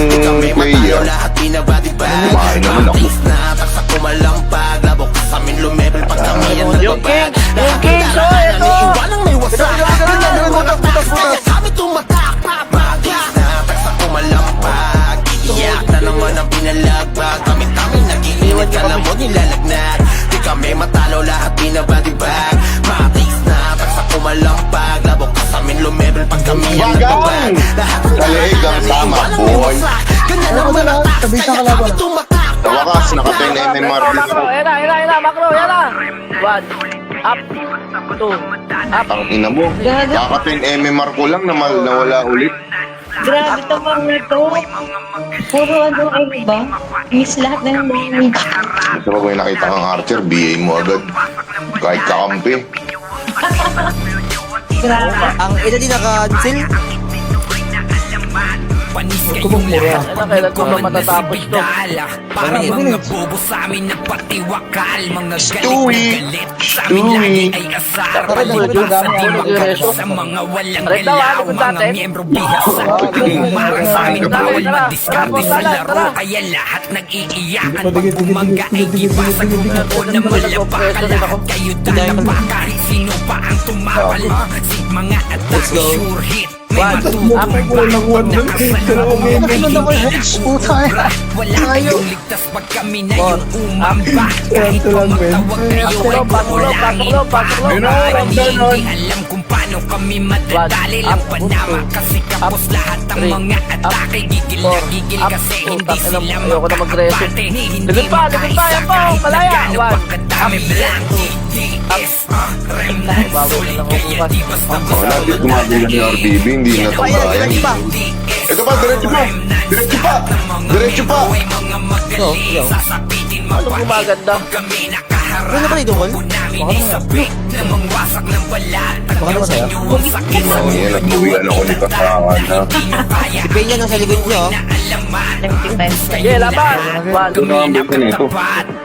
Di kami matalo lahat pinabati-ba. Matis na atak sa kumalampag. Labok ka sa amin lumebel pag kami ang nagbabag. Yung king, so ito! Iwalang may wasak. Ganyan ang mga taas kaya kami tumatak. Matis na atak sa kumalampag. Iyak na naman ang pinalagba. Kami nag-iinit ka lang mo nilalagnat. Di kami matalo lahat pinabati-ba. Matis na atak sa kumalampag. Labok ka sa amin lumebel pag kami ang nagbabag. Lahat ng Kalig ang tama, boy. ganyan ang mga taas kaya kami tumatak. Sa wakas, naka-10 MMR. Macro, era, macro, era! 1, up, 2, up. Ang ina mo. Kaka-10 MMR ko lang na nawala ulit. Grabe ito mga ito. Puro ano ay ba? Miss lahat na ng mga Kasi pag may nakita kang archer, BA mo agad. Kahit kakampi. grabe. Ang ina din naka-cancel. Panis kayong lahat. Ano, kailan ko ba matatapos to? Para mga bobo sa amin na patiwakal. Mga Stewie! galit sa amin lagi ay asar. Palibasa di magkakas sa mga walang Red daw, galaw. ano Mga natin? miyembro bihasa. Umarang sa amin bawal madiskarte sa laro. Kaya lahat nag-iiyakan. Pag umaga ay iba sa grupo na malapaka. Lahat kayo dalapa kahit sino pa ang tumagal. Mga atake sure hit. May matutok pa nakasalubong wala kayong ligtas pag kami na yung umamba. Kahit pumatawag kayo ay bukulaan. Hindi alam kung paano kami madadali lang panama. Kasi kapos lahat ang mga atake. Gigil na gigil kasi hindi sila makakapate. Hindi Ligod pa, yan po, kahit malaya. gaano pa kadami blank. Babawi na lang ako bukas. Wala, di gumagawa ng RBB, hindi na tambayan. Ito pa, diretso pa! Diretso pa! Diretso pa! No, yo. Ano gumaganda? Ano na ba dito, Col? Baka na masaya? Oh, yan, nagbuwian ako ni Kasakan, ha? Si Peña nasa likod niyo, oh. 75. Sige, laban! Ito na ang buti nito.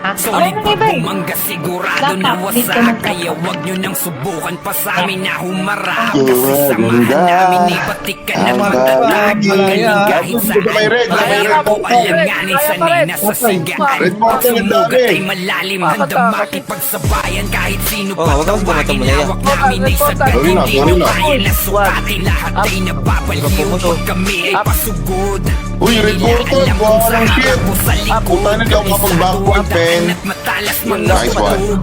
Ano na ba? Bumangga sigurado na Laptop, dito mo. wasak. Kaya wag nyo nang subukan pa sa amin na humarap. Kasi samahan namin ni batik ka ng magtatag. Magaling kahit saan. May red, may red. Ayaw alanganin sanay na sa sigaan. Red button, ang dami. Sumugat ay malalim, handang makipagsabayan. Kahit sino pa wag kang tawagin, gumatong hawak namin ay sagad. Gawin na, Hindi gawin nyo na. kaya na sukatin. Lahat ay nababaliw. Huwag kami ay pasugod. Uy, red button, buha ka ng shit. Puta na daw kapag backpoint, pen. Nice one.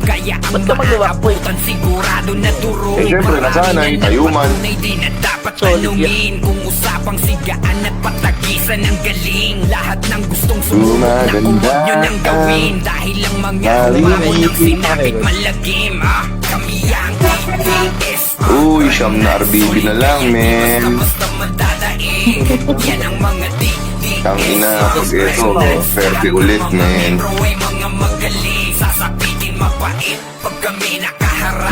Ba't ka mag-backpoint? Sigurado na duro. Eh, syempre, nasanay, tayuman. Di na dapat Solid tanungin kung usapang sigaan at patagisan ng galing. Lahat ng gustong sumunod na kung huwag nyo nang gawin. Dahil lang mga humabon ng sinapit malagim. Kami ang TTS. Uy, siyam na RBB na lang, men. Basta madadaig. Yan ang mga Ang ina, pag ito, 30 ulit, men. Pero ay mga magaling. Sasapitin mapait pag kami nakaharap.